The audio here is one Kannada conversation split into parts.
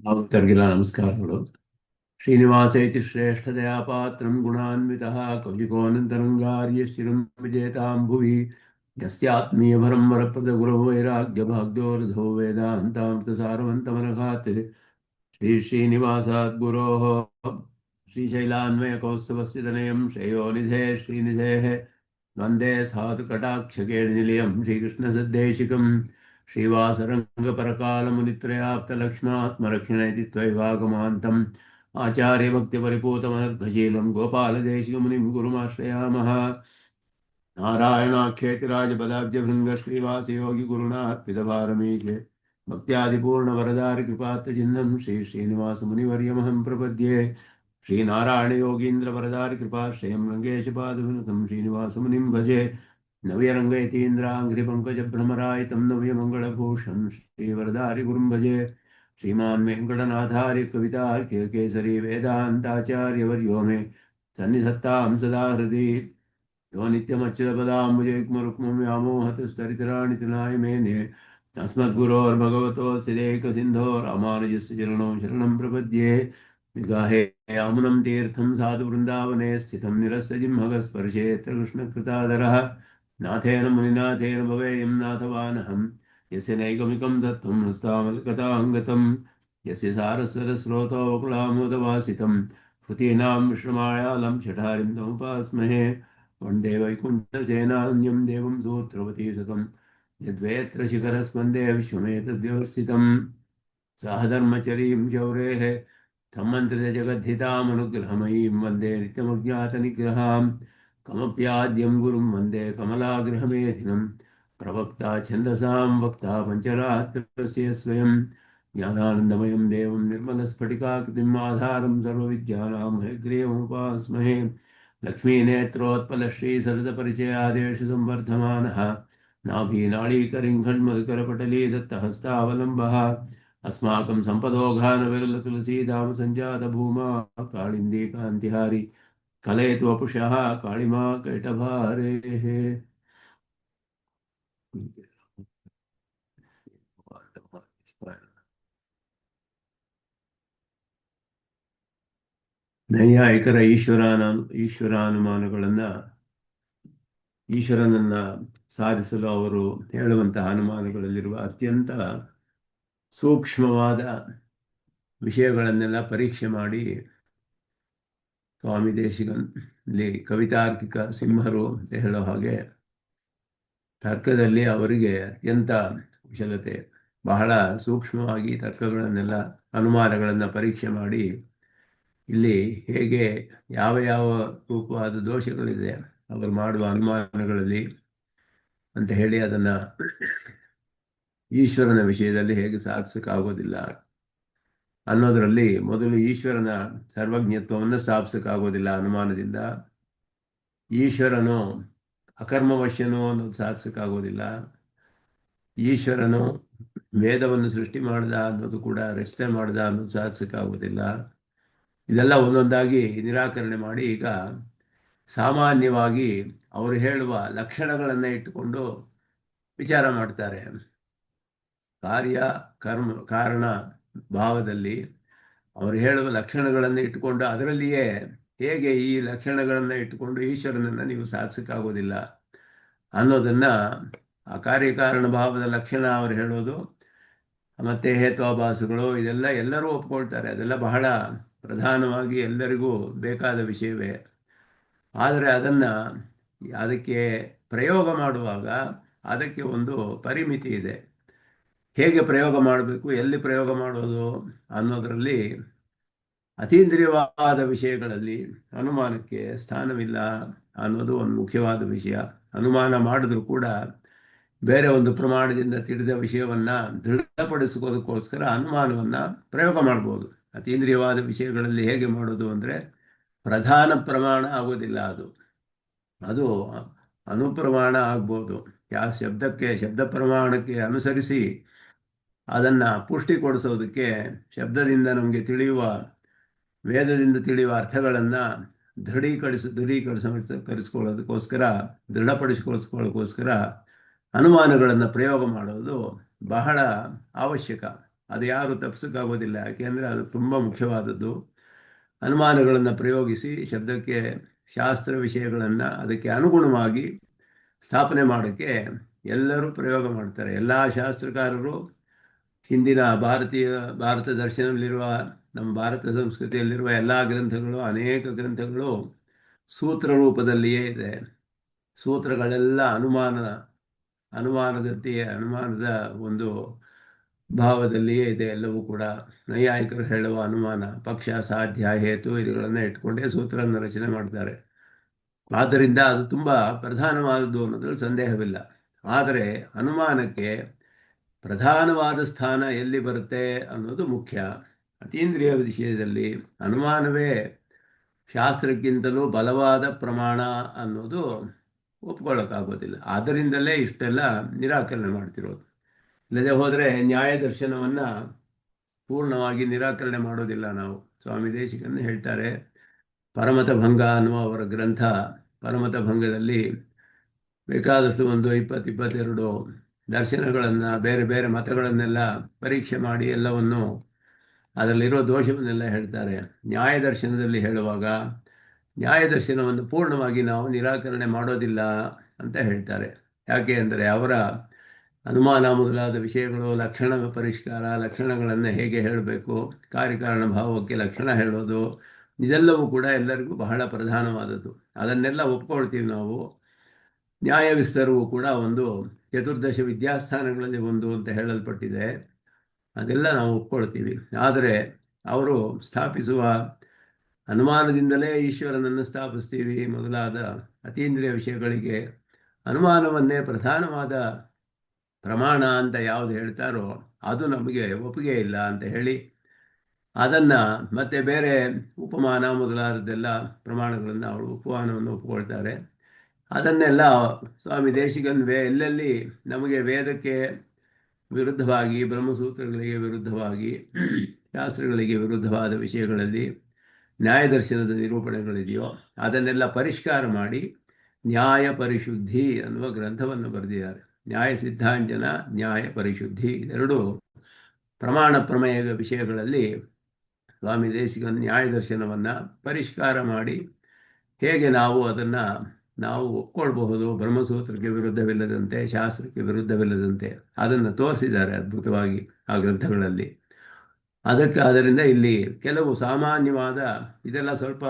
ಭಾವತರ್ಗಿಲ ನಮಸ್ಕಾರಗಳು. ಶ್ರೀನಿವಾಸೇತಿ ಶ್ರೇಷ್ಠದಯಾ ಪಾತ್ರಂ ಗುಣಾನ್ವಿತಃ ಕವಿಕೋನಂತರಂಗಾರ್ಯಶ್ಚಿರಂ ವಿಜೇತಾಂ ಭುವಿ ಯಸ್ಯಾತ್ಮೀಯಭರಂ ವರಪ್ರದ ಗುರವು ವೈರಾಗ್ಯಭಾಗ್ಯೋರ್ಧೋ ವೇದಾಂತಾಮೃತಸಾರವಂತಮನಘಾತ್ ಶ್ರೀನಿವಾಸಾತ್ ಗುರೋಃ ಶ್ರೀಶೈಲಾನ್ವಯಕೌಸ್ತುಭಸ್थितनयं ಶ್ರೇಯೋನಿಧे ಶ್ರೀನಿಧೇಃ ವಂದೇ ಸಾಧುಕಟಾಕ್ಷकेणिनिलयं श्रीकृष्णसद्देशिकं श्रीवासरङ्गपरकालमुनित्रयाप्तलक्ष्मात्मरक्षिणैति त्वैवागमान्तम् आचार्यभक्तिपरिपूतमनर्घशीलं गोपालदेशिकमुनिं गुरुमाश्रयामः। नारायणाख्येतिराजपदाब्जभृङ्गश्रीवासयोगिगुरुणार्पितभारमीके भक्त्यादिपूर्णवरदारिकृपात्तचिह्नं श्रीश्रीनिवासमुनिवर्यमहं प्रपद्ये। श्रीनारायणयोगीन्द्रवरदारिकृपाश्रयं रङ्गेशपादविनुतं श्रीनिवासमुनिं भजे। नव्यरङ्गयतीन्द्राङ्घ्रिपङ्कजभ्रमरायितं नव्यमङ्गलभूषं श्रीवरदारिगुरुं भजे। श्रीमान् वेङ्कटनाथार्य कवितार्क्य केसरी वेदान्ताचार्यवर्यो मे सन्निधत्तां सदा हृदि। यो नित्यमच्युतपदाम्बुजयुग्मरुक्मं व्यामोहतस्तरितराणि तृणाय मेने अस्मद्गुरोर्भगवतोऽस्यदेकसिन्धो रामानुजस्य चरणौ शरणं प्रपद्ये। विगाहे यामुनं तीर्थं साधुवृन्दावने स्थितं निरस्तजिह्मगस्पर्शेऽत्र कृष्णकृतादरः नाथेन मुनिनाथेन भवेयं नाथवानहं यस्य नैकमिकं तत्त्वं हस्तामलकथाङ्गतं यस्य सारस्वतस्रोतोऽवकुलामोदवासितं श्रुतीनां विश्रमायालं शठारिं तमुपास्महे। वन्दे वैकुण्ठसेनान्यं देवं सूत्रवतीसकं यद्वेत्र शिखरस्पन्दे विश्वमेतद्व्यवस्थितं सहधर्मचरीं शौरेः सम्मन्त्रितजगद्धितामनुग्रहमयीं वन्दे नित्यमज्ञातनिग्रहां कमप्याद्यं गुरुं वन्दे कमलागृहमेधिनं प्रवक्ता छन्दसां वक्ता पञ्चरात्रस्य स्वयं ज्ञानानन्दमयं देवं निर्मलस्फटिकाकृतिम् आधारं सर्वविद्यानां हयग्रीवमुपास्महे। लक्ष्मीनेत्रोत्पलश्रीसततपरिचयादेशसंवर्धमानः नाभीनाळीकरिङ्घण्मधुकरपटली दत्तहस्तावलम्बः अस्माकं सम्पदोघानविरलतुलसीधामसञ्जातभूमा काळिन्दी कान्तिहारी कलयतु वपुषः काळिमा कैटभारेः। ನೈಯಾಯಿಕರ ಈಶ್ವರಾನುಮಾನಗಳನ್ನು ಈಶ್ವರನನ್ನ ಸಾಧಿಸಲು ಅವರು ಹೇಳುವಂತಹ ಅನುಮಾನಗಳಲ್ಲಿರುವ ಅತ್ಯಂತ ಸೂಕ್ಷ್ಮವಾದ ವಿಷಯಗಳನ್ನೆಲ್ಲ ಪರೀಕ್ಷೆ ಮಾಡಿ ಸ್ವಾಮಿ ದೇಶಿಕನಲ್ಲಿ ಕವಿತಾರ್ಕಿಕ ಸಿಂಹರು ಅಂತ ಹೇಳೋ ಹಾಗೆ ತರ್ಕದಲ್ಲಿ ಅವರಿಗೆ ಅತ್ಯಂತ ಕುಶಲತೆ, ಬಹಳ ಸೂಕ್ಷ್ಮವಾಗಿ ತರ್ಕಗಳನ್ನೆಲ್ಲ ಅನುಮಾನಗಳನ್ನು ಪರೀಕ್ಷೆ ಮಾಡಿ ಇಲ್ಲಿ ಹೇಗೆ ಯಾವ ಯಾವ ರೂಪವಾದ ದೋಷಗಳಿದೆ ಅವರು ಮಾಡುವ ಅನುಮಾನಗಳಲ್ಲಿ ಅಂತ ಹೇಳಿ ಅದನ್ನು ಈಶ್ವರನ ವಿಷಯದಲ್ಲಿ ಹೇಗೆ ಸಾಧಿಸಕ್ಕಾಗೋದಿಲ್ಲ ಅನ್ನೋದರಲ್ಲಿ ಮೊದಲು ಈಶ್ವರನ ಸರ್ವಜ್ಞತ್ವವನ್ನು ಸ್ಥಾಪಿಸಕ್ಕಾಗೋದಿಲ್ಲ ಅನುಮಾನದಿಂದ. ಈಶ್ವರನು ಅಕರ್ಮವಶ್ಯನು ಅನ್ನೋದು ಸಾಧಿಸಕ್ಕಾಗೋದಿಲ್ಲ. ಈಶ್ವರನು ವೇದವನ್ನು ಸೃಷ್ಟಿ ಮಾಡಿದ ಅನ್ನೋದು ಕೂಡ ರಚನೆ ಮಾಡಿದ ಅನ್ನೋದು ಸಾಧಿಸಕ್ಕಾಗೋದಿಲ್ಲ. ಇದೆಲ್ಲ ಒಂದೊಂದಾಗಿ ನಿರಾಕರಣೆ ಮಾಡಿ ಈಗ ಸಾಮಾನ್ಯವಾಗಿ ಅವರು ಹೇಳುವ ಲಕ್ಷಣಗಳನ್ನು ಇಟ್ಟುಕೊಂಡು ವಿಚಾರ ಮಾಡ್ತಾರೆ. ಕಾರ್ಯ ಕರ್ಮ ಕಾರಣ ಭಾವದಲ್ಲಿ ಅವರು ಹೇಳುವ ಲಕ್ಷಣಗಳನ್ನು ಇಟ್ಟುಕೊಂಡು ಅದರಲ್ಲಿಯೇ ಹೇಗೆ ಈ ಲಕ್ಷಣಗಳನ್ನು ಇಟ್ಟುಕೊಂಡು ಈಶ್ವರನನ್ನು ನೀವು ಸಾಧಿಸಕ್ಕಾಗೋದಿಲ್ಲ ಅನ್ನೋದನ್ನು ಆ ಕಾರ್ಯಕಾರಣ ಭಾವದ ಲಕ್ಷಣ ಅವರು ಹೇಳೋದು ಮತ್ತು ಹೇತ್ವಾಭಾಸಗಳು ಇದೆಲ್ಲ ಎಲ್ಲರೂ ಒಪ್ಕೊಳ್ತಾರೆ. ಅದೆಲ್ಲ ಬಹಳ ಪ್ರಧಾನವಾಗಿ ಎಲ್ಲರಿಗೂ ಬೇಕಾದ ವಿಷಯವೇ. ಆದರೆ ಅದಕ್ಕೆ ಪ್ರಯೋಗ ಮಾಡುವಾಗ ಅದಕ್ಕೆ ಒಂದು ಪರಿಮಿತಿ ಇದೆ. ಹೇಗೆ ಪ್ರಯೋಗ ಮಾಡಬೇಕು, ಎಲ್ಲಿ ಪ್ರಯೋಗ ಮಾಡೋದು ಅನ್ನೋದರಲ್ಲಿ ಅತೀಂದ್ರಿಯವಾದ ವಿಷಯಗಳಲ್ಲಿ ಅನುಮಾನಕ್ಕೆ ಸ್ಥಾನವಿಲ್ಲ ಅನ್ನೋದು ಒಂದು ಮುಖ್ಯವಾದ ವಿಷಯ. ಅನುಮಾನ ಮಾಡಿದ್ರೂ ಕೂಡ ಬೇರೆ ಒಂದು ಪ್ರಮಾಣದಿಂದ ತಿಳಿದ ವಿಷಯವನ್ನು ದೃಢಪಡಿಸ್ಕೋದಕ್ಕೋಸ್ಕರ ಅನುಮಾನವನ್ನು ಪ್ರಯೋಗ ಮಾಡ್ಬೋದು. ಅತೀಂದ್ರಿಯವಾದ ವಿಷಯಗಳಲ್ಲಿ ಹೇಗೆ ಮಾಡೋದು ಅಂದರೆ ಪ್ರಧಾನ ಪ್ರಮಾಣ ಆಗೋದಿಲ್ಲ, ಅದು ಅನುಪ್ರಮಾಣ ಆಗ್ಬೋದು. ಯಾವ ಶಬ್ದ ಪ್ರಮಾಣಕ್ಕೆ ಅನುಸರಿಸಿ ಅದನ್ನು ಪುಷ್ಟಿಗೊಳಿಸೋದಕ್ಕೆ ಶಬ್ದದಿಂದ ನಮಗೆ ತಿಳಿಯುವ ವೇದದಿಂದ ತಿಳಿಯುವ ಅರ್ಥಗಳನ್ನು ದೃಢಪಡಿಸ್ಕೊಳ್ಳೋದಕ್ಕೋಸ್ಕರ ಅನುಮಾನಗಳನ್ನು ಪ್ರಯೋಗ ಮಾಡೋದು ಬಹಳ ಅವಶ್ಯಕ. ಅದು ಯಾರು ತಪ್ಪಿಸೋಕ್ಕಾಗೋದಿಲ್ಲ. ಯಾಕೆಂದರೆ ಅದು ತುಂಬ ಮುಖ್ಯವಾದದ್ದು. ಅನುಮಾನಗಳನ್ನು ಪ್ರಯೋಗಿಸಿ ಶಬ್ದಕ್ಕೆ ಶಾಸ್ತ್ರ ವಿಷಯಗಳನ್ನು ಅದಕ್ಕೆ ಅನುಗುಣವಾಗಿ ಸ್ಥಾಪನೆ ಮಾಡೋಕ್ಕೆ ಎಲ್ಲರೂ ಪ್ರಯೋಗ ಮಾಡ್ತಾರೆ. ಎಲ್ಲ ಶಾಸ್ತ್ರಕಾರರು ಹಿಂದಿನ ಭಾರತ ದರ್ಶನದಲ್ಲಿರುವ, ನಮ್ಮ ಭಾರತ ಸಂಸ್ಕೃತಿಯಲ್ಲಿರುವ ಎಲ್ಲ ಗ್ರಂಥಗಳು, ಅನೇಕ ಗ್ರಂಥಗಳು ಸೂತ್ರ ರೂಪದಲ್ಲಿಯೇ ಇದೆ. ಸೂತ್ರಗಳೆಲ್ಲ ಅನುಮಾನದ ಒಂದು ಭಾವದಲ್ಲಿಯೇ ಇದೆ ಎಲ್ಲವೂ ಕೂಡ. ನೈಯಾಯಿಕರು ಹೇಳುವ ಅನುಮಾನ, ಪಕ್ಷ, ಸಾಧ್ಯ, ಹೇತು ಇವುಗಳನ್ನು ಇಟ್ಕೊಂಡೇ ಸೂತ್ರವನ್ನು ರಚನೆ ಮಾಡ್ತಾರೆ. ಆದ್ದರಿಂದ ಅದು ತುಂಬ ಪ್ರಧಾನವಾದದ್ದು ಅನ್ನೋದ್ರಲ್ಲಿ ಸಂದೇಹವಿಲ್ಲ. ಆದರೆ ಅನುಮಾನಕ್ಕೆ ಪ್ರಧಾನವಾದ ಸ್ಥಾನ ಎಲ್ಲಿ ಬರುತ್ತೆ ಅನ್ನೋದು ಮುಖ್ಯ. ಅತೀಂದ್ರಿಯ ವಿಷಯದಲ್ಲಿ ಅನುಮಾನವೇ ಶಾಸ್ತ್ರಕ್ಕಿಂತಲೂ ಬಲವಾದ ಪ್ರಮಾಣ ಅನ್ನೋದು ಒಪ್ಕೊಳ್ಳೋಕ್ಕಾಗೋದಿಲ್ಲ. ಆದ್ದರಿಂದಲೇ ಇಷ್ಟೆಲ್ಲ ನಿರಾಕರಣೆ ಮಾಡ್ತಿರೋದು. ಇಲ್ಲದೆ ಹೋದರೆ ನ್ಯಾಯ ದರ್ಶನವನ್ನು ಪೂರ್ಣವಾಗಿ ನಿರಾಕರಣೆ ಮಾಡೋದಿಲ್ಲ ನಾವು. ಸ್ವಾಮಿ ದೇಶಿಕನ್ ಹೇಳ್ತಾರೆ, ಪರಮತ ಭಂಗ ಅನ್ನುವ ಅವರ ಗ್ರಂಥ, ಪರಮತ ಭಂಗದಲ್ಲಿ ಬೇಕಾದಷ್ಟು ಒಂದು 22 ದರ್ಶನಗಳನ್ನು, ಬೇರೆ ಬೇರೆ ಮತಗಳನ್ನೆಲ್ಲ ಪರೀಕ್ಷೆ ಮಾಡಿ ಎಲ್ಲವನ್ನು ಅದರಲ್ಲಿರೋ ದೋಷವನ್ನೆಲ್ಲ ಹೇಳ್ತಾರೆ. ನ್ಯಾಯ ದರ್ಶನದಲ್ಲಿ ಹೇಳುವಾಗ ನ್ಯಾಯ ದರ್ಶನವನ್ನು ಪೂರ್ಣವಾಗಿ ನಾವು ನಿರಾಕರಣೆ ಮಾಡೋದಿಲ್ಲ ಅಂತ ಹೇಳ್ತಾರೆ. ಯಾಕೆ ಅಂದರೆ ಅವರ ಅನುಮಾನ ಮೊದಲಾದ ವಿಷಯಗಳು, ಲಕ್ಷಣ ಪರಿಷ್ಕಾರ, ಲಕ್ಷಣಗಳನ್ನು ಹೇಗೆ ಹೇಳಬೇಕು, ಕಾರ್ಯಕಾರಣ ಭಾವಕ್ಕೆ ಲಕ್ಷಣ ಹೇಳೋದು, ಇದೆಲ್ಲವೂ ಕೂಡ ಎಲ್ಲರಿಗೂ ಬಹಳ ಪ್ರಧಾನವಾದದ್ದು. ಅದನ್ನೆಲ್ಲ ಒಪ್ಕೊಳ್ತೀವಿ ನಾವು. ನ್ಯಾಯ ವಿಸ್ತಾರವೂ ಕೂಡ ಒಂದು ಚತುರ್ದಶ ವಿದ್ಯಾಸ್ಥಾನಗಳಲ್ಲಿ ಒಂದು ಅಂತ ಹೇಳಲ್ಪಟ್ಟಿದೆ. ಅದೆಲ್ಲ ನಾವು ಒಪ್ಕೊಳ್ತೀವಿ. ಆದರೆ ಅವರು ಸ್ಥಾಪಿಸುವ ಅನುಮಾನದಿಂದಲೇ ಈಶ್ವರನನ್ನು ಸ್ಥಾಪಿಸ್ತೀವಿ ಮೊದಲಾದ ಅತೀಂದ್ರಿಯ ವಿಷಯಗಳಿಗೆ ಅನುಮಾನವನ್ನೇ ಪ್ರಧಾನವಾದ ಪ್ರಮಾಣ ಅಂತ ಯಾವುದು ಹೇಳ್ತಾರೋ ಅದು ನಮಗೆ ಒಪ್ಪಿಗೆ ಇಲ್ಲ ಅಂತ ಹೇಳಿ, ಅದನ್ನು ಮತ್ತೆ ಬೇರೆ ಉಪಮಾನ ಮೊದಲಾದದ್ದೆಲ್ಲ ಪ್ರಮಾಣಗಳನ್ನು ಅವರು ಉಪಮಾನವನ್ನು ಒಪ್ಕೊಳ್ತಾರೆ. ಅದನ್ನೆಲ್ಲ ಸ್ವಾಮಿ ದೇಶಿಕನ್ವೇ ಎಲ್ಲೆಲ್ಲಿ ನಮಗೆ ವೇದಕ್ಕೆ ವಿರುದ್ಧವಾಗಿ, ಬ್ರಹ್ಮಸೂತ್ರಗಳಿಗೆ ವಿರುದ್ಧವಾಗಿ, ಶಾಸ್ತ್ರಗಳಿಗೆ ವಿರುದ್ಧವಾದ ವಿಷಯಗಳಲ್ಲಿ ನ್ಯಾಯದರ್ಶನದ ನಿರೂಪಣೆಗಳಿದೆಯೋ ಅದನ್ನೆಲ್ಲ ಪರಿಷ್ಕಾರ ಮಾಡಿ ನ್ಯಾಯ ಪರಿಶುದ್ಧಿ ಅನ್ನುವ ಗ್ರಂಥವನ್ನು ಬರೆದಿದ್ದಾರೆ. ನ್ಯಾಯ ಸಿದ್ಧಾಂಜನ, ನ್ಯಾಯ ಪರಿಶುದ್ಧಿ, ಇದೆರಡು ಪ್ರಮಾಣ ಪ್ರಮೇಯ ವಿಷಯಗಳಲ್ಲಿ ಸ್ವಾಮಿ ದೇಶಿಕನ್ ನ್ಯಾಯ ದರ್ಶನವನ್ನು ಪರಿಷ್ಕಾರ ಮಾಡಿ ಹೇಗೆ ನಾವು ಅದನ್ನು ನಾವು ಒಪ್ಕೊಳ್ಬಹುದು, ಬ್ರಹ್ಮಸೂತ್ರಕ್ಕೆ ವಿರುದ್ಧವಿಲ್ಲದಂತೆ, ಶಾಸ್ತ್ರಕ್ಕೆ ವಿರುದ್ಧವಿಲ್ಲದಂತೆ, ಅದನ್ನು ತೋರಿಸಿದ್ದಾರೆ ಅದ್ಭುತವಾಗಿ ಆ ಗ್ರಂಥಗಳಲ್ಲಿ. ಅದರಿಂದ ಇಲ್ಲಿ ಕೆಲವು ಸಾಮಾನ್ಯವಾದ, ಇದೆಲ್ಲ ಸ್ವಲ್ಪ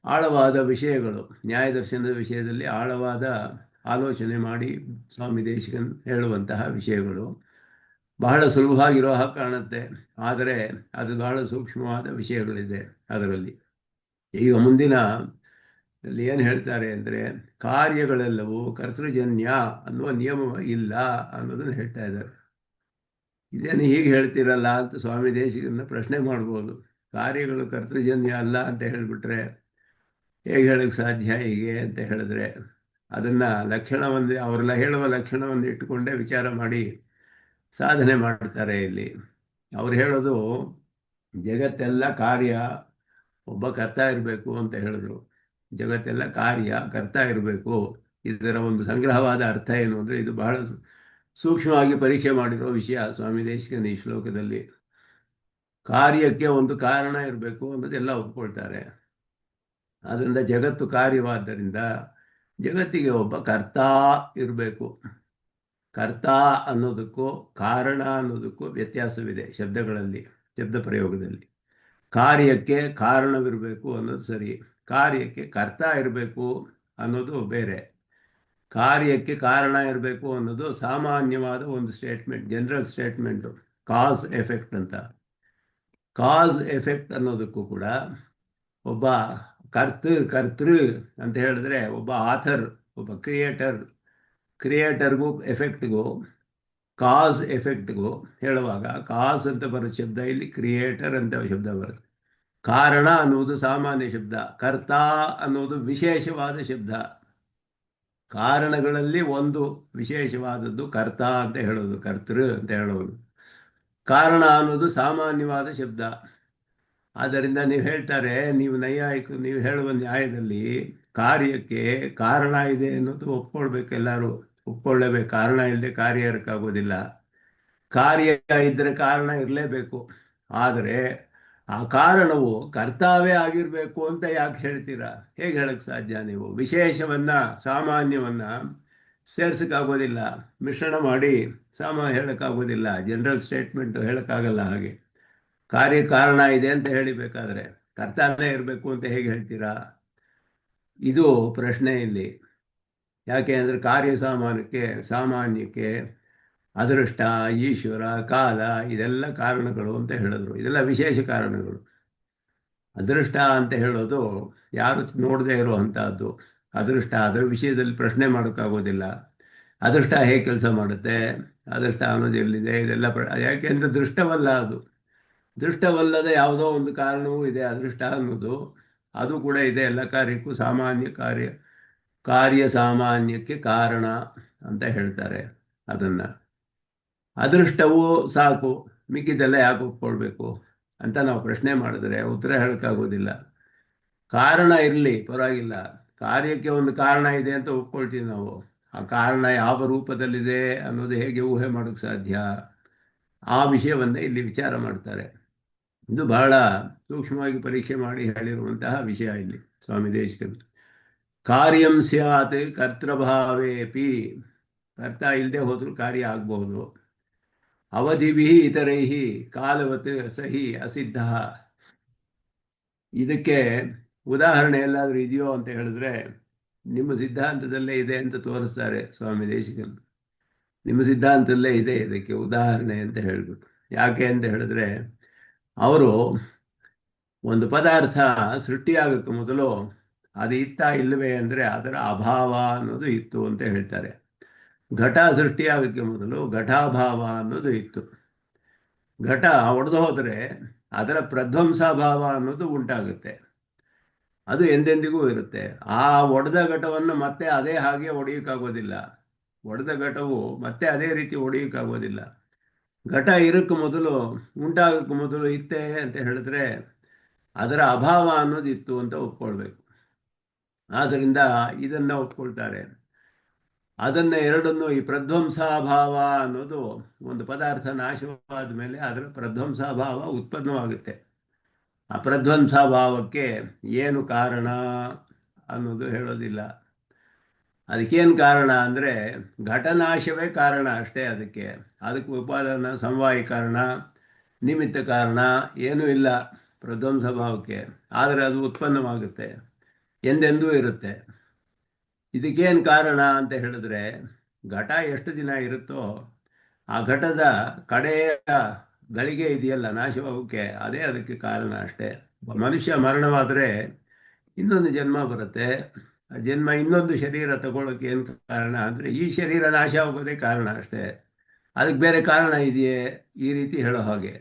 ಆಳವಾದ ವಿಷಯಗಳು, ನ್ಯಾಯ ದರ್ಶನದ ವಿಷಯದಲ್ಲಿ ಆಳವಾದ ಆಲೋಚನೆ ಮಾಡಿ ಸ್ವಾಮಿ ದೇಶಿಕನ್ ಹೇಳುವಂತಹ ವಿಷಯಗಳು ಬಹಳ ಸುಲಭವಾಗಿರೋ ಹಾಗೆ ಕಾಣುತ್ತೆ. ಆದರೆ ಅದು ಬಹಳ ಸೂಕ್ಷ್ಮವಾದ ವಿಷಯಗಳಿದೆ ಅದರಲ್ಲಿ. ಈಗ ಮುಂದಿನ ಏನು ಹೇಳ್ತಾರೆ ಅಂದರೆ, ಕಾರ್ಯಗಳೆಲ್ಲವೂ ಕರ್ತೃಜನ್ಯ ಅನ್ನುವ ನಿಯಮ ಇಲ್ಲ ಅನ್ನೋದನ್ನು ಹೇಳ್ತಾ ಇದ್ದಾರೆ. ಇದೇನು ಹೀಗೆ ಹೇಳ್ತೀರಲ್ಲ ಅಂತ ಸ್ವಾಮಿ ದೇಶಿಕನ್ನ ಪ್ರಶ್ನೆ ಮಾಡ್ಬೋದು. ಕಾರ್ಯಗಳು ಕರ್ತೃಜನ್ಯ ಅಲ್ಲ ಅಂತ ಹೇಳಿಬಿಟ್ರೆ ಹೇಗೆ ಹೇಳಕ್ಕೆ ಸಾಧ್ಯ ಹೀಗೆ ಅಂತ ಹೇಳಿದ್ರೆ, ಅದನ್ನು ಲಕ್ಷಣವೊಂದು, ಅವರೆಲ್ಲ ಹೇಳುವ ಲಕ್ಷಣವನ್ನು ಇಟ್ಟುಕೊಂಡೇ ವಿಚಾರ ಮಾಡಿ ಸಾಧನೆ ಮಾಡ್ತಾರೆ. ಇಲ್ಲಿ ಅವ್ರು ಹೇಳೋದು ಜಗತ್ತೆಲ್ಲ ಕಾರ್ಯ, ಒಬ್ಬ ಕರ್ತ ಇರಬೇಕು ಅಂತ ಹೇಳಿದ್ರು. ಜಗತ್ತೆಲ್ಲ ಕಾರ್ಯ, ಕರ್ತ ಇರಬೇಕು. ಇದರ ಒಂದು ಸಂಗ್ರಹವಾದ ಅರ್ಥ ಏನು ಅಂದರೆ, ಇದು ಬಹಳ ಸೂಕ್ಷ್ಮವಾಗಿ ಪರೀಕ್ಷೆ ಮಾಡಿರೋ ವಿಷಯ ಸ್ವಾಮಿ ದೇಶಿಕನ ಈ ಶ್ಲೋಕದಲ್ಲಿ. ಕಾರ್ಯಕ್ಕೆ ಒಂದು ಕಾರಣ ಇರಬೇಕು ಅನ್ನೋದೆಲ್ಲ ಒಪ್ಕೊಳ್ತಾರೆ. ಆದ್ದರಿಂದ ಜಗತ್ತು ಕಾರ್ಯವಾದ್ದರಿಂದ ಜಗತ್ತಿಗೆ ಒಬ್ಬ ಕರ್ತ ಇರಬೇಕು. ಕರ್ತ ಅನ್ನೋದಕ್ಕೂ ಕಾರಣ ಅನ್ನೋದಕ್ಕೂ ವ್ಯತ್ಯಾಸವಿದೆ ಶಬ್ದಗಳಲ್ಲಿ, ಶಬ್ದ ಪ್ರಯೋಗದಲ್ಲಿ. ಕಾರ್ಯಕ್ಕೆ ಕಾರಣವಿರಬೇಕು ಅನ್ನೋದು ಸರಿ, ಕಾರ್ಯಕ್ಕೆ ಕರ್ತ ಇರಬೇಕು ಅನ್ನೋದು ಬೇರೆ. ಕಾರ್ಯಕ್ಕೆ ಕಾರಣ ಇರಬೇಕು ಅನ್ನೋದು ಸಾಮಾನ್ಯವಾದ ಒಂದು ಸ್ಟೇಟ್ಮೆಂಟ್, ಜನರಲ್ ಸ್ಟೇಟ್ಮೆಂಟು, ಕಾಸ್ ಎಫೆಕ್ಟ್ ಅಂತ. ಕಾಸ್ ಎಫೆಕ್ಟ್ ಅನ್ನೋದಕ್ಕೂ ಕೂಡ ಒಬ್ಬ ಕರ್ತೃ ಅಂತ ಹೇಳಿದ್ರೆ ಒಬ್ಬ ಆಥರ್, ಒಬ್ಬ ಕ್ರಿಯೇಟರ್ಗೂ ಎಫೆಕ್ಟ್ಗೂ, ಕಾಸ್ ಎಫೆಕ್ಟ್ಗೂ ಹೇಳುವಾಗ ಕಾಸ್ ಅಂತ ಬರೋ ಶಬ್ದ ಇಲ್ಲಿ ಕ್ರಿಯೇಟರ್ ಅಂತ ಶಬ್ದ ಬರುತ್ತೆ. ಕಾರಣ ಅನ್ನುವುದು ಸಾಮಾನ್ಯ ಶಬ್ದ, ಕರ್ತ ಅನ್ನುವುದು ವಿಶೇಷವಾದ ಶಬ್ದ. ಕಾರಣಗಳಲ್ಲಿ ಒಂದು ವಿಶೇಷವಾದದ್ದು ಕರ್ತ ಅಂತ ಹೇಳೋದು, ಕರ್ತೃ ಅಂತ ಹೇಳೋದು. ಕಾರಣ ಅನ್ನೋದು ಸಾಮಾನ್ಯವಾದ ಶಬ್ದ. ಆದ್ದರಿಂದ ನೀವು ಹೇಳ್ತಾರೆ, ನೀವು ನೈಯಾಯಿಕರು, ನೀವು ಹೇಳುವ ನ್ಯಾಯದಲ್ಲಿ ಕಾರ್ಯಕ್ಕೆ ಕಾರಣ ಇದೆ ಅನ್ನೋದು ಒಪ್ಕೊಳ್ಬೇಕು, ಎಲ್ಲರೂ ಒಪ್ಕೊಳ್ಳೇಬೇಕು. ಕಾರಣ ಇಲ್ಲದೆ ಕಾರ್ಯ ಇರೋಕ್ಕಾಗೋದಿಲ್ಲ. ಕಾರ್ಯ ಇದ್ದರೆ ಕಾರಣ ಇರಲೇಬೇಕು. ಆದರೆ ಆ ಕಾರಣವು ಕರ್ತಾವೇ ಆಗಿರಬೇಕು ಅಂತ ಯಾಕೆ ಹೇಳ್ತೀರಾ? ಹೇಗೆ ಹೇಳಕ್ ಸಾಧ್ಯ? ನೀವು ವಿಶೇಷವನ್ನ ಸಾಮಾನ್ಯವನ್ನ ಸೇರ್ಸಕ್ಕಾಗೋದಿಲ್ಲ, ಮಿಶ್ರಣ ಮಾಡಿ ಹೇಳಕ್ಕಾಗೋದಿಲ್ಲ, ಜನರಲ್ ಸ್ಟೇಟ್ಮೆಂಟ್ ಹೇಳಕ್ಕಾಗಲ್ಲ. ಹಾಗೆ ಕಾರ್ಯ ಕಾರಣ ಇದೆ ಅಂತ ಹೇಳಿಬೇಕಾದ್ರೆ ಕರ್ತಾನೇ ಇರಬೇಕು ಅಂತ ಹೇಗೆ ಹೇಳ್ತೀರಾ? ಇದು ಪ್ರಶ್ನೆ ಇಲ್ಲಿ. ಯಾಕೆ ಅಂದರೆ ಕಾರ್ಯ ಸಾಮಾನ್ಯಕ್ಕೆ ಅದೃಷ್ಟ, ಈಶ್ವರ, ಕಾಲ, ಇದೆಲ್ಲ ಕಾರಣಗಳು ಅಂತ ಹೇಳಿದ್ರು. ಇದೆಲ್ಲ ವಿಶೇಷ ಕಾರಣಗಳು. ಅದೃಷ್ಟ ಅಂತ ಹೇಳೋದು ಯಾರು ನೋಡದೇ ಇರುವಂತಹದ್ದು. ಅದೃಷ್ಟ ಅದರ ವಿಷಯದಲ್ಲಿ ಪ್ರಶ್ನೆ ಮಾಡೋಕ್ಕಾಗೋದಿಲ್ಲ. ಅದೃಷ್ಟ ಹೇಗೆ ಕೆಲಸ ಮಾಡುತ್ತೆ, ಅದೃಷ್ಟ ಅನ್ನೋದು ಎಲ್ಲಿದೆ, ಇದೆಲ್ಲ ಯಾಕೆಂದ್ರೆ ದೃಷ್ಟವಲ್ಲ ಅದು. ದೃಷ್ಟವಲ್ಲದ ಯಾವುದೋ ಒಂದು ಕಾರಣವೂ ಇದೆ ಅದೃಷ್ಟ ಅನ್ನೋದು. ಅದು ಕೂಡ ಇದೆ ಎಲ್ಲ ಕಾರ್ಯಕ್ಕೂ. ಕಾರ್ಯ ಸಾಮಾನ್ಯಕ್ಕೆ ಕಾರಣ ಅಂತ ಹೇಳ್ತಾರೆ ಅದನ್ನ. ಅದೃಷ್ಟವು ಸಾಕು, ಮಿಕ್ಕಿದ್ದೆಲ್ಲ ಯಾಕೆ ಒಪ್ಕೊಳ್ಬೇಕು ಅಂತ ನಾವು ಪ್ರಶ್ನೆ ಮಾಡಿದ್ರೆ ಉತ್ತರ ಹೇಳಕ್ಕಾಗೋದಿಲ್ಲ. ಕಾರಣ ಇರಲಿ ಪರವಾಗಿಲ್ಲ, ಕಾರ್ಯಕ್ಕೆ ಒಂದು ಕಾರಣ ಇದೆ ಅಂತ ಒಪ್ಕೊಳ್ತೀವಿ ನಾವು. ಆ ಕಾರಣ ಯಾವ ರೂಪದಲ್ಲಿದೆ ಅನ್ನೋದು ಹೇಗೆ ಊಹೆ ಮಾಡೋಕ್ಕೆ ಸಾಧ್ಯ? ಆ ವಿಷಯವನ್ನೇ ಇಲ್ಲಿ ವಿಚಾರ ಮಾಡ್ತಾರೆ. ಇದು ಬಹಳ ಸೂಕ್ಷ್ಮವಾಗಿ ಪರೀಕ್ಷೆ ಮಾಡಿ ಹೇಳಿರುವಂತಹ ವಿಷಯ ಇಲ್ಲಿ ಸ್ವಾಮಿ ದೇಶಿಕರು. ಕಾರ್ಯಂ ಸ್ಯಾತ್ ಕರ್ತೃಭಾವೇಪಿ, ಕರ್ತ ಇಲ್ಲದೆ ಹೋದ್ರೂ ಕಾರ್ಯ ಆಗಬಹುದು. ಅವಧಿಭಿ ಇತರೈಹಿ ಕಾಲವತ್ ಸಹಿ ಅಸಿದ್ಧ. ಇದಕ್ಕೆ ಉದಾಹರಣೆ ಎಲ್ಲಾದರೂ ಇದೆಯೋ ಅಂತ ಹೇಳಿದ್ರೆ ನಿಮ್ಮ ಸಿದ್ಧಾಂತದಲ್ಲೇ ಇದೆ ಅಂತ ತೋರಿಸ್ತಾರೆ ಸ್ವಾಮಿ ದೇಶಿಕನ್. ನಿಮ್ಮ ಸಿದ್ಧಾಂತದಲ್ಲೇ ಇದೆ ಇದಕ್ಕೆ ಉದಾಹರಣೆ ಅಂತ ಹೇಳ್ಬಿಟ್ಟು. ಯಾಕೆ ಅಂತ ಹೇಳಿದ್ರೆ ಅವರು ಒಂದು ಪದಾರ್ಥ ಸೃಷ್ಟಿಯಾಗಕ್ಕೆ ಮೊದಲು ಅದು ಇತ್ತಾ ಇಲ್ಲವೇ ಅಂದರೆ ಅದರ ಅಭಾವ ಅನ್ನೋದು ಇತ್ತು ಅಂತ ಹೇಳ್ತಾರೆ. ಘಟ ಸೃಷ್ಟಿಯಾಗಕ್ಕೆ ಮೊದಲು ಘಟಾಭಾವ ಅನ್ನೋದು ಇತ್ತು. ಘಟ ಒಡೆದು ಹೋದರೆ ಅದರ ಪ್ರಧ್ವಂಸಭಾವ ಅನ್ನೋದು ಉಂಟಾಗುತ್ತೆ. ಅದು ಎಂದೆಂದಿಗೂ ಇರುತ್ತೆ. ಆ ಒಡೆದ ಘಟವನ್ನು ಮತ್ತೆ ಅದೇ ಹಾಗೆ ಒಡೆಯೋಕ್ಕಾಗೋದಿಲ್ಲ. ಒಡೆದ ಘಟವು ಮತ್ತೆ ಅದೇ ರೀತಿ ಒಡೆಯೋಕ್ಕಾಗೋದಿಲ್ಲ. ಘಟ ಇರಕ್ಕೆ ಮೊದಲು, ಉಂಟಾಗಕ್ಕೆ ಮೊದಲು ಇತ್ತೆ ಅಂತ ಹೇಳಿದ್ರೆ ಅದರ ಅಭಾವ ಅನ್ನೋದು ಇತ್ತು ಅಂತ ಒಪ್ಕೊಳ್ಬೇಕು. ಆದ್ದರಿಂದ ಇದನ್ನ ಒಪ್ಕೊಳ್ತಾರೆ. ಅದನ್ನ ಎರಡನ್ನು, ಈ ಪ್ರಧ್ವಂಸಾಭಾವ ಅನ್ನೋದು ಒಂದು ಪದಾರ್ಥ ನಾಶವಾದ ಮೇಲೆ ಅದರ ಪ್ರಧ್ವಂಸಾಭಾವ ಉತ್ಪನ್ನವಾಗುತ್ತೆ. ಆ ಪ್ರಧ್ವಂಸಾಭಾವಕ್ಕೆ ಏನು ಕಾರಣ ಅನ್ನೋದು ಹೇಳೋದಿಲ್ಲ. ಅದಕ್ಕೇನು ಕಾರಣ ಅಂದರೆ ಘಟನಾಶವೇ ಕಾರಣ ಅಷ್ಟೇ. ಅದಕ್ಕೆ ಉಪಾದಾನ ಸಮವಾಯಿ ಕಾರಣ, ನಿಮಿತ್ತ ಕಾರಣ ಏನೂ ಇಲ್ಲ ಪ್ರಧ್ವಂಸಭಾವಕ್ಕೆ. ಆದರೆ ಅದು ಉತ್ಪನ್ನವಾಗುತ್ತೆ, ಎಂದೆಂದೂ ಇರುತ್ತೆ. ಇದಕ್ಕೇನು ಕಾರಣ ಅಂತ ಹೇಳಿದ್ರೆ ಘಟ ಎಷ್ಟು ದಿನ ಇರುತ್ತೋ ಆ ಘಟದ ಕಡೆಯ ಗಳಿಗೆ ಇದೆಯಲ್ಲ ನಾಶವಾಗೋಕ್ಕೆ, ಅದೇ ಅದಕ್ಕೆ ಕಾರಣ ಅಷ್ಟೇ. ಮನುಷ್ಯ ಮರಣವಾದರೆ ಇನ್ನೊಂದು ಜನ್ಮ ಬರುತ್ತೆ. ಆ ಜನ್ಮ ಇನ್ನೊಂದು ಶರೀರ ತಗೊಳ್ಳೋಕೆ ಏನು ಕಾರಣ ಅಂದರೆ ಈ ಶರೀರ ನಾಶ ಆಗೋದೇ ಕಾರಣ ಅಷ್ಟೇ. ಅದಕ್ಕೆ ಬೇರೆ ಕಾರಣ ಇದೆಯೇ? ಈ ರೀತಿ ಹೇಳೋ ಹಾಗೆ.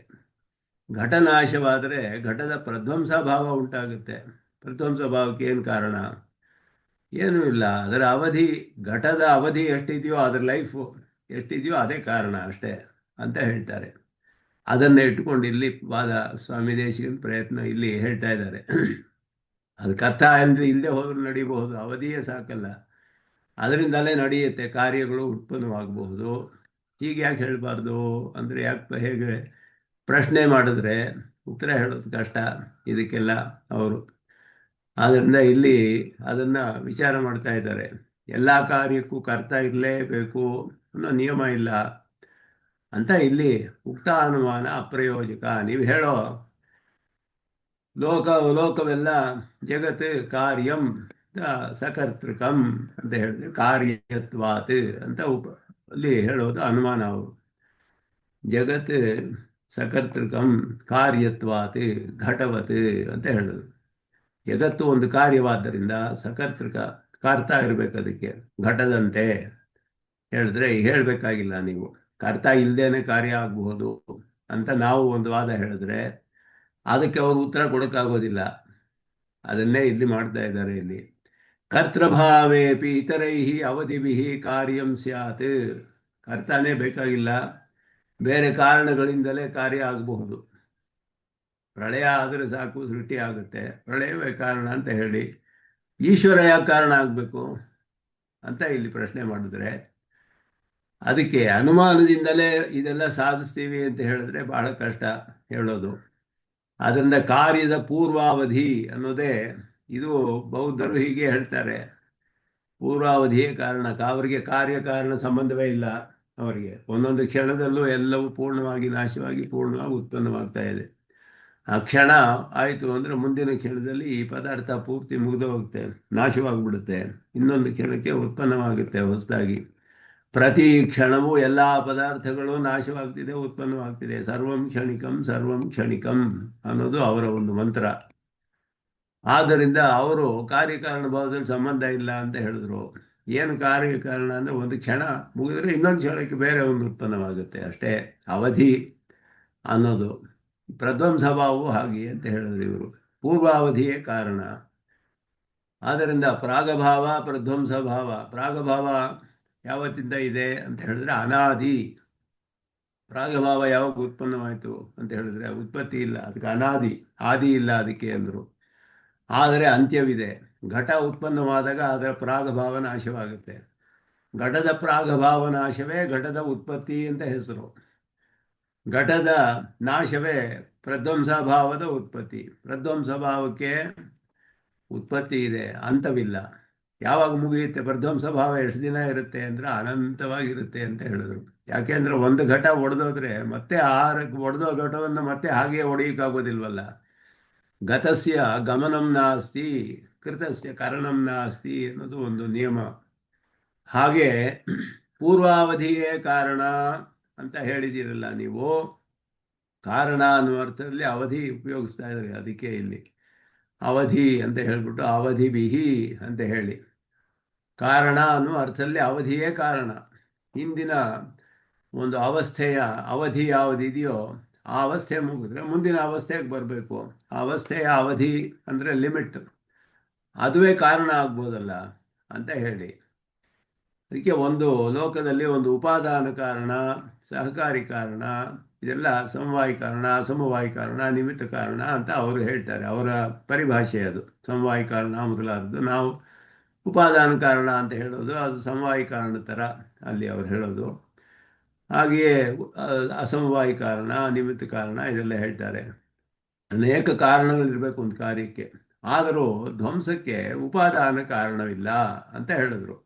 ಘಟ ನಾಶವಾದರೆ ಘಟದ ಪ್ರಧ್ವಂಸ ಭಾವ ಉಂಟಾಗುತ್ತೆ. ಪ್ರಧ್ವಂಸ ಭಾವಕ್ಕೆ ಏನು ಕಾರಣ? ಏನೂ ಇಲ್ಲ. ಅದರ ಅವಧಿ, ಘಟದ ಅವಧಿ ಎಷ್ಟಿದೆಯೋ, ಅದರ ಲೈಫು ಎಷ್ಟಿದೆಯೋ ಅದೇ ಕಾರಣ ಅಷ್ಟೇ ಅಂತ ಹೇಳ್ತಾರೆ. ಅದನ್ನು ಇಟ್ಕೊಂಡು ಇಲ್ಲಿ ವಾದ ಸ್ವಾಮಿ ದೇಶಿಕನ ಪ್ರಯತ್ನ ಇಲ್ಲಿ ಹೇಳ್ತಾ ಇದ್ದಾರೆ. ಅದಕ್ಕೆ ಅರ್ಥ ಅಂದರೆ ಇಲ್ಲದೆ ಹೋದ್ರೂ ನಡೀಬಹುದು, ಅವಧಿಯೇ ಸಾಕಲ್ಲ, ಅದರಿಂದಲೇ ನಡೆಯುತ್ತೆ, ಕಾರ್ಯಗಳು ಉತ್ಪನ್ನವಾಗಬಹುದು. ಹೀಗೆ ಯಾಕೆ ಹೇಳಬಾರ್ದು ಅಂದರೆ ಹೇಗೆ ಪ್ರಶ್ನೆ ಮಾಡಿದ್ರೆ ಉತ್ತರ ಹೇಳೋದು ಕಷ್ಟ ಇದಕ್ಕೆಲ್ಲ ಅವರು. ಆದ್ದರಿಂದ ಇಲ್ಲಿ ಅದನ್ನು ವಿಚಾರ ಮಾಡ್ತಾ ಇದ್ದಾರೆ. ಎಲ್ಲ ಕಾರ್ಯಕ್ಕೂ ಕರ್ತ ಇರಲೇಬೇಕು ಅನ್ನೋ ನಿಯಮ ಇಲ್ಲ ಅಂತ ಇಲ್ಲಿ ಉಕ್ತ ಅನುಮಾನ ಅಪ್ರಯೋಜಕ. ನೀವು ಹೇಳೋ ಲೋಕವೆಲ್ಲ ಜಗತ್ ಕಾರ್ಯಂ ಸಕರ್ತೃಕಂ ಅಂತ ಹೇಳಿದ್ರೆ ಕಾರ್ಯತ್ವಾತ್ ಅಂತ ಅಲ್ಲಿ ಹೇಳೋದು ಅನುಮಾನ. ಅವರು ಜಗತ್ ಸಕರ್ತೃಕಂ ಕಾರ್ಯತ್ವಾತ್ ಘಟವತ್ ಅಂತ ಹೇಳೋದು. ಜಗತ್ತು ಒಂದು ಕಾರ್ಯವಾದ್ದರಿಂದ ಸಕರ್ತೃಕ, ಕರ್ತ ಇರಬೇಕು ಅದಕ್ಕೆ, ಘಟದಂತೆ ಹೇಳಿದ್ರೆ ಹೇಳಬೇಕಾಗಿಲ್ಲ ನೀವು. ಕರ್ತ ಇಲ್ಲದೇನೆ ಕಾರ್ಯ ಆಗಬಹುದು ಅಂತ ನಾವು ಒಂದು ವಾದ ಹೇಳಿದ್ರೆ ಅದಕ್ಕೆ ಅವರು ಉತ್ತರ ಕೊಡೋಕ್ಕಾಗೋದಿಲ್ಲ. ಅದನ್ನೇ ಇಲ್ಲಿ ಮಾಡ್ತಾ ಇದ್ದಾರೆ. ಇಲ್ಲಿ ಕರ್ತೃಭಾವೇಪಿ ಇತರೈಹಿ ಅವಧಿಭಿಹಿ ಕಾರ್ಯಂ ಸ್ಯಾತ್. ಕರ್ತಾನೇ ಬೇಕಾಗಿಲ್ಲ, ಬೇರೆ ಕಾರಣಗಳಿಂದಲೇ ಕಾರ್ಯ ಆಗಬಹುದು. ಪ್ರಳಯ ಆದರೆ ಸಾಕು, ಸೃಷ್ಟಿ ಆಗುತ್ತೆ, ಪ್ರಳಯವೇ ಕಾರಣ ಅಂತ ಹೇಳಿ ಈಶ್ವರ ಯಾಕೆ ಕಾರಣ ಆಗಬೇಕು ಅಂತ ಇಲ್ಲಿ ಪ್ರಶ್ನೆ ಮಾಡಿದ್ರೆ ಅದಕ್ಕೆ ಅನುಮಾನದಿಂದಲೇ ಇದೆಲ್ಲ ಸಾಧಿಸ್ತೀವಿ ಅಂತ ಹೇಳಿದ್ರೆ ಬಹಳ ಕಷ್ಟ ಹೇಳೋದು. ಅದರಿಂದ ಕಾರ್ಯದ ಪೂರ್ವಾವಧಿ ಅನ್ನೋದೇ ಇದು. ಬೌದ್ಧರು ಹೀಗೆ ಹೇಳ್ತಾರೆ, ಪೂರ್ವಾವಧಿಯೇ ಕಾರಣ. ಅವರಿಗೆ ಕಾರ್ಯಕಾರಣ ಸಂಬಂಧವೇ ಇಲ್ಲ. ಅವರಿಗೆ ಒಂದೊಂದು ಕ್ಷಣದಲ್ಲೂ ಎಲ್ಲವೂ ಪೂರ್ಣವಾಗಿ ನಾಶವಾಗಿ ಪೂರ್ಣವಾಗಿ ಉತ್ಪನ್ನವಾಗ್ತಾ ಇದೆ. ಆ ಕ್ಷಣ ಆಯಿತು ಅಂದರೆ ಮುಂದಿನ ಕ್ಷಣದಲ್ಲಿ ಈ ಪದಾರ್ಥ ಪೂರ್ತಿ ಮುಗಿದು ಹೋಗುತ್ತೆ, ನಾಶವಾಗಿಬಿಡುತ್ತೆ. ಇನ್ನೊಂದು ಕ್ಷಣಕ್ಕೆ ಉತ್ಪನ್ನವಾಗುತ್ತೆ ಹೊಸದಾಗಿ. ಪ್ರತಿ ಕ್ಷಣವೂ ಎಲ್ಲ ಪದಾರ್ಥಗಳು ನಾಶವಾಗ್ತಿದೆ, ಉತ್ಪನ್ನವಾಗ್ತಿದೆ. ಸರ್ವಂ ಕ್ಷಣಿಕಂ ಸರ್ವಂ ಕ್ಷಣಿಕಂ ಅನ್ನೋದು ಅವರ ಒಂದು ಮಂತ್ರ. ಆದ್ದರಿಂದ ಅವರು ಕಾರ್ಯಕಾರಣ ಭಾವದಲ್ಲಿ ಸಂಬಂಧ ಇಲ್ಲ ಅಂತ ಹೇಳಿದ್ರು. ಏನು ಕಾರ್ಯಕಾರಣ ಅಂದರೆ ಒಂದು ಕ್ಷಣ ಮುಗಿದ್ರೆ ಇನ್ನೊಂದು ಕ್ಷಣಕ್ಕೆ ಬೇರೆ ಒಂದು ಉತ್ಪನ್ನವಾಗುತ್ತೆ ಅಷ್ಟೇ. ಅವಧಿ ಅನ್ನೋದು ಪ್ರಧ್ವಂಸ ಭಾವವು ಹಾಗೆ ಅಂತ ಹೇಳಿದ್ರು ಇವರು. ಪೂರ್ವಾವಧಿಯೇ ಕಾರಣ. ಆದ್ದರಿಂದ ಪ್ರಾಗಭಾವ ಪ್ರಧ್ವಂಸ ಭಾವ. ಪ್ರಾಗಭಾವ ಯಾವತ್ತಿಂದ ಇದೆ ಅಂತ ಹೇಳಿದ್ರೆ ಅನಾದಿ. ಪ್ರಾಗಭಾವ ಯಾವಾಗ ಉತ್ಪನ್ನವಾಯಿತು ಅಂತ ಹೇಳಿದ್ರೆ ಉತ್ಪತ್ತಿ ಇಲ್ಲ, ಅದಕ್ಕೆ ಅನಾದಿ. ಆದಿ ಇಲ್ಲ ಅದಕ್ಕೆ ಅಂದರು. ಆದರೆ ಅಂತ್ಯವಿದೆ. ಘಟ ಉತ್ಪನ್ನವಾದಾಗ ಅದರ ಪ್ರಾಗಭಾವ ನಾಶವಾಗುತ್ತೆ. ಘಟದ ಪ್ರಾಗಭಾವ ನಾಶವೇ ಘಟದ ಉತ್ಪತ್ತಿ ಅಂತ ಹೆಸರು. ಘಟದ ನಾಶವೇ ಪ್ರಧ್ವಂಸ ಭಾವದ ಉತ್ಪತ್ತಿ. ಪ್ರಧ್ವಂಸ ಭಾವಕ್ಕೆ ಉತ್ಪತ್ತಿ ಇದೆ, ಅಂತವಿಲ್ಲ. ಯಾವಾಗ ಮುಗಿಯುತ್ತೆ? ಪ್ರಧ್ವಂಸ ಭಾವ ಎಷ್ಟು ದಿನ ಇರುತ್ತೆ ಅಂದರೆ ಅನಂತವಾಗಿರುತ್ತೆ ಅಂತ ಹೇಳಿದ್ರು. ಯಾಕೆಂದರೆ ಒಂದು ಘಟ ಒಡೆದೋದ್ರೆ ಮತ್ತೆ ಒಡೆದೋ ಘಟವನ್ನು ಮತ್ತೆ ಹಾಗೆ ಹೊಡೆಯೋಕ್ಕಾಗೋದಿಲ್ವಲ್ಲ. ಗತಸ್ಯ ಗಮನಂ ನಾಸ್ತಿ ಕೃತಸ್ಯ ಕರಣಂ ನಾಸ್ತಿ ಅನ್ನೋದು ಒಂದು ನಿಯಮ. ಹಾಗೆ ಪೂರ್ವಾವಧಿಯೇ ಕಾರಣ ಅಂತ ಹೇಳಿದ್ದೀರಲ್ಲ ನೀವು. ಕಾರಣ ಅನ್ನುವ ಅರ್ಥದಲ್ಲಿ ಅವಧಿ ಉಪಯೋಗಿಸ್ತಾ ಇದ್ದಾರೆ. ಅದಕ್ಕೆ ಇಲ್ಲಿ ಅವಧಿ ಅಂತ ಹೇಳ್ಬಿಟ್ಟು ಅವಧಿ ಬಿಹಿ ಅಂತ ಹೇಳಿ. ಕಾರಣ ಅನ್ನುವ ಅರ್ಥದಲ್ಲಿ ಅವಧಿಯೇ ಕಾರಣ. ಹಿಂದಿನ ಒಂದು ಅವಸ್ಥೆಯ ಅವಧಿ ಯಾವುದಿದೆಯೋ ಆ ಅವಸ್ಥೆ ಮುಗಿದ್ರೆ ಮುಂದಿನ ಅವಸ್ಥೆಗೆ ಬರಬೇಕು. ಆ ಅವಸ್ಥೆಯ ಅವಧಿ ಅಂದರೆ ಲಿಮಿಟ್, ಅದುವೇ ಕಾರಣ ಆಗ್ಬೋದಲ್ಲ ಅಂತ ಹೇಳಿ. ಅದಕ್ಕೆ ಒಂದು ಲೋಕದಲ್ಲಿ ಒಂದು ಉಪಾದಾನ ಕಾರಣ, ಸಹಕಾರಿ ಕಾರಣ, ಇದೆಲ್ಲ ಸಮವಾಯಿ ಕಾರಣ, ಅಸಮವಾಯಿ ಕಾರಣ, ನಿಮಿತ್ತ ಕಾರಣ ಅಂತ ಅವರು ಹೇಳ್ತಾರೆ. ಅವರ ಪರಿಭಾಷೆ ಅದು. ಸಮವಾಯಿ ಕಾರಣ ಮೊದಲಾದದ್ದು. ನಾವು ಉಪಾದಾನ ಕಾರಣ ಅಂತ ಹೇಳೋದು ಅದು ಸಮವಾಯಿ ಕಾರಣ ಥರ ಅಲ್ಲಿ ಅವರು ಹೇಳೋದು. ಹಾಗೆಯೇ ಅಸಮವಾಯಿ ಕಾರಣ, ನಿಮಿತ್ತ ಕಾರಣ ಇದೆಲ್ಲ ಹೇಳ್ತಾರೆ. ಅನೇಕ ಕಾರಣಗಳಿರಬೇಕು ಒಂದು ಕಾರ್ಯಕ್ಕೆ. ಆದರೂ ಧ್ವಂಸಕ್ಕೆ ಉಪಾದಾನ ಕಾರಣವಿಲ್ಲ ಅಂತ ಹೇಳಿದ್ರು.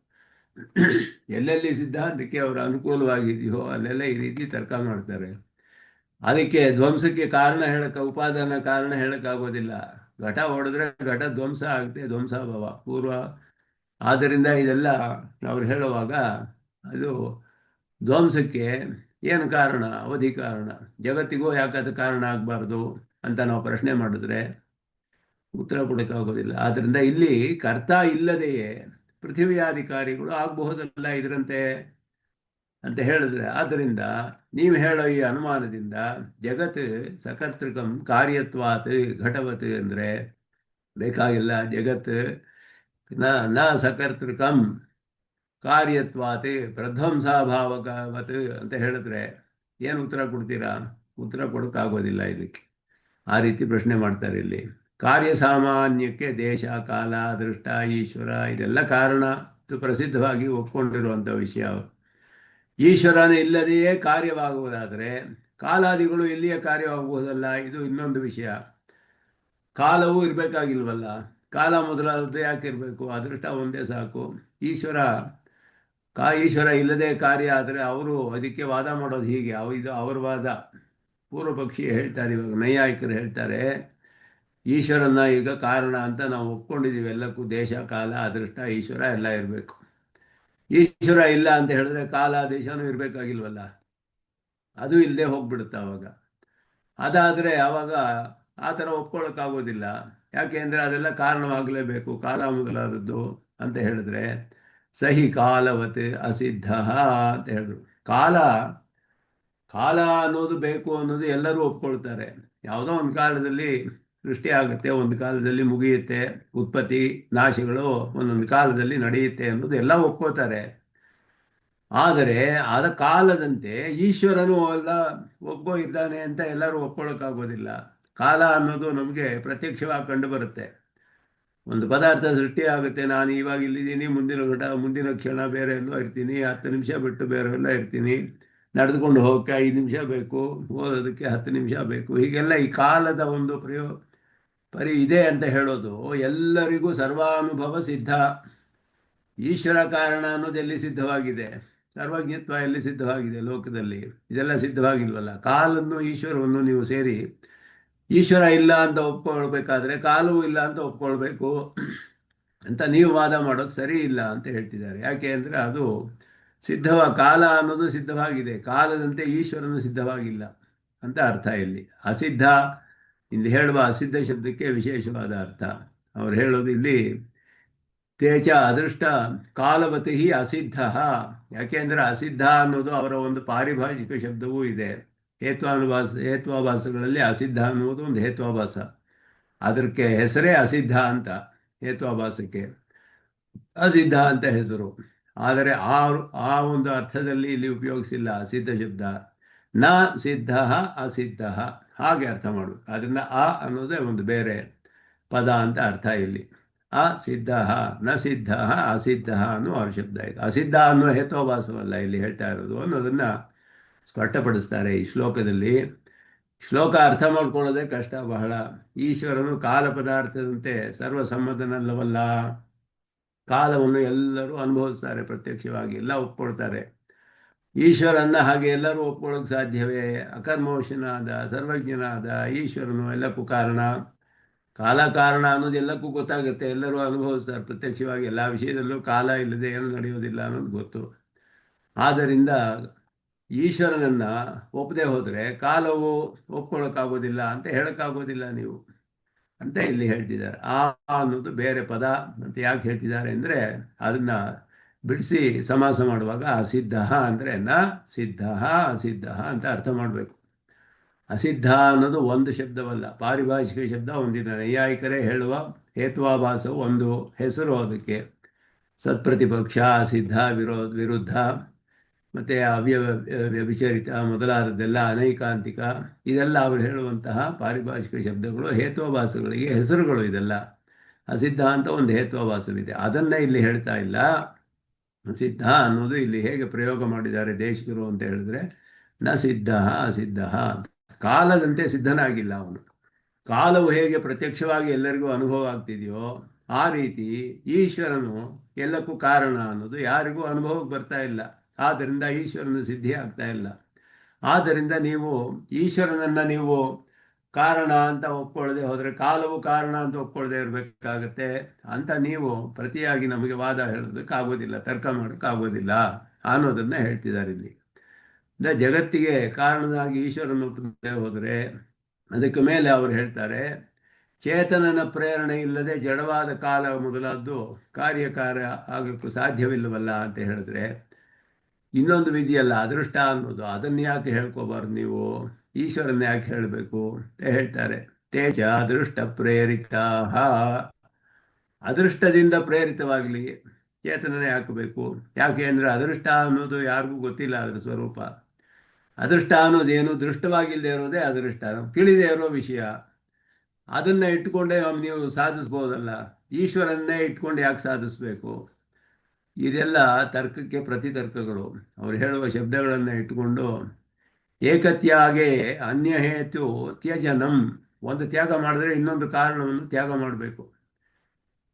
ಎಲ್ಲೆಲ್ಲಿ ಸಿದ್ಧಾಂತಕ್ಕೆ ಅವರು ಅನುಕೂಲವಾಗಿದೆಯೋ ಅಲ್ಲೆಲ್ಲ ಈ ರೀತಿ ತರ್ಕ ಮಾಡ್ತಾರೆ. ಅದಕ್ಕೆ ಧ್ವಂಸಕ್ಕೆ ಕಾರಣ ಉಪಾದಾನ ಕಾರಣ ಹೇಳೋಕ್ಕಾಗೋದಿಲ್ಲ. ಘಟ ಹೊಡೆದ್ರೆ ಘಟ ಧ್ವಂಸ ಆಗುತ್ತೆ, ಧ್ವಂಸಭಾವ ಪೂರ್ವ. ಆದ್ದರಿಂದ ಇದೆಲ್ಲ ಅವ್ರು ಹೇಳುವಾಗ ಅದು ಧ್ವಂಸಕ್ಕೆ ಏನು ಕಾರಣ? ಅವಧಿ ಕಾರಣ. ಜಗತ್ತಿಗೂ ಯಾಕದು ಕಾರಣ ಆಗಬಾರ್ದು ಅಂತ ನಾವು ಪ್ರಶ್ನೆ ಮಾಡಿದ್ರೆ ಉತ್ತರ ಕೊಡೋಕ್ಕಾಗೋದಿಲ್ಲ. ಆದ್ದರಿಂದ ಇಲ್ಲಿ ಕರ್ತ ಇಲ್ಲದೆಯೇ ಪೃಥಿವಿಯಾಧಿಕಾರಿಗಳು ಆಗಬಹುದಲ್ಲ ಇದರಂತೆ ಅಂತ ಹೇಳಿದ್ರೆ, ಆದ್ದರಿಂದ ನೀವು ಹೇಳೋ ಈ ಅನುಮಾನದಿಂದ ಜಗತ್ ಸಕರ್ತೃಕಂ ಕಾರ್ಯತ್ವಾತ್ ಘಟವತ್ ಅಂದರೆ ಬೇಕಾಗಿಲ್ಲ. ಜಗತ್ ನ ಸಕರ್ತೃಕಂ ಕಾರ್ಯತ್ವಾತ್ ಪ್ರಧ್ವಂಸಾಭಾವಕವತ್ ಅಂತ ಹೇಳಿದ್ರೆ ಏನು ಉತ್ತರ ಕೊಡ್ತೀರಾ? ಉತ್ತರ ಕೊಡೋಕ್ಕಾಗೋದಿಲ್ಲ ಇದಕ್ಕೆ. ಆ ರೀತಿ ಪ್ರಶ್ನೆ ಮಾಡ್ತಾರೆ ಇಲ್ಲಿ. ಕಾರ್ಯ ಸಾಮಾನ್ಯಕ್ಕೆ ದೇಶ, ಕಾಲ, ದೃಷ್ಟ, ಈಶ್ವರ ಇದೆಲ್ಲ ಕಾರಣ ಪ್ರಸಿದ್ಧವಾಗಿ ಒಪ್ಕೊಂಡಿರುವಂಥ ವಿಷಯ. ಈಶ್ವರನ ಇಲ್ಲದೆಯೇ ಕಾರ್ಯವಾಗುವುದಾದರೆ ಕಾಲಾದಿಗಳು ಇಲ್ಲಿಯೇ ಕಾರ್ಯವಾಗಬಹುದಲ್ಲ, ಇದು ಇನ್ನೊಂದು ವಿಷಯ. ಕಾಲವೂ ಇರಬೇಕಾಗಿಲ್ವಲ್ಲ. ಕಾಲ ಮೊದಲಾದದ್ದು ಯಾಕೆ ಇರಬೇಕು? ಅದೃಷ್ಟ ಒಂದೇ ಸಾಕು. ಈಶ್ವರ ಇಲ್ಲದೆ ಕಾರ್ಯ ಆದರೆ ಅವರು ಅದಕ್ಕೆ ವಾದ ಮಾಡೋದು ಹೀಗೆ. ಇದು ಅವರ ವಾದ. ಪೂರ್ವ ಪಕ್ಷಿ ಹೇಳ್ತಾರೆ, ಇವಾಗ ನೈಯಾಯಿಕರು ಹೇಳ್ತಾರೆ ಈಶ್ವರನ ಈಗ ಕಾರಣ ಅಂತ ನಾವು ಒಪ್ಕೊಂಡಿದ್ದೀವಿ. ಎಲ್ಲಕ್ಕೂ ದೇಶ, ಕಾಲ, ಅದೃಷ್ಟ, ಈಶ್ವರ ಎಲ್ಲ ಇರಬೇಕು. ಈಶ್ವರ ಇಲ್ಲ ಅಂತ ಹೇಳಿದ್ರೆ ಕಾಲ ದೇಶನೂ ಇರಬೇಕಾಗಿಲ್ವಲ್ಲ, ಅದು ಇಲ್ಲದೆ ಹೋಗ್ಬಿಡುತ್ತೆ ಅವಾಗ. ಅದಾದರೆ ಆವಾಗ ಆ ಥರ ಒಪ್ಕೊಳ್ಳೋಕ್ಕಾಗೋದಿಲ್ಲ. ಯಾಕೆ ಅಂದರೆ ಅದೆಲ್ಲ ಕಾರಣವಾಗಲೇಬೇಕು, ಕಾಲ ಮೊದಲಾದದ್ದು ಅಂತ ಹೇಳಿದ್ರೆ. ಸಹಿ ಕಾಲವತ್ ಅಸಿದ್ಧ ಅಂತ ಹೇಳಿದ್ರು. ಕಾಲ ಅನ್ನೋದು ಬೇಕು ಅನ್ನೋದು ಎಲ್ಲರೂ ಒಪ್ಕೊಳ್ತಾರೆ. ಯಾವುದೋ ಒಂದು ಕಾಲದಲ್ಲಿ ಸೃಷ್ಟಿ ಆಗುತ್ತೆ, ಒಂದು ಕಾಲದಲ್ಲಿ ಮುಗಿಯುತ್ತೆ. ಉತ್ಪತ್ತಿ ನಾಶಗಳು ಒಂದೊಂದು ಕಾಲದಲ್ಲಿ ನಡೆಯುತ್ತೆ ಅನ್ನೋದು ಎಲ್ಲ ಒಪ್ಕೋತಾರೆ. ಆದರೆ ಆದ ಕಾಲದಂತೆ ಈಶ್ವರನು ಎಲ್ಲ ಒಬ್ಬೋ ಇದ್ದಾನೆ ಅಂತ ಎಲ್ಲರೂ ಒಪ್ಕೊಳ್ಳೋಕ್ಕಾಗೋದಿಲ್ಲ. ಕಾಲ ಅನ್ನೋದು ನಮಗೆ ಪ್ರತ್ಯಕ್ಷವಾಗಿ ಕಂಡು ಬರುತ್ತೆ. ಒಂದು ಪದಾರ್ಥ ಸೃಷ್ಟಿಯಾಗುತ್ತೆ, ನಾನು ಇವಾಗ ಇಲ್ಲಿದ್ದೀನಿ, ಮುಂದಿನ ಕ್ಷಣ ಬೇರೆ ಎಲ್ಲೋ ಇರ್ತೀನಿ, 10 ನಿಮಿಷ ಬಿಟ್ಟು ಬೇರೆ ಎಲ್ಲ ಇರ್ತೀನಿ, ನಡೆದುಕೊಂಡು ಹೋಗೋಕ್ಕೆ 5 ನಿಮಿಷ ಬೇಕು, ಓದೋದಕ್ಕೆ 10 ನಿಮಿಷ ಬೇಕು. ಹೀಗೆಲ್ಲ ಈ ಕಾಲದ ಒಂದು ಪರಿ ಇದೆ ಅಂತ ಹೇಳೋದು ಎಲ್ಲರಿಗೂ ಸರ್ವಾನುಭವ ಸಿದ್ಧ. ಈಶ್ವರ ಕಾರಣ ಅನ್ನೋದು ಎಲ್ಲಿ ಸಿದ್ಧವಾಗಿದೆ? ಸರ್ವಜ್ಞತ್ವ ಎಲ್ಲಿ ಸಿದ್ಧವಾಗಿದೆ ಲೋಕದಲ್ಲಿ? ಇದೆಲ್ಲ ಸಿದ್ಧವಾಗಿಲ್ವಲ್ಲ. ಕಾಲನ್ನು ಈಶ್ವರವನ್ನು ನೀವು ಸೇರಿ ಈಶ್ವರ ಇಲ್ಲ ಅಂತ ಒಪ್ಕೊಳ್ಬೇಕಾದ್ರೆ ಕಾಲವೂ ಇಲ್ಲ ಅಂತ ಒಪ್ಕೊಳ್ಬೇಕು ಅಂತ ನೀವು ವಾದ ಮಾಡೋದು ಸರಿ ಇಲ್ಲ ಅಂತ ಹೇಳ್ತಿದ್ದಾರೆ. ಯಾಕೆ ಅಂದರೆ ಅದು ಕಾಲ ಅನ್ನೋದು ಸಿದ್ಧವಾಗಿದೆ, ಕಾಲದಂತೆ ಈಶ್ವರನು ಸಿದ್ಧವಾಗಿಲ್ಲ ಅಂತ ಅರ್ಥ. ಇಲ್ಲಿ ಅಸಿದ್ಧ, ಇಲ್ಲಿ ಹೇಳುವ ಅಸಿದ್ಧ ಶಬ್ದಕ್ಕೆ ವಿಶೇಷವಾದ ಅರ್ಥ. ಅವ್ರು ಹೇಳೋದು ಇಲ್ಲಿ ತೇಚ ಅದೃಷ್ಟ ಕಾಲವತಿ ಅಸಿದ್ಧ. ಯಾಕೆಂದರೆ ಅಸಿದ್ಧ ಅನ್ನೋದು ಅವರ ಒಂದು ಪಾರಿಭಾಷಿಕ ಶಬ್ದವೂ ಇದೆ. ಹೇತ್ವಾಭಾಸಗಳಲ್ಲಿ ಅಸಿದ್ಧ ಅನ್ನುವುದು ಒಂದು ಹೇತ್ವಾಭಾಸ, ಅದಕ್ಕೆ ಹೆಸರೇ ಅಸಿದ್ಧ ಅಂತ. ಹೇತ್ವಾಭಾಸಕ್ಕೆ ಅಸಿದ್ಧ ಅಂತ ಹೆಸರು. ಆದರೆ ಆ ಒಂದು ಅರ್ಥದಲ್ಲಿ ಇಲ್ಲಿ ಉಪಯೋಗಿಸಿಲ್ಲ ಅಸಿದ್ಧ ಶಬ್ದ. ನ ಸಿದ್ಧ ಅಸಿದ್ಧ ಹಾಗೆ ಅರ್ಥ ಮಾಡಬೇಕು. ಅದರಿಂದ ಅನ್ನೋದೇ ಒಂದು ಬೇರೆ ಪದ ಅಂತ ಅರ್ಥ. ಇಲ್ಲಿ ಅಸಿದ್ಧ ನ ಸಿದ್ಧ ಅಸಿದ್ಧ ಅನ್ನೋ ಅವ್ರ ಶಬ್ದ ಇದೆ. ಅಸಿದ್ಧ ಅನ್ನೋ ಹೇತ್ವಾಭಾಸವಲ್ಲ ಇಲ್ಲಿ ಹೇಳ್ತಾ ಇರೋದು ಅನ್ನೋದನ್ನು ಸ್ಪಷ್ಟಪಡಿಸ್ತಾರೆ ಈ ಶ್ಲೋಕದಲ್ಲಿ. ಶ್ಲೋಕ ಅರ್ಥ ಮಾಡ್ಕೊಳ್ಳೋದೇ ಕಷ್ಟ ಬಹಳ. ಈಶ್ವರನು ಕಾಲ ಪದಾರ್ಥದಂತೆ ಸರ್ವಸಮ್ಮತನಲ್ಲವಲ್ಲ. ಕಾಲವನ್ನು ಎಲ್ಲರೂ ಅನುಭವಿಸ್ತಾರೆ, ಪ್ರತ್ಯಕ್ಷವಾಗಿ ಎಲ್ಲ ಒಪ್ಕೊಳ್ತಾರೆ. ಈಶ್ವರನ್ನ ಹಾಗೆ ಎಲ್ಲರೂ ಒಪ್ಕೊಳ್ಳೋಕೆ ಸಾಧ್ಯವೇ? ಅಕರ್ಮವಶನಾದ ಸರ್ವಜ್ಞನಾದ ಈಶ್ವರನು ಎಲ್ಲಕ್ಕೂ ಕಾರಣ. ಕಾರಣ ಅನ್ನೋದು ಎಲ್ಲಕ್ಕೂ ಗೊತ್ತಾಗುತ್ತೆ, ಎಲ್ಲರೂ ಅನುಭವಿಸ್ತಾರೆ ಪ್ರತ್ಯಕ್ಷವಾಗಿ. ಎಲ್ಲ ವಿಷಯದಲ್ಲೂ ಕಾಲ ಇಲ್ಲದೆ ಏನು ನಡೆಯೋದಿಲ್ಲ ಅನ್ನೋದು ಗೊತ್ತು. ಆದ್ದರಿಂದ ಈಶ್ವರನನ್ನು ಒಪ್ಪದೆ ಹೋದರೆ ಕಾಲವು ಒಪ್ಕೊಳ್ಳೋಕ್ಕಾಗೋದಿಲ್ಲ ಅಂತ ಹೇಳೋಕ್ಕಾಗೋದಿಲ್ಲ ನೀವು ಅಂತ ಇಲ್ಲಿ ಹೇಳ್ತಿದ್ದಾರೆ. ಅನ್ನೋದು ಬೇರೆ ಪದ ಅಂತ ಯಾಕೆ ಹೇಳ್ತಿದ್ದಾರೆ ಅಂದರೆ ಅದನ್ನು ಬಿಡಿಸಿ ಸಮಾಸ ಮಾಡುವಾಗ ಅಸಿದ್ಧ ಅಂದರೆ ನ ಸಿದ್ಧ ಅಸಿದ್ಧ ಅಂತ ಅರ್ಥ ಮಾಡಬೇಕು. ಅಸಿದ್ಧ ಅನ್ನೋದು ಒಂದು ಶಬ್ದವಲ್ಲ, ಪಾರಿಭಾಷಿಕ ಶಬ್ದ. ಒಂದಿನ ನೈಯಾಯಿಕರೇ ಹೇಳುವ ಹೇತ್ವಾಭಾಸವು ಒಂದು ಹೆಸರು ಅದಕ್ಕೆ. ಸತ್ಪ್ರತಿಪಕ್ಷ, ಸಿದ್ಧ, ವಿರುದ್ಧ, ಮತ್ತು ವ್ಯಭಿಚರಿತ ಮೊದಲಾದದ್ದೆಲ್ಲ ಅನೈಕಾಂತಿಕ, ಇದೆಲ್ಲ ಅವರು ಹೇಳುವಂತಹ ಪಾರಿಭಾಷಿಕ ಶಬ್ದಗಳು, ಹೇತ್ವಾಭಾಸಗಳಿಗೆ ಹೆಸರುಗಳು ಇದೆಲ್ಲ. ಅಸಿದ್ಧ ಅಂತ ಒಂದು ಹೇತ್ವಾಭಾಸವಿದೆ, ಅದನ್ನೇ ಇಲ್ಲಿ ಹೇಳ್ತಾ ಇಲ್ಲ. ಸಿದ್ಧ ಅನ್ನೋದು ಇಲ್ಲಿ ಹೇಗೆ ಪ್ರಯೋಗ ಮಾಡಿದ್ದಾರೆ ದೇಶಿಕರು ಅಂತ ಹೇಳಿದ್ರೆ ನ ಸಿದ್ಧ ಅಸಿದ್ಧ. ಕಾಲದಂತೆ ಸಿದ್ಧನಾಗಿಲ್ಲ ಅವನು. ಕಾಲವು ಹೇಗೆ ಪ್ರತ್ಯಕ್ಷವಾಗಿ ಎಲ್ಲರಿಗೂ ಅನುಭವ ಆಗ್ತಿದೆಯೋ ಆ ರೀತಿ ಈಶ್ವರನು ಎಲ್ಲಕ್ಕೂ ಕಾರಣ ಅನ್ನೋದು ಯಾರಿಗೂ ಅನುಭವಕ್ಕೆ ಬರ್ತಾ ಇಲ್ಲ. ಆದ್ದರಿಂದ ಈಶ್ವರನ ಸಿದ್ಧಿ ಆಗ್ತಾ ಇಲ್ಲ. ಆದ್ದರಿಂದ ನೀವು ಈಶ್ವರನನ್ನು ನೀವು ಕಾರಣ ಅಂತ ಒಪ್ಕೊಳ್ಳದೆ ಹೋದರೆ ಕಾಲವು ಕಾರಣ ಅಂತ ಒಪ್ಕೊಳ್ಳದೆ ಇರಬೇಕಾಗತ್ತೆ ಅಂತ ನೀವು ಪ್ರತಿಯಾಗಿ ನಮಗೆ ವಾದ ಹೇಳೋದಕ್ಕಾಗೋದಿಲ್ಲ, ತರ್ಕ ಮಾಡೋಕ್ಕಾಗೋದಿಲ್ಲ ಅನ್ನೋದನ್ನು ಹೇಳ್ತಿದ್ದಾರೆ ಇಲ್ಲಿ. ಜಗತ್ತಿಗೆ ಕಾರಣನಾಗಿ ಈಶ್ವರನ ಒಪ್ಪದೆ ಹೋದರೆ ಅದಕ್ಕೆ ಮೇಲೆ ಅವರು ಹೇಳ್ತಾರೆ ಚೇತನನ ಪ್ರೇರಣೆ ಇಲ್ಲದೆ ಜಡವಾದ ಕಾಲ ಮೊದಲಾದ್ದು ಕಾರ್ಯಕಾರ ಆಗೋಕ್ಕೂ ಸಾಧ್ಯವಿಲ್ಲವಲ್ಲ ಅಂತ ಹೇಳಿದ್ರೆ ಇನ್ನೊಂದು ವಿಧಿಯಲ್ಲ ಅದೃಷ್ಟ ಅನ್ನೋದು. ಅದನ್ನು ಯಾಕೆ ಹೇಳ್ಕೋಬಾರ್ದು ನೀವು? ಈಶ್ವರನ್ನ ಯಾಕೆ ಹೇಳಬೇಕು ಅಂತ ಹೇಳ್ತಾರೆ. ತೇಜ ಅದೃಷ್ಟ ಪ್ರೇರಿತ, ಅದೃಷ್ಟದಿಂದ ಪ್ರೇರಿತವಾಗಲಿ ಚೇತನನೇ ಹಾಕಬೇಕು. ಯಾಕೆ ಅಂದರೆ ಅದೃಷ್ಟ ಅನ್ನೋದು ಯಾರಿಗೂ ಗೊತ್ತಿಲ್ಲ ಅದರ ಸ್ವರೂಪ. ಅದೃಷ್ಟ ಅನ್ನೋದೇನು? ದೃಷ್ಟವಾಗಿಲ್ಲದೆ ಇರೋದೇ ಅದೃಷ್ಟ, ತಿಳಿದೇ ಇರೋ ವಿಷಯ. ಅದನ್ನು ಇಟ್ಕೊಂಡೇ ನೀವು ಸಾಧಿಸ್ಬೋದಲ್ಲ, ಈಶ್ವರನ್ನೇ ಇಟ್ಕೊಂಡು ಯಾಕೆ ಸಾಧಿಸ್ಬೇಕು? ಇದೆಲ್ಲ ತರ್ಕಕ್ಕೆ ಪ್ರತಿತರ್ಕಗಳು. ಅವರು ಹೇಳುವ ಶಬ್ದಗಳನ್ನು ಇಟ್ಟುಕೊಂಡು ಏಕತ್ಯಾಗೆ ಅನ್ಯಹೇತು ತ್ಯಜನಂ, ಒಂದು ತ್ಯಾಗ ಮಾಡಿದ್ರೆ ಇನ್ನೊಂದು ಕಾರಣವನ್ನು ತ್ಯಾಗ ಮಾಡಬೇಕು.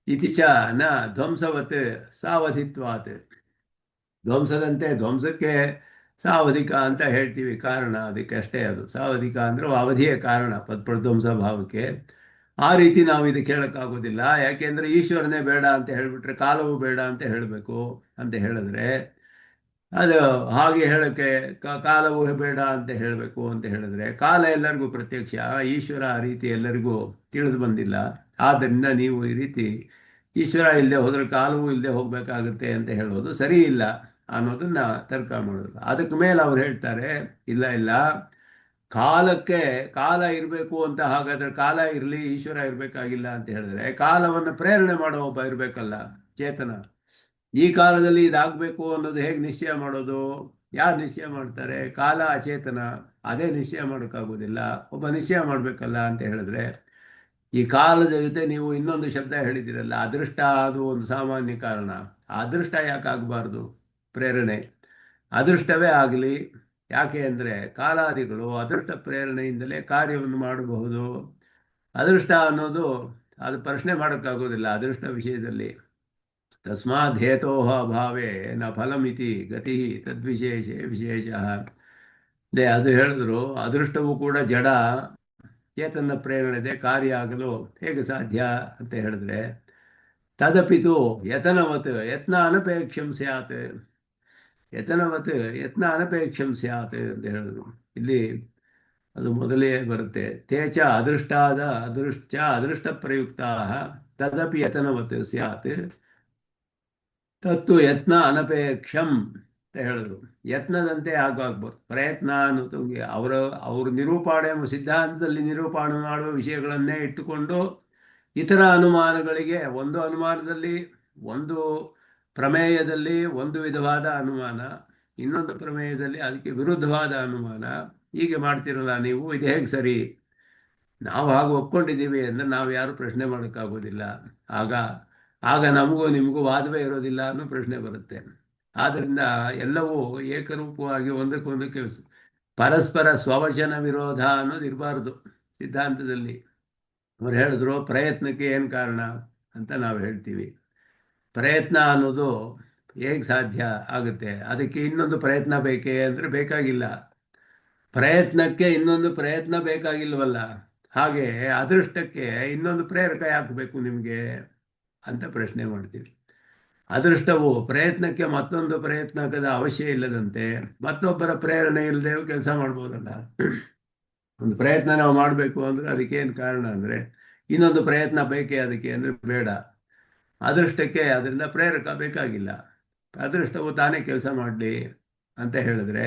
ಇತಿಚ ನ ಧ್ವಂಸವತ್ ಸಾವಧಿತ್ವಾತ್, ಧ್ವಂಸದಂತೆ ಧ್ವಂಸಕ್ಕೆ ಸಾವಧಿಕ ಅಂತ ಹೇಳ್ತೀವಿ, ಕಾರಣ ಅದಕ್ಕೆ ಅಷ್ಟೇ. ಅದು ಸಾವಧಿಕ ಅಂದರೆ ಅವಧಿಯ ಕಾರಣ ಪ್ರಧ್ವಂಸ ಭಾವಕ್ಕೆ. ಆ ರೀತಿ ನಾವು ಇದಕ್ಕೆ ಹೇಳೋಕ್ಕಾಗೋದಿಲ್ಲ. ಯಾಕೆಂದರೆ ಈಶ್ವರನೇ ಬೇಡ ಅಂತ ಹೇಳಿಬಿಟ್ರೆ ಕಾಲವು ಬೇಡ ಅಂತ ಹೇಳಬೇಕು ಅಂತ ಹೇಳಿದ್ರೆ ಅದು ಹಾಗೆ ಹೇಳೋಕ್ಕೆ ಕಾಲವು ಬೇಡ ಅಂತ ಹೇಳಬೇಕು ಅಂತ ಹೇಳಿದ್ರೆ ಕಾಲ ಎಲ್ಲರಿಗೂ ಪ್ರತ್ಯಕ್ಷ, ಈಶ್ವರ ಆ ರೀತಿ ಎಲ್ಲರಿಗೂ ತಿಳಿದು ಬಂದಿಲ್ಲ. ಆದ್ದರಿಂದ ನೀವು ಈ ರೀತಿ ಈಶ್ವರ ಇಲ್ಲದೆ ಹೋದರೆ ಕಾಲವೂ ಇಲ್ಲದೆ ಹೋಗಬೇಕಾಗುತ್ತೆ ಅಂತ ಹೇಳೋದು ಸರಿ ಇಲ್ಲ ಅನ್ನೋದನ್ನು ತರ್ಕ ಮಾಡೋದು. ಅದಕ್ಕೆ ಮೇಲೆ ಅವ್ರು ಹೇಳ್ತಾರೆ ಇಲ್ಲ ಇಲ್ಲ, ಕಾಲಕ್ಕೆ ಕಾಲ ಇರಬೇಕು ಅಂತ. ಹಾಗಾದರೆ ಕಾಲ ಇರಲಿ, ಈಶ್ವರ ಇರಬೇಕಾಗಿಲ್ಲ ಅಂತ ಹೇಳಿದ್ರೆ ಕಾಲವನ್ನು ಪ್ರೇರಣೆ ಮಾಡೋ ಒಬ್ಬ ಇರಬೇಕಲ್ಲ, ಚೇತನ. ಈ ಕಾಲದಲ್ಲಿ ಇದಾಗಬೇಕು ಅನ್ನೋದು ಹೇಗೆ ನಿಶ್ಚಯ ಮಾಡೋದು? ಯಾರು ನಿಶ್ಚಯ ಮಾಡ್ತಾರೆ? ಕಾಲ ಅಚೇತನ, ಅದೇ ನಿಶ್ಚಯ ಮಾಡೋಕ್ಕಾಗೋದಿಲ್ಲ, ಒಬ್ಬ ನಿಶ್ಚಯ ಮಾಡಬೇಕಲ್ಲ ಅಂತ ಹೇಳಿದ್ರೆ ಈ ಕಾಲದ ಜೊತೆ ನೀವು ಇನ್ನೊಂದು ಶಬ್ದ ಹೇಳಿದಿರಲ್ಲ, ಅದೃಷ್ಟ ಅದು ಒಂದು ಸಾಮಾನ್ಯ ಕಾರಣ. ಅದೃಷ್ಟ ಯಾಕೆ ಆಗಬಾರ್ದು? ಪ್ರೇರಣೆ ಅದೃಷ್ಟವೇ ಆಗಲಿ. ಯಾಕೆ ಅಂದರೆ ಕಾಲಾದಿಗಳು ಅದೃಷ್ಟ ಪ್ರೇರಣೆಯಿಂದಲೇ ಕಾರ್ಯವನ್ನು ಮಾಡಬಹುದು. ಅದೃಷ್ಟ ಅನ್ನೋದು ಅದು ಪ್ರಶ್ನೆ ಮಾಡೋಕ್ಕಾಗೋದಿಲ್ಲ ಅದೃಷ್ಟ ವಿಷಯದಲ್ಲಿ. ತಸ್ಮಾತ್ ಹೇತೋ ಅಭಾವೇ ನ ಫಲಮಿತಿ ಗತಿ ತದ್ವಿಶೇಷ ವಿಶೇಷ. ಅದು ಹೇಳಿದ್ರು ಅದೃಷ್ಟವೂ ಕೂಡ ಜಡ, ಚೇತನ ಪ್ರೇರಣೆ ಇದೆ, ಕಾರ್ಯ ಆಗಲು ಹೇಗೆ ಸಾಧ್ಯ ಅಂತ ಹೇಳಿದ್ರೆ ತದಪಿತು ಯತನವತ್ ಯತ್ನ ಅನಪೇಕ್ಷಂ ಸ್ಯಾತ್. ಯತನವತ್ ಯತ್ನ ಅನಪೇಕ್ಷಂ ಸ್ಯಾತ್ ಅಂತ ಹೇಳಿದ್ರು. ಇಲ್ಲಿ ಅದು ಮೊದಲೇ ಬರುತ್ತೆ. ತೇಚ ಅದೃಷ್ಟಾದ ಅದೃಷ್ಟ ಅದೃಷ್ಟ ಪ್ರಯುಕ್ತ ತದಪಿ ಯತನವತ್ ಸ್ಯಾತ್ ತತ್ತು ಯತ್ನ ಅನಪೇಕ್ಷಂ ಅಂತ ಹೇಳಿದ್ರು. ಯತ್ನದಂತೆ ಆಗಾಗ್ಬೋದು. ಪ್ರಯತ್ನ ಅನ್ನೋದು ಅವರು ನಿರೂಪಣೆ ಸಿದ್ಧಾಂತದಲ್ಲಿ ನಿರೂಪಣೆ ಮಾಡುವ ವಿಷಯಗಳನ್ನೇ ಇಟ್ಟುಕೊಂಡು ಇತರ ಅನುಮಾನಗಳಿಗೆ, ಒಂದು ಅನುಮಾನದಲ್ಲಿ ಒಂದು ಪ್ರಮೇಯದಲ್ಲಿ ಒಂದು ವಿಧವಾದ ಅನುಮಾನ, ಇನ್ನೊಂದು ಪ್ರಮೇಯದಲ್ಲಿ ಅದಕ್ಕೆ ವಿರುದ್ಧವಾದ ಅನುಮಾನ, ಹೀಗೆ ಮಾಡ್ತಿರಲ್ಲ ನೀವು, ಇದು ಹೇಗೆ ಸರಿ? ನಾವು ಹಾಗೆ ಒಪ್ಕೊಂಡಿದ್ದೀವಿ ಅಂದರೆ ನಾವು ಯಾರು ಪ್ರಶ್ನೆ ಮಾಡೋಕ್ಕಾಗೋದಿಲ್ಲ. ಆಗ ಆಗ ನಮಗೂ ನಿಮಗೂ ವಾದವೇ ಇರೋದಿಲ್ಲ ಅನ್ನೋ ಪ್ರಶ್ನೆ ಬರುತ್ತೆ. ಆದ್ದರಿಂದ ಎಲ್ಲವೂ ಏಕರೂಪವಾಗಿ ಒಂದಕ್ಕೊಂದಕ್ಕೆ ಪರಸ್ಪರ ಸ್ವವಚನ ವಿರೋಧ ಅನ್ನೋದು ಇರಬಾರ್ದು ಸಿದ್ಧಾಂತದಲ್ಲಿ. ಅವ್ರು ಹೇಳಿದ್ರು ಪ್ರಯತ್ನಕ್ಕೆ ಏನು ಕಾರಣ ಅಂತ ನಾವು ಹೇಳ್ತೀವಿ. ಪ್ರಯತ್ನ ಅನ್ನೋದು ಹೇಗೆ ಸಾಧ್ಯ ಆಗುತ್ತೆ? ಅದಕ್ಕೆ ಇನ್ನೊಂದು ಪ್ರಯತ್ನ ಬೇಕೇ ಅಂದರೆ ಬೇಕಾಗಿಲ್ಲ. ಪ್ರಯತ್ನಕ್ಕೆ ಇನ್ನೊಂದು ಪ್ರಯತ್ನ ಬೇಕಾಗಿಲ್ವಲ್ಲ. ಹಾಗೆ ಅದೃಷ್ಟಕ್ಕೆ ಇನ್ನೊಂದು ಪ್ರೇರಕ ಯಾಕೆ ಬೇಕು ನಿಮಗೆ ಅಂತ ಪ್ರಶ್ನೆ ಮಾಡ್ತೀವಿ. ಅದೃಷ್ಟವು ಪ್ರಯತ್ನಕ್ಕೆ ಮತ್ತೊಂದು ಪ್ರಯತ್ನದ ಅವಶ್ಯ ಇಲ್ಲದಂತೆ ಮತ್ತೊಬ್ಬರ ಪ್ರೇರಣೆ ಇಲ್ಲದೆ ಕೆಲಸ ಮಾಡ್ಬೋದಲ್ಲ. ಒಂದು ಪ್ರಯತ್ನ ನಾವು ಮಾಡಬೇಕು ಅಂದರೆ ಅದಕ್ಕೇನು ಕಾರಣ ಅಂದರೆ ಇನ್ನೊಂದು ಪ್ರಯತ್ನ ಬೇಕೇ ಅದಕ್ಕೆ ಅಂದರೆ ಬೇಡ. ಅದೃಷ್ಟಕ್ಕೆ ಅದರಿಂದ ಪ್ರೇರಕ ಬೇಕಾಗಿಲ್ಲ. ಅದೃಷ್ಟವು ತಾನೇ ಕೆಲಸ ಮಾಡಲಿ ಅಂತ ಹೇಳಿದ್ರೆ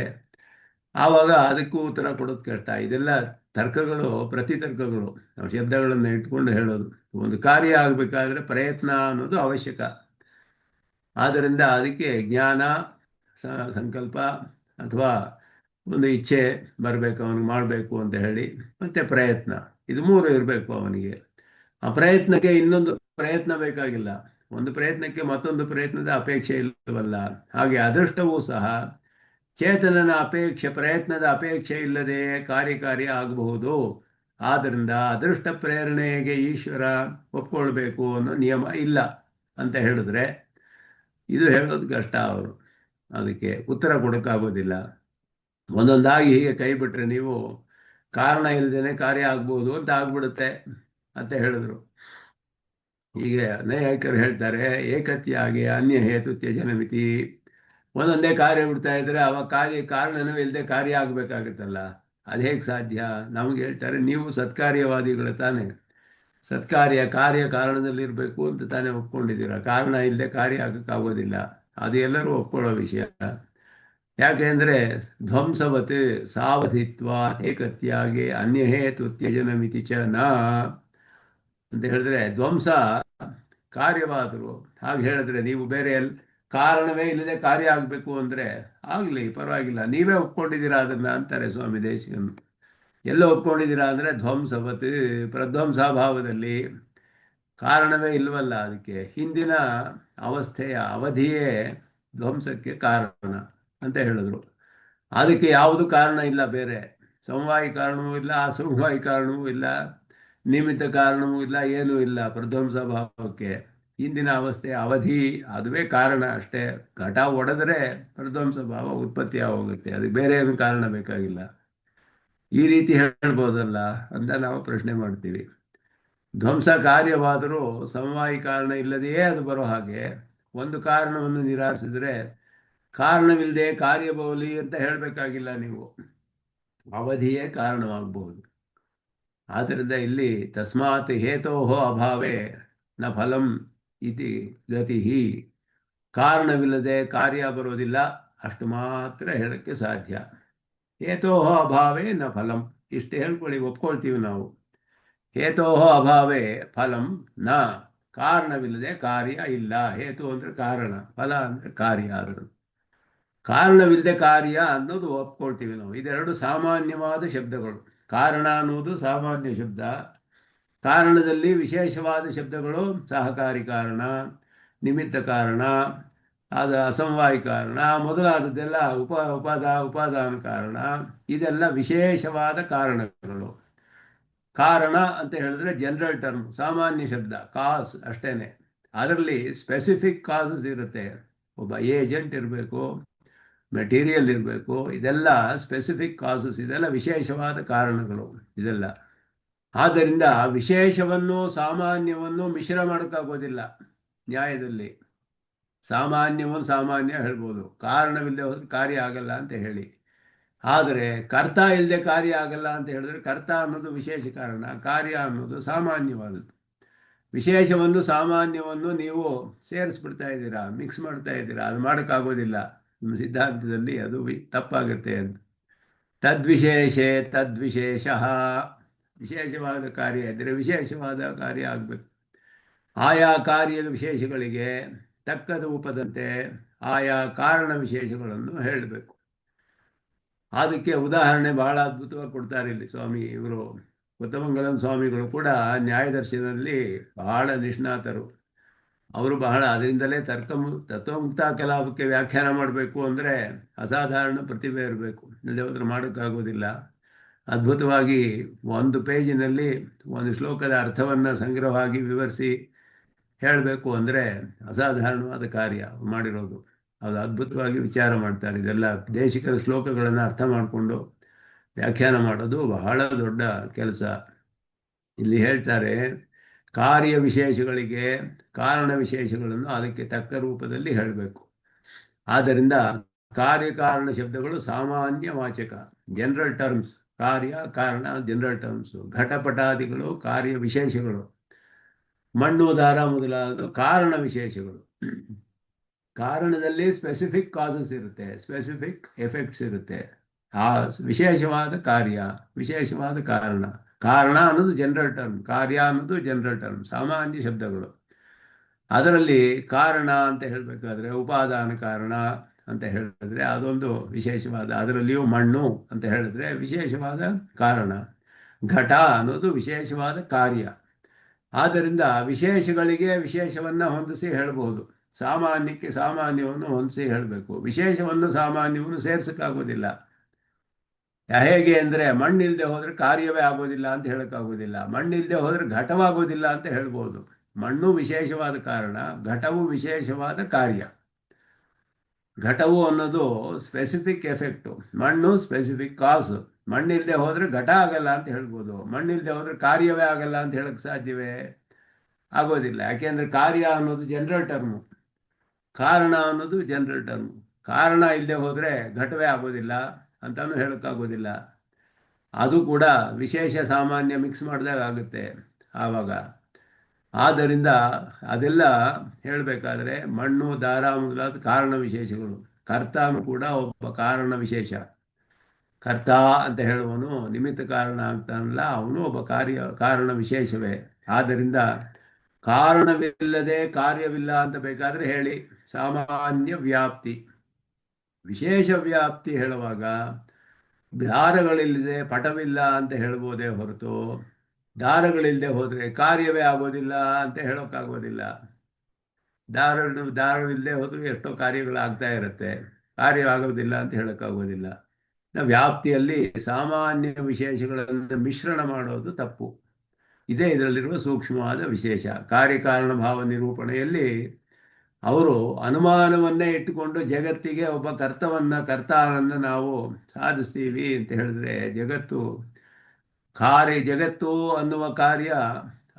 ಆವಾಗ ಅದಕ್ಕೂ ಉತ್ತರ ಕೊಡೋದು ಕಷ್ಟ. ಇದೆಲ್ಲ ತರ್ಕಗಳು, ಪ್ರತಿತರ್ಕಗಳು. ನಾವು ಶಬ್ದಗಳನ್ನು ಇಟ್ಕೊಂಡು ಹೇಳೋದು. ಒಂದು ಕಾರ್ಯ ಆಗಬೇಕಾದ್ರೆ ಪ್ರಯತ್ನ ಅನ್ನೋದು ಅವಶ್ಯಕ. ಆದ್ದರಿಂದ ಅದಕ್ಕೆ ಜ್ಞಾನ, ಸಂಕಲ್ಪ ಅಥವಾ ಒಂದು ಇಚ್ಛೆ ಬರಬೇಕು, ಅವನಿಗೆ ಮಾಡಬೇಕು ಅಂತ ಹೇಳಿ, ಮತ್ತೆ ಪ್ರಯತ್ನ, ಇದು ಮೂರು ಇರಬೇಕು ಅವನಿಗೆ. ಆ ಪ್ರಯತ್ನಕ್ಕೆ ಇನ್ನೊಂದು ಪ್ರಯತ್ನ ಬೇಕಾಗಿಲ್ಲ. ಒಂದು ಪ್ರಯತ್ನಕ್ಕೆ ಮತ್ತೊಂದು ಪ್ರಯತ್ನದ ಅಪೇಕ್ಷೆ ಇಲ್ಲವಲ್ಲ. ಹಾಗೆ ಅದೃಷ್ಟವೂ ಸಹ ಚೇತನನ ಪ್ರಯತ್ನದ ಅಪೇಕ್ಷೆ ಇಲ್ಲದೆ ಕಾರ್ಯಕಾರಿ ಆಗಬಹುದು. ಆದ್ದರಿಂದ ಅದೃಷ್ಟ ಪ್ರೇರಣೆಗೆ ಈಶ್ವರ ಒಪ್ಕೊಳ್ಬೇಕು ಅನ್ನೋ ನಿಯಮ ಇಲ್ಲ ಅಂತ ಹೇಳಿದ್ರೆ ಇದು ಹೇಳೋದು ಕಷ್ಟ. ಅವರು ಅದಕ್ಕೆ ಉತ್ತರ ಕೊಡೋಕ್ಕಾಗೋದಿಲ್ಲ. ಒಂದೊಂದಾಗಿ ಹೀಗೆ ಕೈ ಬಿಟ್ಟರೆ ನೀವು ಕಾರಣ ಇಲ್ಲದೇನೆ ಕಾರ್ಯ ಆಗ್ಬೋದು ಅಂತ ಆಗ್ಬಿಡುತ್ತೆ ಅಂತ ಹೇಳಿದ್ರು. ಹೀಗೆ ನೈಯಾಯಿಕರು ಹೇಳ್ತಾರೆ, ಏಕತ್ಯಾಗೆ ಅನ್ಯ ಹೇತು ತ್ಯಜನ ಮಿತಿ. ಒಂದೊಂದೇ ಕಾರ್ಯ ಬಿಡ್ತಾ ಇದ್ರೆ ಅವಾಗ ಕಾರಣನೂ ಇಲ್ಲದೆ ಕಾರ್ಯ ಆಗಬೇಕಾಗುತ್ತಲ್ಲ, ಅದು ಹೇಗೆ ಸಾಧ್ಯ? ನಮಗೆ ಹೇಳ್ತಾರೆ, ನೀವು ಸತ್ಕಾರ್ಯವಾದಿಗಳು ತಾನೆ, ಕಾರ್ಯ ಕಾರಣದಲ್ಲಿರಬೇಕು ಅಂತ ತಾನೇ ಒಪ್ಕೊಂಡಿದ್ದೀರ. ಕಾರಣ ಇಲ್ಲದೆ ಕಾರ್ಯ ಆಗಕ್ಕಾಗೋದಿಲ್ಲ. ಅದು ಎಲ್ಲರೂ ಒಪ್ಕೊಳ್ಳೋ ವಿಷಯ. ಯಾಕೆಂದರೆ ಧ್ವಂಸವತ್ ಸಾವಧಿತ್ವ ಏಕತ್ಯಾಗೆ ಅನ್ಯ ಹೇತು ತ್ಯಜನ ಮಿತಿ ಚ ನ ಅಂತ ಹೇಳಿದ್ರೆ ಧ್ವಂಸ ಕಾರ್ಯವಾದರು. ಹಾಗೆ ಹೇಳಿದ್ರೆ ನೀವು ಬೇರೆ ಕಾರಣವೇ ಇಲ್ಲದೆ ಕಾರ್ಯ ಆಗಬೇಕು ಅಂದರೆ ಆಗಲಿ, ಪರವಾಗಿಲ್ಲ, ನೀವೇ ಒಪ್ಕೊಂಡಿದ್ದೀರಾ ಅದನ್ನು ಅಂತಾರೆ ಸ್ವಾಮಿ ದೇಶಿಕನು. ಎಲ್ಲ ಒಪ್ಕೊಂಡಿದ್ದೀರಾ ಅಂದರೆ ಧ್ವಂಸವತ್ ಪ್ರಧ್ವಂಸಾಭಾವದಲ್ಲಿ ಕಾರಣವೇ ಇಲ್ವಲ್ಲ. ಅದಕ್ಕೆ ಹಿಂದಿನ ಅವಸ್ಥೆಯ ಅವಧಿಯೇ ಧ್ವಂಸಕ್ಕೆ ಕಾರಣ ಅಂತ ಹೇಳಿದ್ರು. ಅದಕ್ಕೆ ಯಾವುದು ಕಾರಣ ಇಲ್ಲ, ಬೇರೆ ಸಮವಾಯಿ ಕಾರಣವೂ ಇಲ್ಲ, ಅಸಮವಾಯಿ ಕಾರಣವೂ ಇಲ್ಲ, ನಿಮಿತ್ತ ಕಾರಣವೂ ಇಲ್ಲ, ಏನೂ ಇಲ್ಲ. ಪ್ರಧ್ವಂಸ ಭಾವಕ್ಕೆ ಹಿಂದಿನ ಅವಸ್ಥೆಯ ಅವಧಿ ಅದುವೇ ಕಾರಣ ಅಷ್ಟೇ. ಘಟ ಒಡೆದರೆ ಪ್ರಧ್ವಂಸ ಭಾವ ಉತ್ಪತ್ತಿ ಆಗೋಗುತ್ತೆ. ಅದಕ್ಕೆ ಬೇರೆ ಏನು ಕಾರಣ ಬೇಕಾಗಿಲ್ಲ. ಈ ರೀತಿ ಹೇಳ್ಬೋದಲ್ಲ ಅಂತ ನಾವು ಪ್ರಶ್ನೆ ಮಾಡ್ತೀವಿ. ಧ್ವಂಸ ಕಾರ್ಯವಾದರೂ ಸಮವಾಯಿ ಕಾರಣ ಇಲ್ಲದೆಯೇ ಅದು ಬರೋ ಹಾಗೆ ಒಂದು ಕಾರಣವನ್ನು ನಿರಾಕರಿಸಿದ್ರೆ ಕಾರಣವಿಲ್ಲದೆ ಕಾರ್ಯಬೌಲಿ ಅಂತ ಹೇಳಬೇಕಾಗಿಲ್ಲ ನೀವು, ಅವಧಿಯೇ ಕಾರಣವಾಗಬಹುದು. ಆದ್ದರಿಂದ ಇಲ್ಲಿ ತಸ್ಮಾತ್ ಹೇತೋ ಅಭಾವೇ ನ ಫಲಂ ಇತಿ ಗತಿ. ಕಾರಣವಿಲ್ಲದೆ ಕಾರ್ಯ ಬರೋದಿಲ್ಲ, ಅಷ್ಟು ಮಾತ್ರ ಹೇಳಕ್ಕೆ ಸಾಧ್ಯ. ಹೇತೋ ಅಭಾವೇ ನ ಫಲಂ, ಇಷ್ಟು ಹೇಳ್ಕೊಳ್ಳಿ, ಒಪ್ಕೊಳ್ತೀವಿ ನಾವು. ಹೇತೋ ಅಭಾವೇ ಫಲಂ ನ, ಕಾರಣವಿಲ್ಲದೆ ಕಾರ್ಯ ಇಲ್ಲ. ಹೇತು ಅಂದರೆ ಕಾರಣ, ಫಲ ಅಂದರೆ ಕಾರ್ಯ. ಆದರೂ ಕಾರಣವಿಲ್ಲದೆ ಕಾರ್ಯ ಅನ್ನೋದು ಒಪ್ಕೊಳ್ತೀವಿ ನಾವು. ಇದೆರಡು ಸಾಮಾನ್ಯವಾದ ಶಬ್ದಗಳು. ಕಾರಣ ಅನ್ನೋದು ಸಾಮಾನ್ಯ ಶಬ್ದ, ಕಾರಣದಲ್ಲಿ ವಿಶೇಷವಾದ ಶಬ್ದಗಳು ಸಹಕಾರಿ ಕಾರಣ, ನಿಮಿತ್ತ ಕಾರಣ, ಅದು ಅಸಮವಾಯಿ ಕಾರಣ ಮೊದಲಾದದ್ದೆಲ್ಲ ಉಪಾದಾನ ಕಾರಣ, ಇದೆಲ್ಲ ವಿಶೇಷವಾದ ಕಾರಣಗಳು. ಕಾರಣ ಅಂತ ಹೇಳಿದ್ರೆ ಜನರಲ್ ಟರ್ಮ್, ಸಾಮಾನ್ಯ ಶಬ್ದ, ಕಾಸ್ ಅಷ್ಟೇನೆ. ಅದರಲ್ಲಿ ಸ್ಪೆಸಿಫಿಕ್ ಕಾಸಸ್ ಇರುತ್ತೆ. ಒಬ್ಬ ಏಜೆಂಟ್ ಇರಬೇಕು, ಮೆಟೀರಿಯಲ್ ಇರಬೇಕು, ಇದೆಲ್ಲ ಸ್ಪೆಸಿಫಿಕ್ ಕಾಸಸ್, ಇದೆಲ್ಲ ವಿಶೇಷವಾದ ಕಾರಣಗಳು ಇದೆಲ್ಲ. ಆದ್ದರಿಂದ ವಿಶೇಷವನ್ನು ಸಾಮಾನ್ಯವನ್ನು ಮಿಶ್ರ ಮಾಡೋಕ್ಕಾಗೋದಿಲ್ಲ ನ್ಯಾಯದಲ್ಲಿ. ಸಾಮಾನ್ಯವನ್ನು ಸಾಮಾನ್ಯ ಹೇಳ್ಬೋದು, ಕಾರಣವಿಲ್ಲದೆ ಹೋದ್ರೆ ಕಾರ್ಯ ಆಗಲ್ಲ ಅಂತ ಹೇಳಿ. ಆದರೆ ಕರ್ತ ಇಲ್ಲದೆ ಕಾರ್ಯ ಆಗಲ್ಲ ಅಂತ ಹೇಳಿದ್ರೆ ಕರ್ತ ಅನ್ನೋದು ವಿಶೇಷ ಕಾರಣ, ಕಾರ್ಯ ಅನ್ನೋದು ಸಾಮಾನ್ಯವಾದದ್ದು. ವಿಶೇಷವನ್ನು ಸಾಮಾನ್ಯವನ್ನು ನೀವು ಸೇರಿಸ್ಬಿಡ್ತಾ ಇದ್ದೀರಾ, ಮಿಕ್ಸ್ ಮಾಡ್ತಾ ಇದ್ದೀರಾ, ಅದು ಮಾಡೋಕ್ಕಾಗೋದಿಲ್ಲ. ನಿಮ್ಮ ಸಿದ್ಧಾಂತದಲ್ಲಿ ಅದು ತಪ್ಪಾಗುತ್ತೆ ಅಂತ. ತದ್ವಿಶೇಷೇ ತದ್ವಿಶೇಷ, ವಿಶೇಷವಾದ ಕಾರ್ಯ ಇದ್ದರೆ ವಿಶೇಷವಾದ ಕಾರ್ಯ ಆಗಬೇಕು. ಆಯಾ ಕಾರ್ಯದ ವಿಶೇಷಗಳಿಗೆ ತಕ್ಕದ ಉಪದಂತೆ ಆಯಾ ಕಾರಣ ವಿಶೇಷಗಳನ್ನು ಹೇಳಬೇಕು. ಅದಕ್ಕೆ ಉದಾಹರಣೆ ಬಹಳ ಅದ್ಭುತವಾಗಿ ಕೊಡ್ತಾರೆ ಇಲ್ಲಿ ಸ್ವಾಮಿ ಇವರು. ಕೊತ್ತಮಂಗಲಂ ಸ್ವಾಮಿಗಳು ಕೂಡ ನ್ಯಾಯದರ್ಶನದಲ್ಲಿ ಬಹಳ ನಿಷ್ಣಾತರು. ಅವರು ಬಹಳ ಅದರಿಂದಲೇ ತತ್ವಮುಕ್ತ ಕಲಾಪಕ್ಕೆ ವ್ಯಾಖ್ಯಾನ ಮಾಡಬೇಕು ಅಂದರೆ ಅಸಾಧಾರಣ ಪ್ರತಿಭೆ ಇರಬೇಕು, ನಡೆಯೋದ್ರ ಮಾಡೋಕ್ಕಾಗೋದಿಲ್ಲ. ಅದ್ಭುತವಾಗಿ ಒಂದು ಪೇಜಿನಲ್ಲಿ ಒಂದು ಶ್ಲೋಕದ ಅರ್ಥವನ್ನು ಸಂಗ್ರಹವಾಗಿ ವಿವರಿಸಿ ಹೇಳಬೇಕು ಅಂದರೆ ಅಸಾಧಾರಣವಾದ ಕಾರ್ಯ ಮಾಡಿರೋದು. ಅದು ಅದ್ಭುತವಾಗಿ ವಿಚಾರ ಮಾಡ್ತಾರೆ. ಇದೆಲ್ಲ ದೇಶಿಕರ ಶ್ಲೋಕಗಳನ್ನು ಅರ್ಥ ಮಾಡಿಕೊಂಡು ವ್ಯಾಖ್ಯಾನ ಮಾಡೋದು ಬಹಳ ದೊಡ್ಡ ಕೆಲಸ. ಇಲ್ಲಿ ಹೇಳ್ತಾರೆ, ಕಾರ್ಯ ವಿಶೇಷಗಳಿಗೆ ಕಾರಣ ವಿಶೇಷಗಳನ್ನು ಅದಕ್ಕೆ ತಕ್ಕ ರೂಪದಲ್ಲಿ ಹೇಳಬೇಕು. ಆದ್ದರಿಂದ ಕಾರ್ಯಕಾರಣ ಶಬ್ದಗಳು ಸಾಮಾನ್ಯ ವಾಚಕ, ಜನರಲ್ ಟರ್ಮ್ಸ್. ಕಾರ್ಯ ಕಾರಣ ಜನರಲ್ ಟರ್ಮ್ಸ್. ಘಟಪಟಾದಿಗಳು ಕಾರ್ಯ ವಿಶೇಷಗಳು. ಮಣ್ಣು ದಾರ ಮೊದಲಾದ ಕಾರಣ ವಿಶೇಷಗಳು. ಕಾರಣದಲ್ಲಿ ಸ್ಪೆಸಿಫಿಕ್ ಕಾಸಸ್ ಇರುತ್ತೆ, ಸ್ಪೆಸಿಫಿಕ್ ಎಫೆಕ್ಟ್ಸ್ ಇರುತ್ತೆ. ಆ ವಿಶೇಷವಾದ ಕಾರ್ಯ, ವಿಶೇಷವಾದ ಕಾರಣ. ಕಾರಣ ಅನ್ನೋದು ಜನರಲ್ ಟರ್ಮ್, ಕಾರ್ಯ ಅನ್ನೋದು ಜನರಲ್ ಟರ್ಮ್, ಸಾಮಾನ್ಯ ಶಬ್ದಗಳು. ಅದರಲ್ಲಿ ಕಾರಣ ಅಂತ ಹೇಳಬೇಕಾದ್ರೆ ಉಪಾದಾನ ಕಾರಣ ಅಂತ ಹೇಳಿದ್ರೆ ಅದೊಂದು ವಿಶೇಷವಾದ, ಅದರಲ್ಲಿಯೂ ಮಣ್ಣು ಅಂತ ಹೇಳಿದ್ರೆ ವಿಶೇಷವಾದ ಕಾರಣ. ಘಟ ಅನ್ನೋದು ವಿಶೇಷವಾದ ಕಾರ್ಯ. ಆದ್ದರಿಂದ ವಿಶೇಷಗಳಿಗೆ ವಿಶೇಷವನ್ನು ಹೊಂದಿಸಿ ಹೇಳಬಹುದು, ಸಾಮಾನ್ಯಕ್ಕೆ ಸಾಮಾನ್ಯವನ್ನು ಹೊಂದಿಸಿ ಹೇಳಬೇಕು. ವಿಶೇಷವನ್ನು ಸಾಮಾನ್ಯವನ್ನು ಸೇರ್ಸಕ್ಕಾಗೋದಿಲ್ಲ. ಹೇಗೆ ಅಂದರೆ ಮಣ್ಣಿಲ್ಲದೆ ಹೋದರೆ ಕಾರ್ಯವೇ ಆಗೋದಿಲ್ಲ ಅಂತ ಹೇಳೋಕ್ಕಾಗೋದಿಲ್ಲ, ಮಣ್ಣಿಲ್ಲದೆ ಹೋದರೆ ಘಟವಾಗೋದಿಲ್ಲ ಅಂತ ಹೇಳ್ಬೋದು. ಮಣ್ಣು ವಿಶೇಷವಾದ ಕಾರಣ, ಘಟವು ವಿಶೇಷವಾದ ಕಾರ್ಯ. ಘಟವು ಅನ್ನೋದು ಸ್ಪೆಸಿಫಿಕ್ ಎಫೆಕ್ಟು, ಮಣ್ಣು ಸ್ಪೆಸಿಫಿಕ್ ಕಾಸು. ಮಣ್ಣಿಲ್ಲದೆ ಹೋದರೆ ಘಟ ಆಗಲ್ಲ ಅಂತ ಹೇಳ್ಬೋದು, ಮಣ್ಣಿಲ್ಲದೆ ಹೋದರೆ ಕಾರ್ಯವೇ ಆಗಲ್ಲ ಅಂತ ಹೇಳಕ್ಕೆ ಸಾಧ್ಯವೇ? ಆಗೋದಿಲ್ಲ. ಯಾಕೆಂದರೆ ಕಾರ್ಯ ಅನ್ನೋದು ಜನರಲ್ ಟರ್ಮು, ಕಾರಣ ಅನ್ನೋದು ಜನರಲ್ ಟರ್ಮು. ಕಾರಣ ಇಲ್ಲದೆ ಹೋದರೆ ಘಟವೇ ಆಗೋದಿಲ್ಲ ಅಂತಲೂ ಹೇಳೋಕ್ಕಾಗೋದಿಲ್ಲ. ಅದು ಕೂಡ ವಿಶೇಷ ಸಾಮಾನ್ಯ ಮಿಕ್ಸ್ ಮಾಡಿದಾಗ ಆಗುತ್ತೆ ಆವಾಗ. ಆದ್ದರಿಂದ ಅದೆಲ್ಲ ಹೇಳಬೇಕಾದ್ರೆ ಮಣ್ಣು ದಾರ ಮೊದಲಾದ ಕಾರಣ ವಿಶೇಷಗಳು. ಕರ್ತಾನು ಕೂಡ ಒಬ್ಬ ಕಾರಣ ವಿಶೇಷ. ಕರ್ತ ಅಂತ ಹೇಳುವನು ನಿಮಿತ್ತ ಕಾರಣ ಅಂತಾನಲ್ಲ, ಅವನು ಒಬ್ಬ ಕಾರಣ ವಿಶೇಷವೇ. ಆದ್ದರಿಂದ ಕಾರಣವಿಲ್ಲದೆ ಕಾರ್ಯವಿಲ್ಲ ಅಂತ ಬೇಕಾದರೆ ಹೇಳಿ. ಸಾಮಾನ್ಯ ವ್ಯಾಪ್ತಿ, ವಿಶೇಷ ವ್ಯಾಪ್ತಿ ಹೇಳುವಾಗ ದಾರಗಳಿಲ್ಲದೆ ಪಟವಿಲ್ಲ ಅಂತ ಹೇಳ್ಬೋದೇ ಹೊರತು ದಾರಗಳಿಲ್ಲದೆ ಹೋದರೆ ಕಾರ್ಯವೇ ಆಗೋದಿಲ್ಲ ಅಂತ ಹೇಳೋಕ್ಕಾಗೋದಿಲ್ಲ. ದಾರವಿಲ್ಲದೆ ಹೋದರೂ ಎಷ್ಟೋ ಕಾರ್ಯಗಳಾಗ್ತಾ ಇರುತ್ತೆ, ಕಾರ್ಯವಾಗೋದಿಲ್ಲ ಅಂತ ಹೇಳೋಕ್ಕಾಗೋದಿಲ್ಲ. ವ್ಯಾಪ್ತಿಯಲ್ಲಿ ಸಾಮಾನ್ಯ ವಿಶೇಷಗಳನ್ನು ಮಿಶ್ರಣ ಮಾಡೋದು ತಪ್ಪು. ಇದೇ ಇದರಲ್ಲಿರುವ ಸೂಕ್ಷ್ಮವಾದ ವಿಶೇಷ. ಕಾರ್ಯಕಾರಣ ಭಾವ ನಿರೂಪಣೆಯಲ್ಲಿ ಅವರು ಅನುಮಾನವನ್ನೇ ಇಟ್ಟುಕೊಂಡು ಜಗತ್ತಿಗೆ ಒಬ್ಬ ಕರ್ತನನ್ನು ನಾವು ಸಾಧಿಸ್ತೀವಿ ಅಂತ ಹೇಳಿದ್ರೆ ಜಗತ್ತು ಅನ್ನುವ ಕಾರ್ಯ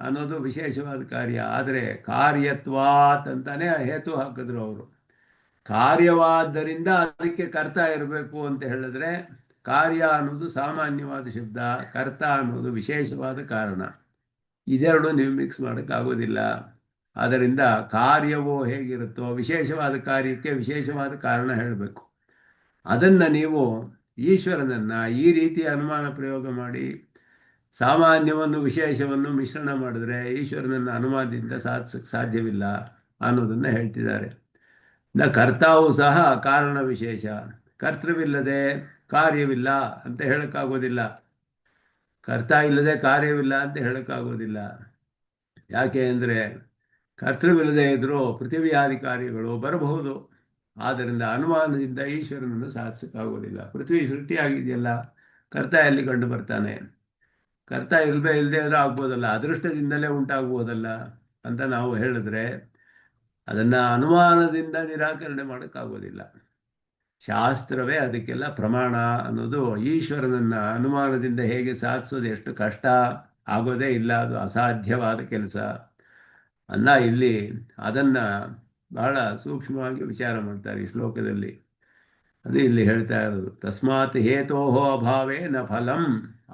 ಅನ್ನೋದು ವಿಶೇಷವಾದ ಕಾರ್ಯ. ಆದರೆ ಕಾರ್ಯತ್ವಾತ್ ಅಂತಾನೆ ಹೇತು ಹಾಕಿದ್ರು ಅವರು. ಕಾರ್ಯವಾದ್ದರಿಂದ ಅದಕ್ಕೆ ಕರ್ತ ಇರಬೇಕು ಅಂತ ಹೇಳಿದ್ರೆ ಕಾರ್ಯ ಅನ್ನೋದು ಸಾಮಾನ್ಯವಾದ ಶಬ್ದ, ಕರ್ತ ಅನ್ನೋದು ವಿಶೇಷವಾದ ಕಾರಣ. ಇದೆರಡು ನೀವು ಮಿಕ್ಸ್ ಮಾಡೋಕ್ಕಾಗೋದಿಲ್ಲ. ಆದ್ದರಿಂದ ಕಾರ್ಯವು ಹೇಗಿರುತ್ತೋ ವಿಶೇಷವಾದ ಕಾರ್ಯಕ್ಕೆ ವಿಶೇಷವಾದ ಕಾರಣ ಹೇಳಬೇಕು. ಅದನ್ನು ನೀವು ಈಶ್ವರನನ್ನು ಈ ರೀತಿ ಅನುಮಾನ ಪ್ರಯೋಗ ಮಾಡಿ ಸಾಮಾನ್ಯವನ್ನು ವಿಶೇಷವನ್ನು ಮಿಶ್ರಣ ಮಾಡಿದ್ರೆ ಈಶ್ವರನನ್ನು ಅನುಮಾನದಿಂದ ಸಾಧಿಸಕ್ಕೆ ಸಾಧ್ಯವಿಲ್ಲ ಅನ್ನೋದನ್ನು ಹೇಳ್ತಿದ್ದಾರೆ. ಕರ್ತಾವು ಸಹ ಕಾರಣ ವಿಶೇಷ. ಕರ್ತೃವಿಲ್ಲದೆ ಕಾರ್ಯವಿಲ್ಲ ಅಂತ ಹೇಳೋಕ್ಕಾಗೋದಿಲ್ಲ. ಕರ್ತ ಇಲ್ಲದೆ ಕಾರ್ಯವಿಲ್ಲ ಅಂತ ಹೇಳೋಕ್ಕಾಗೋದಿಲ್ಲ. ಯಾಕೆ ಅಂದರೆ ಕರ್ತೃವಿಲ್ಲದೆ ಇದ್ದರೂ ಪೃಥ್ವಿಯಾದಿ ಕಾರ್ಯಗಳು ಬರಬಹುದು. ಆದ್ದರಿಂದ ಅನುಮಾನದಿಂದ ಈಶ್ವರನನ್ನು ಸಾಧಿಸೋಕ್ಕಾಗೋದಿಲ್ಲ. ಪೃಥ್ವಿ ಸೃಷ್ಟಿಯಾಗಿದೆಯಲ್ಲ, ಕರ್ತ ಎಲ್ಲಿ ಕಂಡು ಬರ್ತಾನೆ? ಕರ್ತ ಇಲ್ಲದೆ ಇದ್ರೆ ಆಗ್ಬೋದಲ್ಲ, ಅದೃಷ್ಟದಿಂದಲೇ ಉಂಟಾಗ್ಬೋದಲ್ಲ ಅಂತ ನಾವು ಹೇಳಿದ್ರೆ ಅದನ್ನು ಅನುಮಾನದಿಂದ ನಿರಾಕರಣೆ ಮಾಡೋಕ್ಕಾಗೋದಿಲ್ಲ. ಶಾಸ್ತ್ರವೇ ಅದಕ್ಕೆಲ್ಲ ಪ್ರಮಾಣ ಅನ್ನೋದು. ಈಶ್ವರನನ್ನ ಅನುಮಾನದಿಂದ ಹೇಗೆ ಸಾಧಿಸೋದು ಎಷ್ಟು ಕಷ್ಟ, ಆಗೋದೇ ಇಲ್ಲ, ಅದು ಅಸಾಧ್ಯವಾದ ಕೆಲಸ ಇಲ್ಲಿ ಅದನ್ನ ಬಹಳ ಸೂಕ್ಷ್ಮವಾಗಿ ವಿಚಾರ ಮಾಡ್ತಾರೆ ಈ ಶ್ಲೋಕದಲ್ಲಿ. ಅದು ಇಲ್ಲಿ ಹೇಳ್ತಾ ಇರೋದು. ತಸ್ಮಾತ್ ಹೇತೋಹೋ ಅಭಾವೇ ನ ಫಲಂ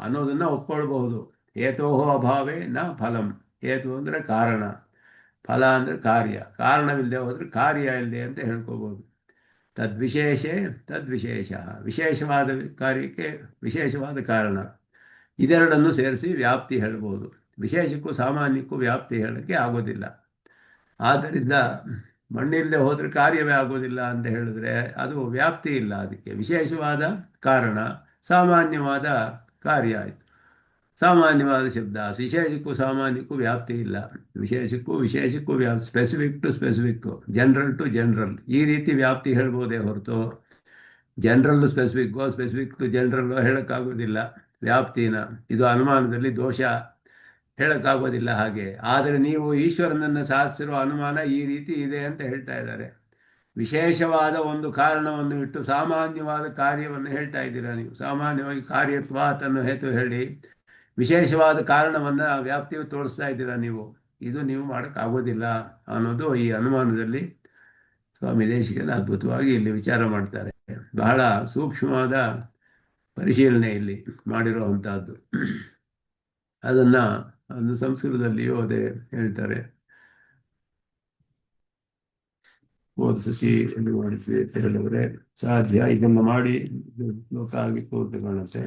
ಅನ್ನೋದನ್ನ ಒಪ್ಕೊಳ್ಬಹುದು. ಹೇತೋಹೋ ಅಭಾವೇ ನ ಫಲಂ. ಹೇತು ಅಂದರೆ ಕಾರಣ, ಫಲ ಅಂದರೆ ಕಾರ್ಯ. ಕಾರಣವಿಲ್ಲದೆ ಹೋದ್ರೆ ಕಾರ್ಯ ಇಲ್ಲದೆ ಅಂತ ಹೇಳ್ಕೋಬಹುದು. ತದ್ವಿಶೇಷೇ ತದ್ವಿಶೇಷ, ವಿಶೇಷವಾದ ಕಾರ್ಯಕ್ಕೆ ವಿಶೇಷವಾದ ಕಾರಣ, ಇದೆರಡನ್ನು ಸೇರಿಸಿ ವ್ಯಾಪ್ತಿ ಹೇಳ್ಬೋದು. ವಿಶೇಷಕ್ಕೂ ಸಾಮಾನ್ಯಕ್ಕೂ ವ್ಯಾಪ್ತಿ ಹೇಳೋಕ್ಕೆ ಆಗೋದಿಲ್ಲ. ಆದ್ದರಿಂದ ಮಣ್ಣಿಲ್ಲದೆ ಹೋದರೆ ಕಾರ್ಯವೇ ಆಗೋದಿಲ್ಲ ಅಂತ ಹೇಳಿದ್ರೆ ಅದು ವ್ಯಾಪ್ತಿ ಇಲ್ಲ. ಅದಕ್ಕೆ ವಿಶೇಷವಾದ ಕಾರಣ, ಸಾಮಾನ್ಯವಾದ ಕಾರ್ಯ ಆಯಿತು. ಸಾಮಾನ್ಯವಾದ ಶಬ್ದ, ವಿಶೇಷಕ್ಕೂ ಸಾಮಾನ್ಯಕ್ಕೂ ವ್ಯಾಪ್ತಿ ಇಲ್ಲ. ವಿಶೇಷಕ್ಕೂ specific to specific, general to general, ಈ ರೀತಿ ವ್ಯಾಪ್ತಿ ಹೇಳ್ಬೋದೇ ಹೊರತು ಜನರಲ್ ಸ್ಪೆಸಿಫಿಕ್ ಟು ಜನರಲ್ ಹೇಳೋಕ್ಕಾಗೋದಿಲ್ಲ ವ್ಯಾಪ್ತಿನ. ಇದು ಅನುಮಾನದಲ್ಲಿ ದೋಷ, ಹೇಳೋಕ್ಕಾಗೋದಿಲ್ಲ ಹಾಗೆ. ಆದರೆ ನೀವು ಈಶ್ವರನನ್ನು ಸಾಧಿಸಿರೋ ಅನುಮಾನ ಈ ರೀತಿ ಇದೆ ಅಂತ ಹೇಳ್ತಾ ಇದ್ದಾರೆ. ವಿಶೇಷವಾದ ಒಂದು ಕಾರಣವನ್ನು ಇಟ್ಟು ಸಾಮಾನ್ಯವಾದ ಕಾರ್ಯವನ್ನು ಹೇಳ್ತಾ ಇದ್ದೀರಾ ನೀವು. ಸಾಮಾನ್ಯವಾಗಿ ಕಾರ್ಯತ್ವಾತನ್ನು ಹೇತು ಹೇಳಿ ವಿಶೇಷವಾದ ಕಾರಣವನ್ನು ವ್ಯಾಪ್ತಿಯು ತೋರಿಸ್ತಾ ಇದ್ದೀರಾ ನೀವು. ಇದು ನೀವು ಮಾಡೋಕ್ಕಾಗೋದಿಲ್ಲ ಅನ್ನೋದು ಈ ಅನುಮಾನದಲ್ಲಿ ಸ್ವಾಮಿ ದೇಶಿಕನ ಅದ್ಭುತವಾಗಿ ಇಲ್ಲಿ ವಿಚಾರ ಮಾಡ್ತಾರೆ. ಬಹಳ ಸೂಕ್ಷ್ಮವಾದ ಪರಿಶೀಲನೆ ಇಲ್ಲಿ ಮಾಡಿರುವಂತಹದ್ದು. ಅದನ್ನು ಸಂಸ್ಕೃತದಲ್ಲಿಯೂ ಅದೇ ಹೇಳ್ತಾರೆ. ಹೋದ ಸತಿ ಎಲ್ಲಿ ಮಾಡಿದ್ವಿ ಅಂತ ಹೇಳಿದ್ರೆ ಸಾಧ್ಯ ಇದನ್ನು ಮಾಡಿ ಲೋಕ ಆಗಿತ್ತು ಅಂತ ಕಾಣುತ್ತೆ.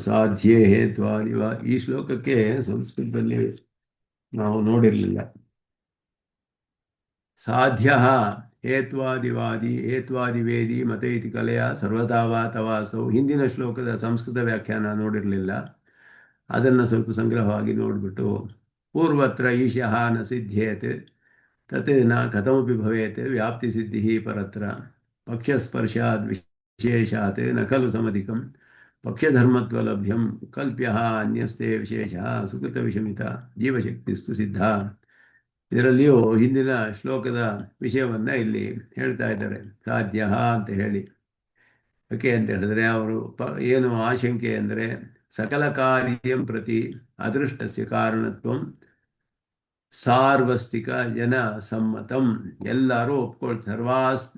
ಸಾಧ್ಯೇ ಹೇತ್ವಾದಿವ, ಈ ಶ್ಲೋಕಕ್ಕೆ ಸಂಸ್ಕೃತದಲ್ಲಿ ನಾವು ನೋಡಿರಲಿಲ್ಲ. ಸಾಧ್ಯ ಹೇತ್ವಾದಿವಾದಿ ಹೇತ್ವಾದಿವೇದಿ ಮತ ಇತಿ ಕಲೆಯ ಸರ್ವತಾವಾ ತವಾಸೌ. ಹಿಂದಿನ ಶ್ಲೋಕದ ಸಂಸ್ಕೃತ ವ್ಯಾಖ್ಯಾನ ನೋಡಿರಲಿಲ್ಲ. ಅದನ್ನು ಸ್ವಲ್ಪ ಸಂಗ್ರಹವಾಗಿ ನೋಡಿಬಿಟ್ಟು ಪೂರ್ವತ್ರ ಈಶಃ ನ ಸಿದ್ಧೇತ್ ತತ್ ನ ಕಥಮಪಿ ಭವೇತ್ ವ್ಯಾಪ್ತಿ ಸಿದ್ಧಿ ಪರತ್ರ ಪಕ್ಷಸ್ಪರ್ಶಾದ್ ವಿಶೇಷಾತ್ ನ ಖಲು ಸಮಧಿಕಂ ಪಕ್ಷಧರ್ಮತ್ವಲಭ್ಯಂ ಕಲ್ಪ್ಯ ಅನ್ಯಸ್ತೆ ವಿಶೇಷ ಸುಕೃತ ವಿಷಮಿತ ಜೀವಶಕ್ತಿಸ್ತು ಸಿದ್ಧ. ಇದರಲ್ಲಿಯೂ ಹಿಂದಿನ ಶ್ಲೋಕದ ವಿಷಯವನ್ನು ಇಲ್ಲಿ ಹೇಳ್ತಾ ಇದ್ದಾರೆ. ಸಾಧ್ಯ ಅಂತ ಹೇಳಿ ಯಾಕೆ ಅಂತ ಹೇಳಿದ್ರೆ ಅವರು ಏನು ಆಶಂಕೆ ಅಂದರೆ ಸಕಲ ಕಾರ್ಯಂ ಪ್ರತಿ ಅದೃಷ್ಟಸ್ಯ ಕಾರಣತ್ವಂ ಸಾರ್ವಸ್ತಿಕ ಜನ ಸಮ್ಮತಂ. ಎಲ್ಲರೂ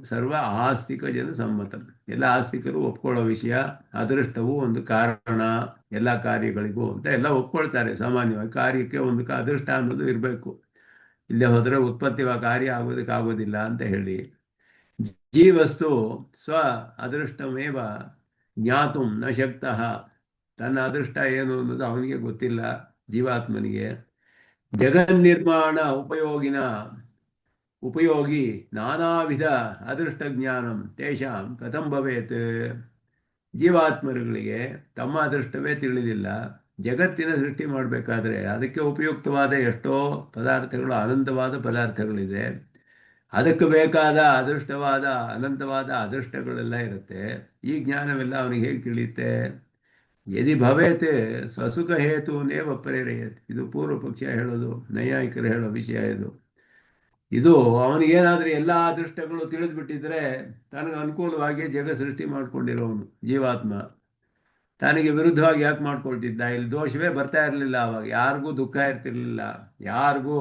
ಸರ್ವ ಆಸ್ತಿಕ ಜನ ಸಮ್ಮತಂ. ಎಲ್ಲ ಆಸ್ತಿಕರು ಒಪ್ಕೊಳ್ಳೋ ವಿಷಯ. ಅದೃಷ್ಟವು ಒಂದು ಕಾರಣ ಎಲ್ಲ ಕಾರ್ಯಗಳಿಗೂ ಅಂತ ಎಲ್ಲ ಒಪ್ಕೊಳ್ತಾರೆ ಸಾಮಾನ್ಯವಾಗಿ. ಕಾರ್ಯಕ್ಕೆ ಒಂದು ಅದೃಷ್ಟ ಅನ್ನೋದು ಇರಬೇಕು, ಇಲ್ಲೇ ಹೋದರೆ ಉತ್ಪತ್ತಿ ಕಾರ್ಯ ಆಗೋದಕ್ಕಾಗೋದಿಲ್ಲ ಅಂತ ಹೇಳಿ. ಜೀವಸ್ತು ಸ್ವ ಅದೃಷ್ಟಮೇವ ಜ್ಞಾತು ನ ಶಕ್ತಃ. ತನ್ನ ಅದೃಷ್ಟ ಏನು ಅನ್ನೋದು ಅವನಿಗೆ ಗೊತ್ತಿಲ್ಲ, ಜೀವಾತ್ಮನಿಗೆ. ಜಗನ್ನಿರ್ಮಾಣ ಉಪಯೋಗಿ ನಾನಾ ವಿಧ ಅದೃಷ್ಟ ಜ್ಞಾನಂ ತೇಷಾಂ ಕಥಂ ಭವೇತ್. ಜೀವಾತ್ಮರುಗಳಿಗೆ ತಮ್ಮ ಅದೃಷ್ಟವೇ ತಿಳಿದಿಲ್ಲ. ಜಗತ್ತಿನ ಸೃಷ್ಟಿ ಮಾಡಬೇಕಾದ್ರೆ ಅದಕ್ಕೆ ಉಪಯುಕ್ತವಾದ ಎಷ್ಟೋ ಪದಾರ್ಥಗಳು, ಅನಂತವಾದ ಪದಾರ್ಥಗಳಿದೆ. ಅದಕ್ಕೆ ಬೇಕಾದ ಅದೃಷ್ಟವಾದ ಅನಂತವಾದ ಅದೃಷ್ಟಗಳೆಲ್ಲ ಇರುತ್ತೆ. ಈ ಜ್ಞಾನವೆಲ್ಲ ಅವನಿಗೆ ಹೇಗೆ ತಿಳಿಯುತ್ತೆ? ಯದಿ ಭವೇತ್ ಸ್ವಸುಖ ಹೇತುನೇವ ಪ್ರೇರೆಯತ್. ಇದು ಪೂರ್ವ ಪಕ್ಷ ಹೇಳೋದು, ನೈಯಾಯಿಕರು ಹೇಳೋ ವಿಷಯ ಇದು. ಇದು ಅವನಿಗೇನಾದರೂ ಎಲ್ಲ ಅದೃಷ್ಟಗಳು ತಿಳಿದ್ಬಿಟ್ಟಿದ್ರೆ ತನಗೆ ಅನುಕೂಲವಾಗಿ ಜಗ ಸೃಷ್ಟಿ ಮಾಡ್ಕೊಂಡಿರೋನು ಜೀವಾತ್ಮ. ತನಗೆ ವಿರುದ್ಧವಾಗಿ ಯಾಕೆ ಮಾಡ್ಕೊಳ್ತಿದ್ದ? ಇಲ್ಲಿ ದೋಷವೇ ಬರ್ತಾ ಇರಲಿಲ್ಲ. ಅವಾಗ ಯಾರಿಗೂ ದುಃಖ ಇರ್ತಿರ್ಲಿಲ್ಲ, ಯಾರಿಗೂ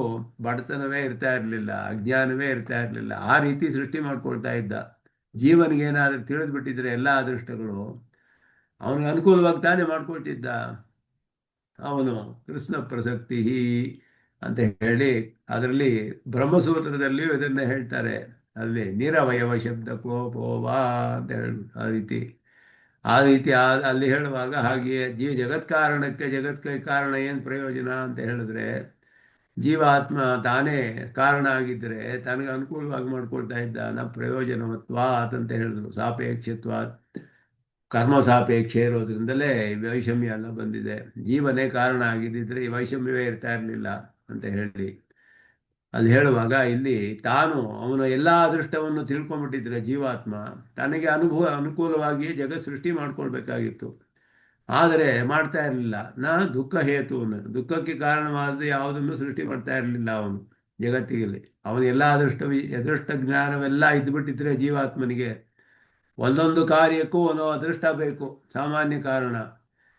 ಬಡತನವೇ ಇರ್ತಾ ಇರಲಿಲ್ಲ, ಅಜ್ಞಾನವೇ ಇರ್ತಾ ಇರಲಿಲ್ಲ. ಆ ರೀತಿ ಸೃಷ್ಟಿ ಮಾಡ್ಕೊಳ್ತಾ ಇದ್ದ. ಜೀವನಿಗೇನಾದರೂ ತಿಳಿದ್ಬಿಟ್ಟಿದ್ರೆ ಎಲ್ಲ ಅದೃಷ್ಟಗಳು ಅವನಿಗೆ ಅನುಕೂಲವಾಗಿ ತಾನೇ ಮಾಡ್ಕೊಳ್ತಿದ್ದ. ಅವನು ಕೃಷ್ಣ ಪ್ರಸಕ್ತಿ ಅಂತ ಹೇಳಿ ಅದರಲ್ಲಿ ಬ್ರಹ್ಮಸೂತ್ರದಲ್ಲಿಯೂ ಇದನ್ನು ಹೇಳ್ತಾರೆ. ಅಲ್ಲಿ ನಿರವಯವ ಶಬ್ದ ಕೋಪೋವಾ ಅಂತ ಹೇಳಿ ಆ ರೀತಿ ಅಲ್ಲಿ ಹೇಳುವಾಗ ಹಾಗೆಯೇ ಜಗತ್ಕಾರಣಕ್ಕೆ ಜಗತ್ಗೆ ಕಾರಣ ಏನು ಪ್ರಯೋಜನ ಅಂತ ಹೇಳಿದ್ರೆ, ಜೀವಾತ್ಮ ತಾನೇ ಕಾರಣ ಆಗಿದ್ದರೆ ತನಗೆ ಅನುಕೂಲವಾಗಿ ಮಾಡ್ಕೊಳ್ತಾ ಇದ್ದ. ನ ಪ್ರಯೋಜನವತ್ವಾತ್ ಅಂತ ಹೇಳಿದ್ರು, ಸಾಪೇಕ್ಷತ್ವಾತ್. ಕರ್ಮ ಸಾಪೇಕ್ಷೆ ಇರೋದ್ರಿಂದಲೇ ಈ ವೈಷಮ್ಯ ಎಲ್ಲ ಬಂದಿದೆ. ಜೀವನೇ ಕಾರಣ ಆಗಿದ್ದಿದ್ರೆ ಈ ವೈಷಮ್ಯವೇ ಇರ್ತಾ ಇರಲಿಲ್ಲ ಅಂತ ಹೇಳಿ ಅಲ್ಲಿ ಹೇಳುವಾಗ, ಇಲ್ಲಿ ತಾನು ಅವನ ಎಲ್ಲ ಅದೃಷ್ಟವನ್ನು ತಿಳ್ಕೊಂಡ್ಬಿಟ್ಟಿದ್ರೆ ಜೀವಾತ್ಮ ತನಗೆ ಅನುಕೂಲವಾಗಿ ಜಗತ್ ಸೃಷ್ಟಿ ಮಾಡ್ಕೊಳ್ಬೇಕಾಗಿತ್ತು. ಆದರೆ ಮಾಡ್ತಾ ಇರಲಿಲ್ಲ. ದುಃಖ ಹೇತುವನ್ನು, ದುಃಖಕ್ಕೆ ಕಾರಣವಾದ ಯಾವುದನ್ನು ಸೃಷ್ಟಿ ಮಾಡ್ತಾ ಇರಲಿಲ್ಲ ಅವನು ಜಗತ್ತಿಗೆ. ಅವನ ಎಲ್ಲ ಅದೃಷ್ಟ ಜ್ಞಾನವೆಲ್ಲ ಇದ್ದುಬಿಟ್ಟಿದ್ರೆ ಜೀವಾತ್ಮನಿಗೆ ಒಂದೊಂದು ಕಾರ್ಯಕ್ಕೂ ಒಂದು ಅದೃಷ್ಟ ಬೇಕು, ಸಾಮಾನ್ಯ ಕಾರಣ.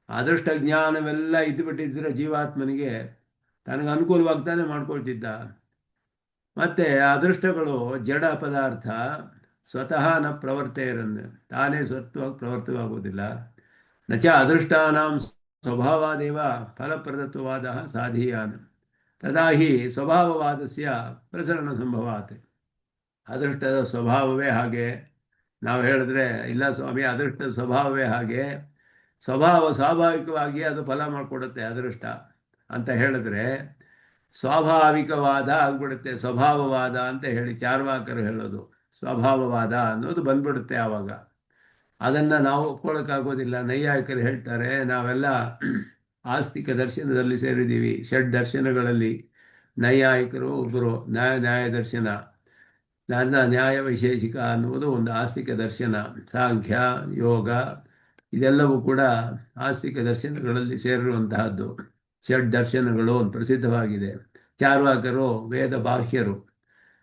ಅದೃಷ್ಟ ಜ್ಞಾನವೆಲ್ಲ ಇದ್ದುಬಿಟ್ಟಿದ್ರೆ ಜೀವಾತ್ಮನಿಗೆ ತನಗೆ ಅನುಕೂಲವಾಗ್ತಾನೆ ಮಾಡ್ಕೊಳ್ತಿದ್ದ. ಮತ್ತೆ ಅದೃಷ್ಟಗಳು ಜಡ ಪದಾರ್ಥ, ಸ್ವತಃ ನ ಪ್ರವರ್ತೇರನ್ನು, ತಾನೇ ಸ್ವತ್ವವಾಗಿ ಪ್ರವರ್ತವಾಗುವುದಿಲ್ಲ. ನಚ ಅದೃಷ್ಟಾನಾಂ ಸ್ವಭಾವಾದೇವ ಫಲಪ್ರದತ್ವವಾದ ಸಾಧೀಯಾನ್ ತದಾ ಹಿ ಸ್ವಭಾವವಾದಸ್ಯ ಪ್ರಸರಣ ಸಂಭವಾತ್. ಅದೃಷ್ಟದ ಸ್ವಭಾವವೇ ಹಾಗೆ. ನಾವು ಹೇಳಿದ್ರೆ ಇಲ್ಲ ಸ್ವಾಮಿ, ಅದೃಷ್ಟದ ಸ್ವಭಾವವೇ ಹಾಗೆ, ಸ್ವಾಭಾವಿಕವಾಗಿ ಅದು ಫಲ ಮಾಡಿಕೊಡುತ್ತೆ ಅದೃಷ್ಟ ಅಂತ ಹೇಳಿದ್ರೆ ಸ್ವಾಭಾವಿಕವಾದ ಆಗ್ಬಿಡುತ್ತೆ. ಸ್ವಭಾವವಾದ ಅಂತ ಹೇಳಿ ಚಾರ್ವಾಕರು ಹೇಳೋದು, ಸ್ವಭಾವವಾದ ಅನ್ನೋದು ಬಂದ್ಬಿಡುತ್ತೆ ಆವಾಗ. ಅದನ್ನು ನಾವು ಒಪ್ಕೊಳ್ಳೋಕ್ಕಾಗೋದಿಲ್ಲ. ನೈಯಾಯಿಕರು ಹೇಳ್ತಾರೆ, ನಾವೆಲ್ಲ ಆಸ್ತಿಕ ದರ್ಶನದಲ್ಲಿ ಸೇರಿದ್ದೀವಿ. ಷಡ್ ದರ್ಶನಗಳಲ್ಲಿ ನೈಯಾಯಿಕರು ಒಬ್ಬರು ನ್ಯಾಯ ದರ್ಶನ, ನ್ಯಾಯ ವೈಶೇಷಿಕ ಅನ್ನುವುದು ಒಂದು ಆಸ್ತಿಕ ದರ್ಶನ. ಸಾಂಖ್ಯ, ಯೋಗ ಇದೆಲ್ಲವೂ ಕೂಡ ಆಸ್ತಿಕ ದರ್ಶನಗಳಲ್ಲಿ ಸೇರಿರುವಂತಹದ್ದು. ಷಡ್ ದರ್ಶನಗಳು ಒಂದು ಪ್ರಸಿದ್ಧವಾಗಿದೆ. ಚಾರ್ವಾಕರು ವೇದ ಬಾಹ್ಯರು,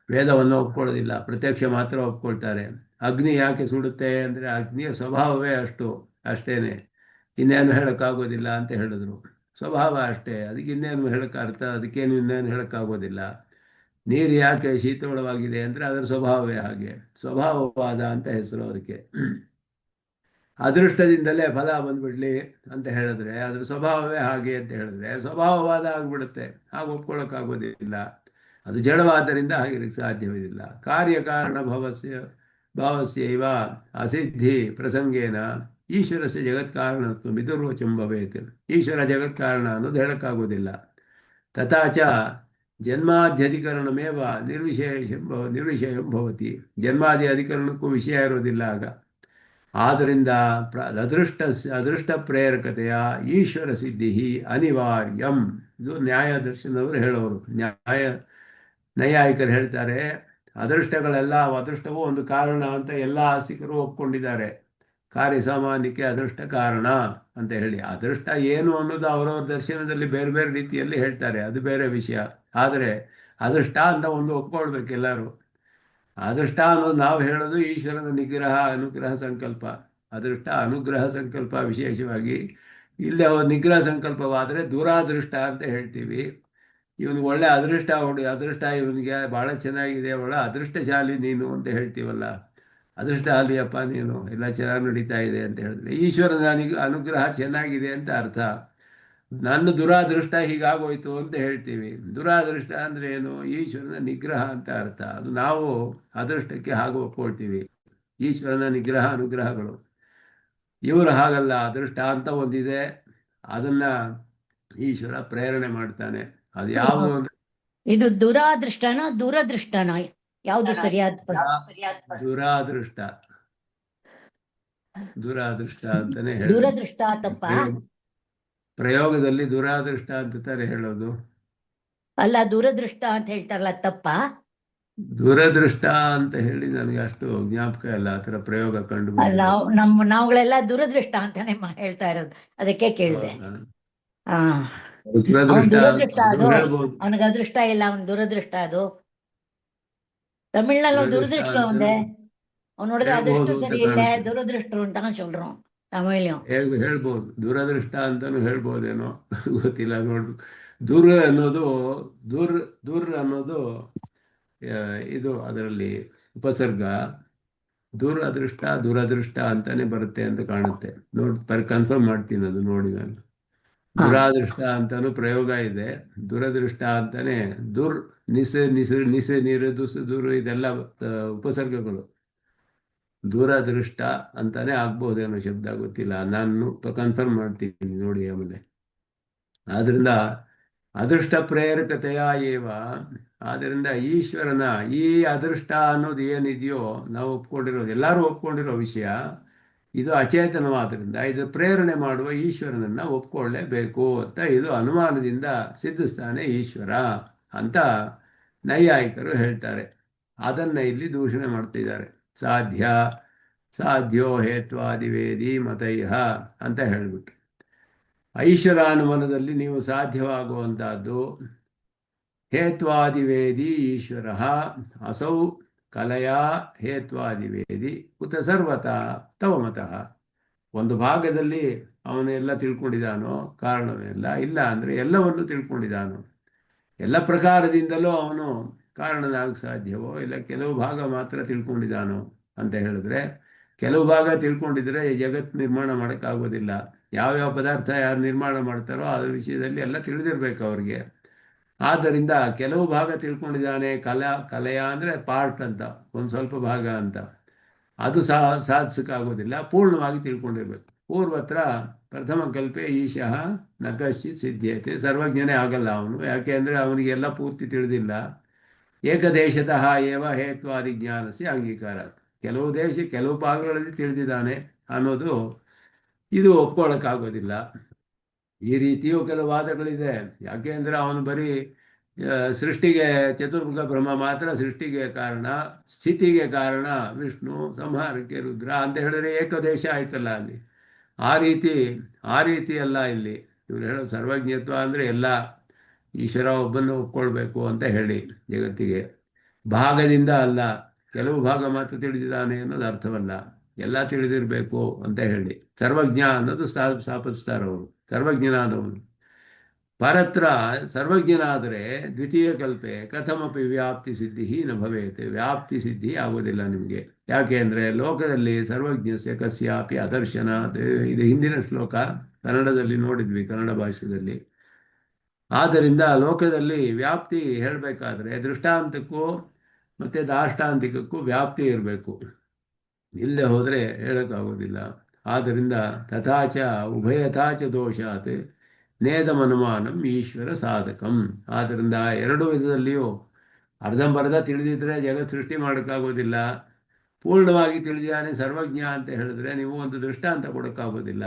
ವೇದವನ್ನು ಒಪ್ಕೊಳ್ಳೋದಿಲ್ಲ, ಪ್ರತ್ಯಕ್ಷ ಮಾತ್ರ ಒಪ್ಕೊಳ್ತಾರೆ. ಅಗ್ನಿ ಯಾಕೆ ಸುಡುತ್ತೆ ಅಂದರೆ ಅಗ್ನಿಯ ಸ್ವಭಾವವೇ ಅಷ್ಟೇನೆ, ಇನ್ನೇನು ಹೇಳೋಕ್ಕಾಗೋದಿಲ್ಲ ಅಂತ ಹೇಳಿದ್ರು. ಸ್ವಭಾವ ಅಷ್ಟೇ, ಅದಕ್ಕೆ ಇನ್ನೇನು ಅದಕ್ಕೇನು ಇನ್ನೇನು ಹೇಳೋಕ್ಕಾಗೋದಿಲ್ಲ. ನೀರು ಯಾಕೆ ಶೀತಳವಾಗಿದೆ ಅಂದರೆ ಅದರ ಸ್ವಭಾವವೇ ಹಾಗೆ, ಸ್ವಭಾವವಾದ ಅಂತ ಹೆಸರು ಅದಕ್ಕೆ. ಅದೃಷ್ಟದಿಂದಲೇ ಫಲ ಬಂದ್ಬಿಡ್ಲಿ ಅಂತ ಹೇಳಿದ್ರೆ ಅದ್ರ ಸ್ವಭಾವವೇ ಹಾಗೆ ಅಂತ ಹೇಳಿದ್ರೆ ಸ್ವಭಾವವಾದ ಆಗಿಬಿಡುತ್ತೆ. ಹಾಗೆ ಒಪ್ಕೊಳ್ಳೋಕ್ಕಾಗೋದಿಲ್ಲ, ಅದು ಜಡವಾದ್ದರಿಂದ ಆಗಿರಕ್ಕೆ ಸಾಧ್ಯವಿಲ್ಲ. ಕಾರ್ಯಕಾರಣ ಭಾವಸ್ಯೈವ ಅಸಿದ್ಧಿ ಪ್ರಸಂಗೇನ ಈಶ್ವರಸ್ಯ ಜಗತ್ಕಾರಣತ್ವ ಮಿದುರ್ವಚಂ ಭವೇತ್. ಈಶ್ವರ ಜಗತ್ಕಾರಣ ಅನ್ನೋದು ಹೇಳೋಕ್ಕಾಗೋದಿಲ್ಲ. ತಥಾಚ ಜನ್ಮಾದ್ಯಧಿಕರಣಮೇವ ನಿರ್ವಿಷಯಂ ಭವತಿ. ಜನ್ಮಾದಿ ಅಧಿಕರಣಕ್ಕೂ ವಿಷಯ ಇರೋದಿಲ್ಲ ಆಗ. ಆದ್ದರಿಂದ ಅದೃಷ್ಟ ಪ್ರೇರಕತೆಯ ಈಶ್ವರ ಸಿದ್ಧಿ ಅನಿವಾರ್ಯಂ. ಇದು ನ್ಯಾಯ ದರ್ಶನವರು ಹೇಳೋರು. ನೈಯಾಯಿಕರು ಹೇಳ್ತಾರೆ, ಅದೃಷ್ಟವೂ ಒಂದು ಕಾರಣ ಅಂತ ಎಲ್ಲ ಆಸ್ತಿಕರು ಒಪ್ಕೊಂಡಿದ್ದಾರೆ. ಕಾರ್ಯ ಸಾಮಾನ್ಯಕ್ಕೆ ಅದೃಷ್ಟ ಕಾರಣ ಅಂತ ಹೇಳಿ. ಅದೃಷ್ಟ ಏನು ಅನ್ನೋದು ಅವರವ್ರ ದರ್ಶನದಲ್ಲಿ ಬೇರೆ ಬೇರೆ ರೀತಿಯಲ್ಲಿ ಹೇಳ್ತಾರೆ, ಅದು ಬೇರೆ ವಿಷಯ. ಆದರೆ ಅದೃಷ್ಟ ಅಂತ ಒಂದು ಒಪ್ಕೊಳ್ಬೇಕು ಎಲ್ಲರೂ. ಅದೃಷ್ಟ ಅನ್ನೋದು ನಾವು ಹೇಳೋದು ಈಶ್ವರನ ಅನುಗ್ರಹ ಸಂಕಲ್ಪ. ಅದೃಷ್ಟ ಅನುಗ್ರಹ ಸಂಕಲ್ಪ ವಿಶೇಷವಾಗಿ. ಇಲ್ಲೇ ನಿಗ್ರಹ ಸಂಕಲ್ಪವಾದರೆ ದುರಾದೃಷ್ಟ ಅಂತ ಹೇಳ್ತೀವಿ. ಇವನಿಗೆ ಒಳ್ಳೆ ಅದೃಷ್ಟ ಇವನಿಗೆ ಭಾಳ ಚೆನ್ನಾಗಿದೆ, ಒಳ್ಳೆ ಅದೃಷ್ಟಶಾಲಿ ನೀನು ಅಂತ ಹೇಳ್ತೀವಲ್ಲ. ಅದೃಷ್ಟಶಾಲಿಯಪ್ಪ ನೀನು, ಎಲ್ಲ ಚೆನ್ನಾಗಿ ನಡೀತಾ ಇದೆ ಅಂತ ಹೇಳಿದ್ರೆ ಈಶ್ವರನ ಅನುಗ್ರಹ ಚೆನ್ನಾಗಿದೆ ಅಂತ ಅರ್ಥ. ನನ್ನ ದುರಾದೃಷ್ಟ ಹೀಗಾಗೋಯ್ತು ಅಂತ ಹೇಳ್ತೀವಿ. ದುರಾದೃಷ್ಟ ಅಂದರೆ ಏನು? ಈಶ್ವರನ ನಿಗ್ರಹ ಅಂತ ಅರ್ಥ. ಅದು ನಾವು ಅದೃಷ್ಟಕ್ಕೆ ಹಾಗೆ ಒಪ್ಕೊಳ್ತೀವಿ, ಈಶ್ವರನ ನಿಗ್ರಹ ಅನುಗ್ರಹಗಳು. ಇವರು ಹಾಗಲ್ಲ, ಅದೃಷ್ಟ ಅಂತ ಒಂದಿದೆ, ಅದನ್ನ ಈಶ್ವರ ಪ್ರೇರಣೆ ಮಾಡ್ತಾನೆ. ಅದು ಯಾವುದು ಅಂದ್ರೆ ಇದು ದುರಾದೃಷ್ಟನೋ ದುರದೃಷ್ಟನೋ? ಯಾವುದು ಸರಿಯಾದ ದುರಾದೃಷ್ಟ. ದುರಾದೃಷ್ಟ ಅಂತಾನೆ ಹೇಳಿ. ದುರದೃಷ್ಟ ತಪ್ಪ? ಪ್ರಯೋಗದಲ್ಲಿ ದುರಾದೃಷ್ಟ ಅಂತ ತಾನೆ ಹೇಳೋದು. ಅಲ್ಲ, ದುರದೃಷ್ಟ ಅಂತ ಹೇಳ್ತಾರಲ್ಲ, ತಪ್ಪ? ದುರದೃಷ್ಟ ಅಂತ ಹೇಳಿ ನನಗೆ ಅಷ್ಟು ಜ್ಞಾಪಕ ಇಲ್ಲ, ಆ ಥರ ಪ್ರಯೋಗ ಕಂಡು ನಾವುಗಳೆಲ್ಲ ದುರದೃಷ್ಟ ಅಂತಾನೆ ಹೇಳ್ತಾ ಇರೋದು, ಅದಕ್ಕೆ ಕೇಳಿದೆ. ದುರದೃಷ್ಟ ಅದು, ಅವನಿಗೆ ಅದೃಷ್ಟ ಇಲ್ಲ, ಅವನ್ ದುರದೃಷ್ಟ ಅದು. ತಮಿಳ್ನಲ್ಲಿ ದುರದೃಷ್ಟ ಒಂದೇ, ಅವ್ನು ನೋಡಿದ್ರೆ ಅದೃಷ್ಟ ಸರಿ ಇಲ್ಲ, ದುರದೃಷ್ಟರು ಅಂತ சொல்றோம் ತಮಿಳ್ನು. ಹೇಳ್ಬೋದು, ದುರದೃಷ್ಟ ಅಂತಾನು ಹೇಳ್ಬೋದೇನೋ, ಗೊತ್ತಿಲ್ಲ. ನೋಡ್ಬೇಕು. ಅನ್ನೋದು ಇದು ಅದರಲ್ಲಿ ಉಪಸರ್ಗ. ದುರದೃಷ್ಟ ಅಂತಾನೆ ಬರುತ್ತೆ ಅಂತ ಕಾಣುತ್ತೆ. ಕನ್ಫರ್ಮ್ ಮಾಡ್ತೀನಿ ಅದು ನೋಡಿ ನಾನು. ದುರಾದೃಷ್ಟ ಅಂತಾನು ಪ್ರಯೋಗ ಇದೆ, ದುರದೃಷ್ಟ ಅಂತಾನೆ. ದುರು ಇದೆಲ್ಲ ಉಪಸರ್ಗಗಳು. ದುರದೃಷ್ಟ ಅಂತಾನೆ ಆಗ್ಬಹುದೇನೋ ಶಬ್ದ, ಗೊತ್ತಿಲ್ಲ. ನಾನು ಕನ್ಫರ್ಮ್ ಮಾಡ್ತೀನಿ ನೋಡಿ ಆಮೇಲೆ. ಆದ್ರಿಂದ ಅದೃಷ್ಟ ಪ್ರೇರಕತೆಯ ಏವ, ಆದ್ದರಿಂದ ಈಶ್ವರನ ಈ ಅದೃಷ್ಟ ಅನ್ನೋದು ಏನಿದೆಯೋ ನಾವು ಒಪ್ಕೊಂಡಿರೋದು, ಎಲ್ಲರೂ ಒಪ್ಕೊಂಡಿರೋ ವಿಷಯ. ಇದು ಅಚೇತನವಾದ್ದರಿಂದ ಇದು ಪ್ರೇರಣೆ ಮಾಡುವ ಈಶ್ವರನನ್ನು ಒಪ್ಕೊಳ್ಳೇಬೇಕು ಅಂತ ಇದು ಅನುಮಾನದಿಂದ ಸಿದ್ಧಿಸ್ತಾನೆ ಈಶ್ವರ ಅಂತ ನೈಯಾಯಿಕರು ಹೇಳ್ತಾರೆ. ಅದನ್ನು ಇಲ್ಲಿ ದೂಷಣೆ ಮಾಡ್ತಿದ್ದಾರೆ. ಸಾಧ್ಯ ಸಾಧ್ಯ ಹೇತ್ವಾದಿವೇದಿ ಮತೈಹ ಅಂತ ಹೇಳಿಬಿಟ್ಟು ಐಶ್ವರಾನುಮಾನದಲ್ಲಿ ನೀವು ಸಾಧ್ಯವಾಗುವಂತಹದ್ದು ಹೇತ್ವಾದಿವೇದಿ ಈಶ್ವರ ಅಸೌ ಕಲಯಾ ಹೇತ್ವಾದಿವೇದಿ ಉತ ಸರ್ವತಾ ತವ ಮತಃ. ಒಂದು ಭಾಗದಲ್ಲಿ ಅವನೆಲ್ಲ ತಿಳ್ಕೊಂಡಿದ್ದಾನೋ ಕಾರಣವೆಲ್ಲ ಇಲ್ಲ ಅಂದರೆ ಎಲ್ಲವನ್ನು ತಿಳ್ಕೊಂಡಿದ್ದಾನೋ, ಎಲ್ಲ ಪ್ರಕಾರದಿಂದಲೂ ಅವನು ಕಾರಣನಾಗ ಸಾಧ್ಯವೋ ಇಲ್ಲ ಕೆಲವು ಭಾಗ ಮಾತ್ರ ತಿಳ್ಕೊಂಡಿದ್ದಾನೋ ಅಂತ ಹೇಳಿದ್ರೆ, ಕೆಲವು ಭಾಗ ತಿಳ್ಕೊಂಡಿದ್ರೆ ಜಗತ್ತು ನಿರ್ಮಾಣ ಮಾಡೋಕ್ಕಾಗೋದಿಲ್ಲ. ಯಾವ್ಯಾವ ಪದಾರ್ಥ ಯಾರು ನಿರ್ಮಾಣ ಮಾಡ್ತಾರೋ ಅದ್ರ ವಿಷಯದಲ್ಲಿ ಎಲ್ಲ ತಿಳಿದಿರ್ಬೇಕು ಅವ್ರಿಗೆ. ಆದ್ದರಿಂದ ಕೆಲವು ಭಾಗ ತಿಳ್ಕೊಂಡಿದ್ದಾನೆ, ಕಲೆಯ ಅಂದರೆ ಪಾರ್ಟ್ ಅಂತ, ಒಂದು ಸ್ವಲ್ಪ ಭಾಗ ಅಂತ, ಅದು ಸಾಧಿಸೋಕ್ಕಾಗೋದಿಲ್ಲ. ಪೂರ್ಣವಾಗಿ ತಿಳ್ಕೊಂಡಿರ್ಬೇಕು. ಪೂರ್ವತ್ರ ಪ್ರಥಮ ಕಲ್ಪೆ ಈಶಃ ನ ಕಶ್ಚಿತ್ ಸಿದ್ಧ್ಯತೆ. ಸರ್ವಜ್ಞನೇ ಆಗಲ್ಲ ಅವನು, ಯಾಕೆ ಅಂದರೆ ಅವನಿಗೆ ಎಲ್ಲ ಪೂರ್ತಿ ತಿಳಿದಿಲ್ಲ. ಏಕದೇಶತಃ ಏವ ಹೇತ್ವಾದಿ ಜ್ಞಾನಸ್ಯ ಅಂಗೀಕಾರ. ಕೆಲವು ಭಾಗಗಳಲ್ಲಿ ತಿಳಿದಿದ್ದಾನೆ ಅನ್ನೋದು ಇದು ಒಪ್ಕೊಳ್ಳೋಕ್ಕಾಗೋದಿಲ್ಲ. ಈ ರೀತಿಯೂ ಕೆಲವು ವಾದಗಳಿದೆ. ಯಾಕೆ ಅಂದರೆ ಅವನು ಬರೀ ಸೃಷ್ಟಿಗೆ ಚತುರ್ಮುಖ ಬ್ರಹ್ಮ ಮಾತ್ರ ಸೃಷ್ಟಿಗೆ ಕಾರಣ, ಸ್ಥಿತಿಗೆ ಕಾರಣ ವಿಷ್ಣು, ಸಂಹಾರಕ್ಕೆ ರುದ್ರ ಅಂತ ಹೇಳಿದ್ರೆ ಏಕದೇಶ ಆಯ್ತಲ್ಲ ಅಲ್ಲಿ. ಆ ರೀತಿ ಅಲ್ಲ ಇಲ್ಲಿ. ಇವ್ರು ಹೇಳೋ ಸರ್ವಜ್ಞತ್ವ ಅಂದರೆ ಎಲ್ಲ ಈಶ್ವರ ಒಬ್ಬನ್ನು ಒಪ್ಕೊಳ್ಬೇಕು ಅಂತ ಹೇಳಿ ಜಗತ್ತಿಗೆ. ಭಾಗದಿಂದ ಅಲ್ಲ, ಕೆಲವು ಭಾಗ ಮಾತ್ರ ತಿಳಿದಿದ್ದಾನೆ ಅನ್ನೋದು ಅರ್ಥವಲ್ಲ, ಎಲ್ಲ ತಿಳಿದಿರಬೇಕು ಅಂತ ಹೇಳಿ. ಸರ್ವಜ್ಞ ಅನ್ನೋದು ಸ್ಥಾಪಿಸ್ತಾರವರು, ಸರ್ವಜ್ಞನಾದವನು. ಪರತ್ರ ಸರ್ವಜ್ಞನಾದರೆ ದ್ವಿತೀಯ ಕಲ್ಪೆ ಕಥಮಪಿ ವ್ಯಾಪ್ತಿ ಸಿದ್ಧಿ ನ ಭವೇತೆ. ವ್ಯಾಪ್ತಿ ಸಿದ್ಧಿ ಆಗೋದಿಲ್ಲ ನಿಮಗೆ. ಯಾಕೆ ಅಂದರೆ ಲೋಕದಲ್ಲಿ ಸರ್ವಜ್ಞಸ್ಯ ಕಸ್ಯಾಪಿ ಅದರ್ಶನ. ಇದು ಹಿಂದಿನ ಶ್ಲೋಕ, ಕನ್ನಡದಲ್ಲಿ ನೋಡಿದ್ವಿ, ಕನ್ನಡ ಭಾಷೆಯಲ್ಲಿ. ಆದ್ದರಿಂದ ಲೋಕದಲ್ಲಿ ವ್ಯಾಪ್ತಿ ಹೇಳಬೇಕಾದ್ರೆ ದೃಷ್ಟಾಂತಕ್ಕೂ ಮತ್ತು ದಾಷ್ಟಾಂತಿಕಕ್ಕೂ ವ್ಯಾಪ್ತಿ ಇರಬೇಕು. ಇಲ್ಲದೆ ಹೋದರೆ ಹೇಳೋಕ್ಕಾಗೋದಿಲ್ಲ. ಆದ್ದರಿಂದ ತಥಾಚ ಉಭಯಥಾಚ ದೋಷಾತ್ ನೇದಮನುಮಾನಂ ಈಶ್ವರ ಸಾಧಕಂ. ಆದ್ದರಿಂದ ಎರಡು ವಿಧದಲ್ಲಿಯೂ ಅರ್ಧಂಬರ್ಧ ತಿಳಿದಿದ್ರೆ ಜಗತ್ ಸೃಷ್ಟಿ ಮಾಡೋಕ್ಕಾಗೋದಿಲ್ಲ. ಪೂರ್ಣವಾಗಿ ತಿಳಿದಿದ್ದಾನೆ ಸರ್ವಜ್ಞ ಅಂತ ಹೇಳಿದ್ರೆ ನೀವು ಒಂದು ದೃಷ್ಟಾಂತ ಕೊಡೋಕ್ಕಾಗೋದಿಲ್ಲ.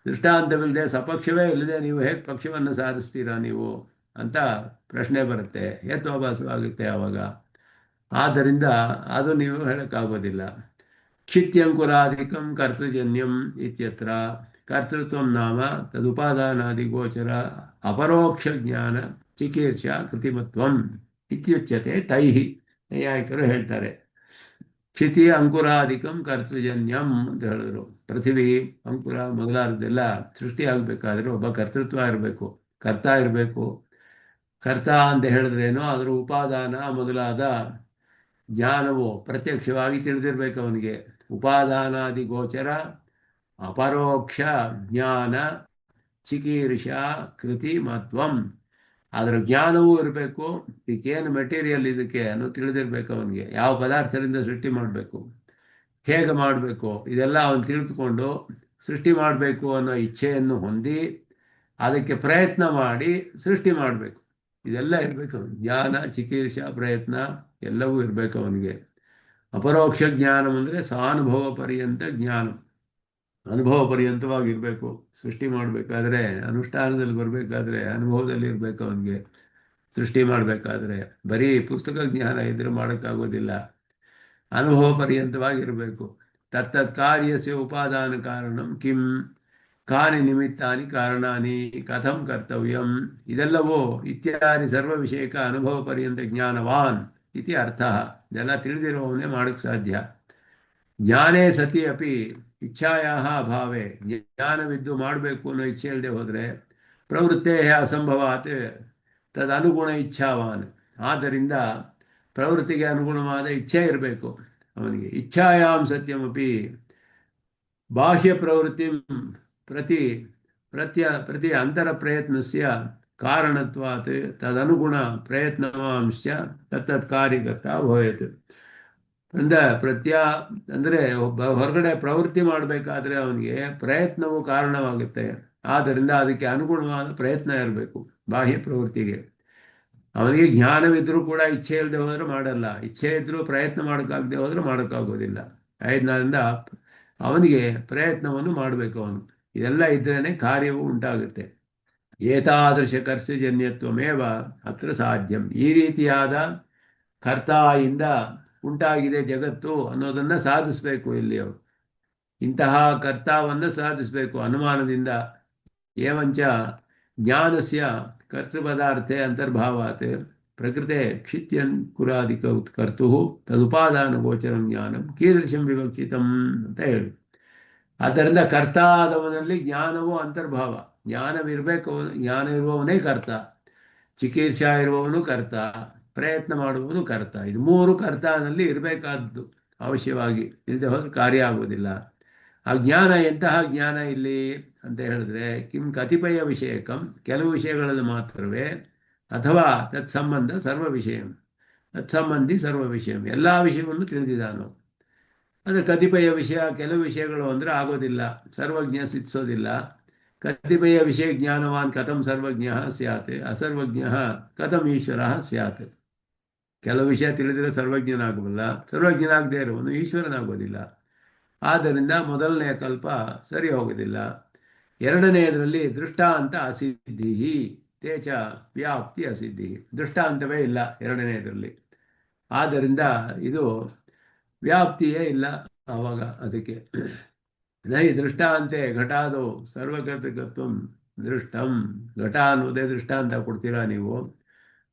ದೃಷ್ಟಾಂತವಿಲ್ಲದೆ ಸಪಕ್ಷವೇ ಇಲ್ಲದೆ ನೀವು ಹೇಗೆ ಪಕ್ಷವನ್ನು ಸಾಧಿಸ್ತೀರಾ ನೀವು ಅಂತ ಪ್ರಶ್ನೆ ಬರುತ್ತೆ, ಹೇತ್ವಾಭಾಸವಾಗುತ್ತೆ ಆವಾಗ. ಆದ್ದರಿಂದ ಅದು ನೀವು ಹೇಳೋಕ್ಕಾಗೋದಿಲ್ಲ. ಕ್ಷಿತ್ಯಂಕುರಾಧಿಕಂ ಕರ್ತೃಜನ್ಯಂ ಇತ್ಯತ್ರ ಕರ್ತೃತ್ವ ನಾಮ ತದುಪಾದಾನಾದಿ ಗೋಚರ ಅಪರೋಕ್ಷ ಜ್ಞಾನ ಚಿಕೀರ್ಷ ಕೃತಿಮತ್ವಂ ಇತ್ಯುಚ್ಯತೆ ತೈಹಿ. ನೈಯಾಯಿಕರು ಹೇಳ್ತಾರೆ ಕ್ಷಿತಿ ಅಂಕುರಾಧಿಕಂ ಕರ್ತೃಜನ್ಯಂ ಅಂತ ಹೇಳಿದ್ರು. ಪೃಥ್ವಿ ಅಂಕುರ ಮೊದಲಾದದೆಲ್ಲ ಸೃಷ್ಟಿ ಆಗಬೇಕಾದ್ರೆ ಒಬ್ಬ ಕರ್ತೃತ್ವ ಇರಬೇಕು, ಕರ್ತ ಇರಬೇಕು. ಕರ್ತ ಅಂತ ಹೇಳಿದ್ರೇನೋ ಅದರ ಉಪಾದಾನ ಮೊದಲಾದ ಜ್ಞಾನವು ಪ್ರತ್ಯಕ್ಷವಾಗಿ ತಿಳಿದಿರ್ಬೇಕು ಅವನಿಗೆ. ಉಪಾದಾನಾದಿ ಗೋಚರ ಅಪರೋಕ್ಷ ಜ್ಞಾನ ಚಿಕೀರ್ಷ ಕೃತಿ ಮತ್ವಂ. ಅದರ ಜ್ಞಾನವೂ ಇರಬೇಕು, ಇದಕ್ಕೇನು ಮೆಟೀರಿಯಲ್ ಇದಕ್ಕೆ ಅನ್ನೋ ತಿಳಿದಿರ್ಬೇಕು ಅವನಿಗೆ. ಯಾವ ಪದಾರ್ಥದಿಂದ ಸೃಷ್ಟಿ ಮಾಡಬೇಕು, ಹೇಗೆ ಮಾಡಬೇಕು, ಇದೆಲ್ಲ ಅವನು ತಿಳಿದುಕೊಂಡು ಸೃಷ್ಟಿ ಮಾಡಬೇಕು ಅನ್ನೋ ಇಚ್ಛೆಯನ್ನು ಹೊಂದಿ ಅದಕ್ಕೆ ಪ್ರಯತ್ನ ಮಾಡಿ ಸೃಷ್ಟಿ ಮಾಡಬೇಕು. ಇದೆಲ್ಲ ಇರಬೇಕು. ಜ್ಞಾನ ಚಿಕೀರ್ಷ ಪ್ರಯತ್ನ ಎಲ್ಲವೂ ಇರಬೇಕು ಅವನಿಗೆ. ಅಪರೋಕ್ಷ ಜ್ಞಾನ ಅಂದರೆ ಸಾನುಭವ ಪರ್ಯಂತ ಜ್ಞಾನ, ಅನುಭವ ಪರ್ಯಂತವಾಗಿರಬೇಕು. ಸೃಷ್ಟಿ ಮಾಡಬೇಕಾದ್ರೆ, ಅನುಷ್ಠಾನದಲ್ಲಿ ಬರಬೇಕಾದ್ರೆ ಅನುಭವದಲ್ಲಿ ಇರಬೇಕು ಅವನಿಗೆ. ಸೃಷ್ಟಿ ಮಾಡಬೇಕಾದ್ರೆ ಬರೀ ಪುಸ್ತಕ ಜ್ಞಾನ ಇದ್ರೆ ಮಾಡೋಕ್ಕಾಗೋದಿಲ್ಲ, ಅನುಭವ ಪರ್ಯಂತವಾಗಿರಬೇಕು. ತತ್ತತ್ ಕಾರ್ಯಸ್ಯ ಉಪಾದಾನ ಕಾರಣಂ ಕಿಂ ಕಾನಿ ನಿಮಿತ್ತಾನಿ ಕಾರಣಾನಿ ಕಥಂ ಕರ್ತವ್ಯಂ ಇದೆಲ್ಲವೂ ಇತ್ಯಾದಿ ಸರ್ವ ವಿಷಯಕ ಅನುಭವ ಪರ್ಯಂತ ಜ್ಞಾನವಾನ್ ಇತಿ ಅರ್ಥ. ಇದೆಲ್ಲ ತಿಳಿದಿರುವವನೇ ಮಾಡೋಕ್ಕೆ ಸಾಧ್ಯ. ಜ್ಞಾನೇ ಸತಿ ಅಪಿ ಇಚ್ಛಾಯಾ ಅಭಾವೇ. ಜ್ಞಾನವಿದ್ದು ಮಾಡಬೇಕು ಅನ್ನೋ ಇಚ್ಛೆ ಇಲ್ಲದೆ ಹೋದರೆ ಪ್ರವೃತ್ತೇ ಅಸಂಭವಾತ್ ತದನುಗುಣ ಇಚ್ಛಾವಾನ್. ಆದ್ದರಿಂದ ಪ್ರವೃತ್ತಿಗೆ ಅನುಗುಣವಾದ ಇಚ್ಛೆ ಇರಬೇಕು ಅವನಿಗೆ. ಇಚ್ಛಾಯಾಂ ಸತ್ಯಮಪಿ ಬಾಹ್ಯ ಪ್ರವೃತ್ತಿ ಪ್ರತಿ ಅಂತರ ಪ್ರಯತ್ನಸ್ಯ ಕಾರಣತ್ವಾತ್ ತದನುಗುಣ ಪ್ರಯತ್ನವಾಂಶ ತತ್ತತ್ ಕಾರ್ಯಗತ ಭವೇತ್. ಅಂದರೆ ಒಬ್ಬ ಹೊರಗಡೆ ಪ್ರವೃತ್ತಿ ಮಾಡಬೇಕಾದ್ರೆ ಅವನಿಗೆ ಪ್ರಯತ್ನವು ಕಾರಣವಾಗುತ್ತೆ. ಆದ್ದರಿಂದ ಅದಕ್ಕೆ ಅನುಗುಣವಾದ ಪ್ರಯತ್ನ ಇರಬೇಕು ಬಾಹ್ಯ ಪ್ರವೃತ್ತಿಗೆ. ಅವನಿಗೆ ಜ್ಞಾನವಿದ್ರೂ ಕೂಡ ಇಚ್ಛೆ ಇಲ್ಲದೆ ಹೋದರೆ ಮಾಡಲ್ಲ, ಇಚ್ಛೆ ಇದ್ರೂ ಪ್ರಯತ್ನ ಮಾಡೋಕ್ಕಾಗದೆ ಹೋದರೆ ಮಾಡೋಕ್ಕಾಗೋದಿಲ್ಲ. ಆದ್ದರಿಂದ ಅವನಿಗೆ ಪ್ರಯತ್ನವನ್ನು ಮಾಡಬೇಕು. ಅವನು ಇದೆಲ್ಲ ಇದ್ರೇ ಕಾರ್ಯವು ಉಂಟಾಗುತ್ತೆ. ಏತಾದೃಶ ಕರ್ಸಜನ್ಯತ್ವಮೇವ ಅತ್ರ ಸಾಧ್ಯಂ. ಈ ರೀತಿಯಾದ ಕರ್ತಾಯಿಂದ ಉಂಟಾಗಿದೆ ಜಗತ್ತು ಅನ್ನೋದನ್ನು ಸಾಧಿಸಬೇಕು ಇಲ್ಲಿ ಅವರು. ಇಂತಹ ಕರ್ತಾವನ್ನು ಸಾಧಿಸಬೇಕು ಅನುಮಾನದಿಂದ. ಏವಂಚ ಜ್ಞಾನಸ್ಯ ಕರ್ತೃಪದಾರ್ಥೆ ಅಂತರ್ಭಾವಾತ್ ಪ್ರಕೃತೆ ಕ್ಷಿತ್ಯನ್ ಕುರಾದಿಕ ಕರ್ತು ತದುಪಾದಾನ ಗೋಚರಂ ಜ್ಞಾನಂ ಕೀದೃಶಂ ವಿವಕ್ಷಿತಂ ಅಂತ ಹೇಳಿ. ಆದ್ದರಿಂದ ಕರ್ತ ಆದವನಲ್ಲಿ ಜ್ಞಾನವೂ ಅಂತರ್ಭಾವ. ಜ್ಞಾನವಿರಬೇಕು, ಜ್ಞಾನ ಇರುವವನೇ ಕರ್ತ. ಚಿಕಿತ್ಸಾ ಇರುವವನು ಕರ್ತ, ಪ್ರಯತ್ನ ಮಾಡುವವನು ಕರ್ತ. ಇದು ಮೂರು ಕರ್ತನಲ್ಲಿ ಇರಬೇಕಾದದ್ದು ಅವಶ್ಯವಾಗಿ. ಇಲ್ಲದೆ ಹೋದ್ರೆ ಕಾರ್ಯ ಆಗುವುದಿಲ್ಲ. ಆ ಜ್ಞಾನ ಎಂತಹ ಜ್ಞಾನ ಇಲ್ಲಿ ಅಂತ ಹೇಳಿದ್ರೆ, ಕಿಂ ಕತಿಪಯ ವಿಷಯಕಂ, ಕೆಲವು ವಿಷಯಗಳಲ್ಲಿ ಮಾತ್ರವೇ, ಅಥವಾ ತತ್ಸಂಬಂಧ ಸರ್ವ ವಿಷಯಂ, ತತ್ಸಂಬಂಧಿ ಸರ್ವ ವಿಷಯಂ, ಎಲ್ಲ ವಿಷಯವನ್ನು ತಿಳಿದಿದ್ದಾನು. ಅದು ಕತಿಪಯ ವಿಷಯ, ಕೆಲವು ವಿಷಯಗಳು ಅಂದರೆ ಆಗೋದಿಲ್ಲ, ಸರ್ವಜ್ಞ ಸಿದ್ಧಿಸೋದಿಲ್ಲ. ಕತಿಪಯ ವಿಷಯ ಜ್ಞಾನವಾನ್ ಕಥಂ ಸರ್ವಜ್ಞ ಸ್ಯಾತ್, ಅಸರ್ವಜ್ಞ ಕಥಂ ಈಶ್ವರ ಸ್ಯಾತ್. ಕೆಲವು ವಿಷಯ ತಿಳಿದರೆ ಸರ್ವಜ್ಞನಾಗಬಲ್ಲ, ಸರ್ವಜ್ಞನಾಗದೇ ಇರುವನು ಈಶ್ವರನಾಗೋದಿಲ್ಲ. ಆದ್ದರಿಂದ ಮೊದಲನೆಯ ಕಲ್ಪ ಸರಿ ಹೋಗೋದಿಲ್ಲ. ಎರಡನೆಯದರಲ್ಲಿ ದೃಷ್ಟಾಂತ ಅಸಿದ್ಧಿ ತೇಚ ವ್ಯಾಪ್ತಿ ಅಸಿದ್ಧಿ. ದೃಷ್ಟಾಂತವೇ ಇಲ್ಲ ಎರಡನೆಯದರಲ್ಲಿ. ಆದ್ದರಿಂದ ಇದು ವ್ಯಾಪ್ತಿಯೇ ಇಲ್ಲ ಆವಾಗ. ಅದಕ್ಕೆ ನೈ ದೃಷ್ಟಾಂತೆ ಘಟಾದೋ ಸರ್ವಕರ್ತೃಕತ್ವ ದೃಷ್ಟಂ. ಘಟ ಅನ್ನುವುದೇ ದೃಷ್ಟಾಂತ ಕೊಡ್ತೀರಾ ನೀವು.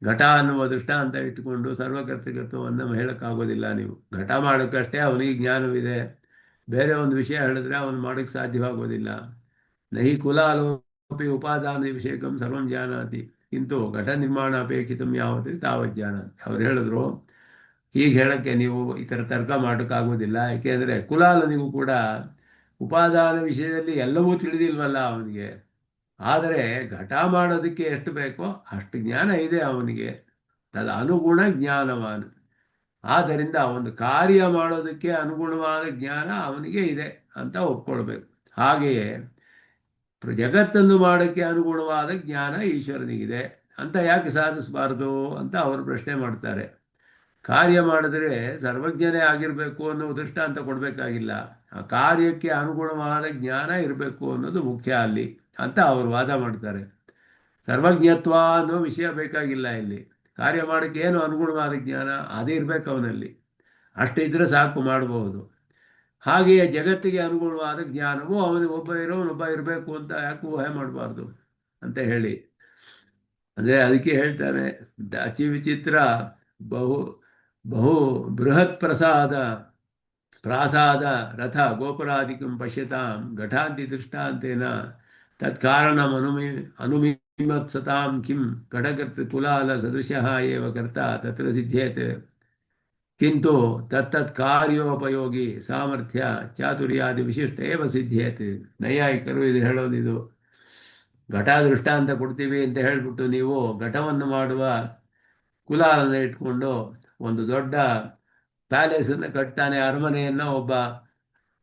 ಘಟ ಅನ್ನುವ ದೃಷ್ಟಾಂತ ಇಟ್ಟುಕೊಂಡು ಸರ್ವಕರ್ತೃಕತ್ವವನ್ನು ಹೇಳೋಕ್ಕಾಗೋದಿಲ್ಲ ನೀವು. ಘಟ ಮಾಡೋಕ್ಕಷ್ಟೇ ಅವನಿಗೆ ಜ್ಞಾನವಿದೆ. ಬೇರೆ ಒಂದು ವಿಷಯ ಹೇಳಿದ್ರೆ ಅವನು ಮಾಡೋಕ್ಕೆ ಸಾಧ್ಯವಾಗೋದಿಲ್ಲ. ನಹಿ ಕುಲಾಲೋಪಿ ಉಪಾದಾನ ವಿಷಯಕಂ ಸರ್ವಂ ಜಾನಾತಿ ಕಿಂತು ಘಟ ನಿರ್ಮಾಣ ಅಪೇಕ್ಷಿತಂ ಯಾವತ್ತು ತಾವತ್ ಜಾನಾತಿ. ಅವ್ರು ಹೇಳಿದ್ರು, ಹೀಗೆ ಹೇಳೋಕ್ಕೆ ನೀವು ಈ ಥರ ತರ್ಕ ಮಾಡೋಕ್ಕಾಗೋದಿಲ್ಲ. ಏಕೆಂದರೆ ಕುಲಾಲನಿಗೂ ಕೂಡ ಉಪಾದಾನ ವಿಷಯದಲ್ಲಿ ಎಲ್ಲವೂ ತಿಳಿದಿಲ್ವಲ್ಲ ಅವನಿಗೆ. ಆದರೆ ಘಟ ಮಾಡೋದಕ್ಕೆ ಎಷ್ಟು ಬೇಕೋ ಅಷ್ಟು ಜ್ಞಾನ ಇದೆ ಅವನಿಗೆ. ತದ ಅನುಗುಣ ಜ್ಞಾನವಾನ್. ಆದ್ದರಿಂದ ಒಂದು ಕಾರ್ಯ ಮಾಡೋದಕ್ಕೆ ಅನುಗುಣವಾದ ಜ್ಞಾನ ಅವನಿಗೆ ಇದೆ ಅಂತ ಒಪ್ಕೊಳ್ಬೇಕು. ಹಾಗೆಯೇ ಜಗತ್ತನ್ನು ಮಾಡೋಕ್ಕೆ ಅನುಗುಣವಾದ ಜ್ಞಾನ ಈಶ್ವರನಿಗಿದೆ ಅಂತ ಯಾಕೆ ಸಾಧಿಸಬಾರ್ದು ಅಂತ ಅವರು ಪ್ರಶ್ನೆ ಮಾಡ್ತಾರೆ. ಕಾರ್ಯ ಮಾಡಿದ್ರೆ ಸರ್ವಜ್ಞನೇ ಆಗಿರಬೇಕು ಅನ್ನೋ ದೃಷ್ಟಾಂತ ಕೊಡಬೇಕಾಗಿಲ್ಲ. ಆ ಕಾರ್ಯಕ್ಕೆ ಅನುಗುಣವಾದ ಜ್ಞಾನ ಇರಬೇಕು ಅನ್ನೋದು ಮುಖ್ಯ ಅಲ್ಲಿ ಅಂತ ಅವರು ವಾದ ಮಾಡ್ತಾರೆ. ಸರ್ವಜ್ಞತ್ವ ಅನ್ನೋ ವಿಷಯ ಬೇಕಾಗಿಲ್ಲ ಇಲ್ಲಿ. ಕಾರ್ಯ ಮಾಡೋಕ್ಕೆ ಏನು ಅನುಗುಣವಾದ ಜ್ಞಾನ ಅದೇ ಇರಬೇಕು ಅವನಲ್ಲಿ. ಅಷ್ಟಿದ್ರೆ ಸಾಕು ಮಾಡಬಹುದು. ಹಾಗೆಯೇ ಜಗತ್ತಿಗೆ ಅನುಗುಣವಾದ ಜ್ಞಾನವು ಅವನಿಗೆ ಒಬ್ಬ ಇರಬೇಕು ಅಂತ ಯಾಕೆ ಊಹೆ ಮಾಡಬಾರ್ದು ಅಂತ ಹೇಳಿ. ಅಂದರೆ ಅದಕ್ಕೆ ಹೇಳ್ತಾನೆ, ಅತಿ ವಿಚಿತ್ರ ಬಹು ಬಹು ಬೃಹತ್ ಪ್ರಾಸಾದ ರಥ ಗೋಪುರಾದಿಕಂ ಪಶ್ಯತಾಂ ಘಟಾಂತಿ ದೃಷ್ಟಾಂತೇನ ತತ್ಕಾರಣಂ ಅನುಮಿಮತ್ಸತಾಂ ಕಿಂ ಘಟಕರ್ತ ಕುಲಾಲ ಸದೃಶಃ ಏವ ಕರ್ತ ತತ್ರ ಸಿದ್ಧೇತ್ ಕಿಂತು ತತ್ತತ್ ಕಾರ್ಯೋಪಯೋಗಿ ಸಾಮರ್ಥ್ಯ ಚಾತುರ್ಯಾದಿ ವಿಶಿಷ್ಟ ಏವ ಸಿದ್ಧೇತ್. ನೈಯಾಯಿಕರು ಇದು ಹೇಳೋದಿದು. ಘಟ ದೃಷ್ಟಾಂತ ಕೊಡ್ತೀವಿ ಅಂತ ಹೇಳಿಬಿಟ್ಟು ನೀವು ಘಟವನ್ನು ಮಾಡುವ ಕುಲಾಲನ ಇಟ್ಕೊಂಡು ಒಂದು ದೊಡ್ಡ ಪ್ಯಾಲೇಸನ್ನು ಕಟ್ತಾನೆ, ಅರಮನೆಯನ್ನು ಒಬ್ಬ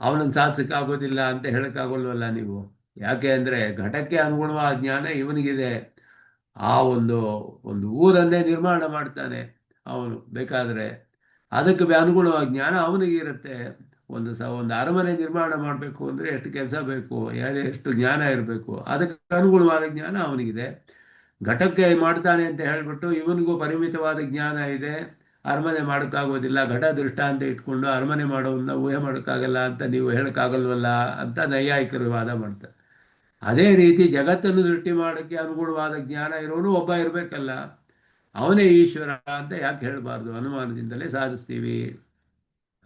ಅವನನ್ನು ಸಾಧಿಸೋಕ್ಕಾಗೋದಿಲ್ಲ ಅಂತ ಹೇಳೋಕ್ಕಾಗೋಲ್ವಲ್ಲ ನೀವು. ಯಾಕೆ ಅಂದರೆ ಘಟಕ್ಕೆ ಅನುಗುಣವಾದ ಜ್ಞಾನ ಇವನಿಗಿದೆ. ಆ ಒಂದು ಊರನ್ನೇ ನಿರ್ಮಾಣ ಮಾಡ್ತಾನೆ ಅವನು ಬೇಕಾದರೆ, ಅದಕ್ಕೆ ಅನುಗುಣವಾದ ಜ್ಞಾನ ಅವನಿಗೆ ಇರುತ್ತೆ. ಒಂದು ಅರಮನೆ ನಿರ್ಮಾಣ ಮಾಡಬೇಕು ಅಂದರೆ ಎಷ್ಟು ಕೆಲಸ ಬೇಕು, ಎಷ್ಟು ಜ್ಞಾನ ಇರಬೇಕು, ಅದಕ್ಕೆ ಅನುಗುಣವಾದ ಜ್ಞಾನ ಅವನಿಗಿದೆ. ಘಟಕ್ಕೆ ಮಾಡ್ತಾನೆ ಅಂತ ಹೇಳಿಬಿಟ್ಟು ಇವನಿಗೂ ಪರಿಮಿತವಾದ ಜ್ಞಾನ ಇದೆ, ಅರಮನೆ ಮಾಡೋಕ್ಕಾಗೋದಿಲ್ಲ. ಘಟ ದೃಷ್ಟಾಂತ ಇಟ್ಕೊಂಡು ಅರಮನೆ ಮಾಡೋವನ್ನ ಊಹೆ ಮಾಡೋಕ್ಕಾಗಲ್ಲ ಅಂತ ನೀವು ಹೇಳೋಕ್ಕಾಗಲ್ವಲ್ಲ ಅಂತ ನೈಯಾಯಿಕರು ವಾದ ಮಾಡ್ತಾರೆ. ಅದೇ ರೀತಿ ಜಗತ್ತನ್ನು ಸೃಷ್ಟಿ ಮಾಡೋಕ್ಕೆ ಅನುಗುಣವಾದ ಜ್ಞಾನ ಇರೋನು ಒಬ್ಬ ಇರಬೇಕಲ್ಲ, ಅವನೇ ಈಶ್ವರ ಅಂತ ಯಾಕೆ ಹೇಳಬಾರ್ದು? ಅನುಮಾನದಿಂದಲೇ ಸಾಧಿಸ್ತೀವಿ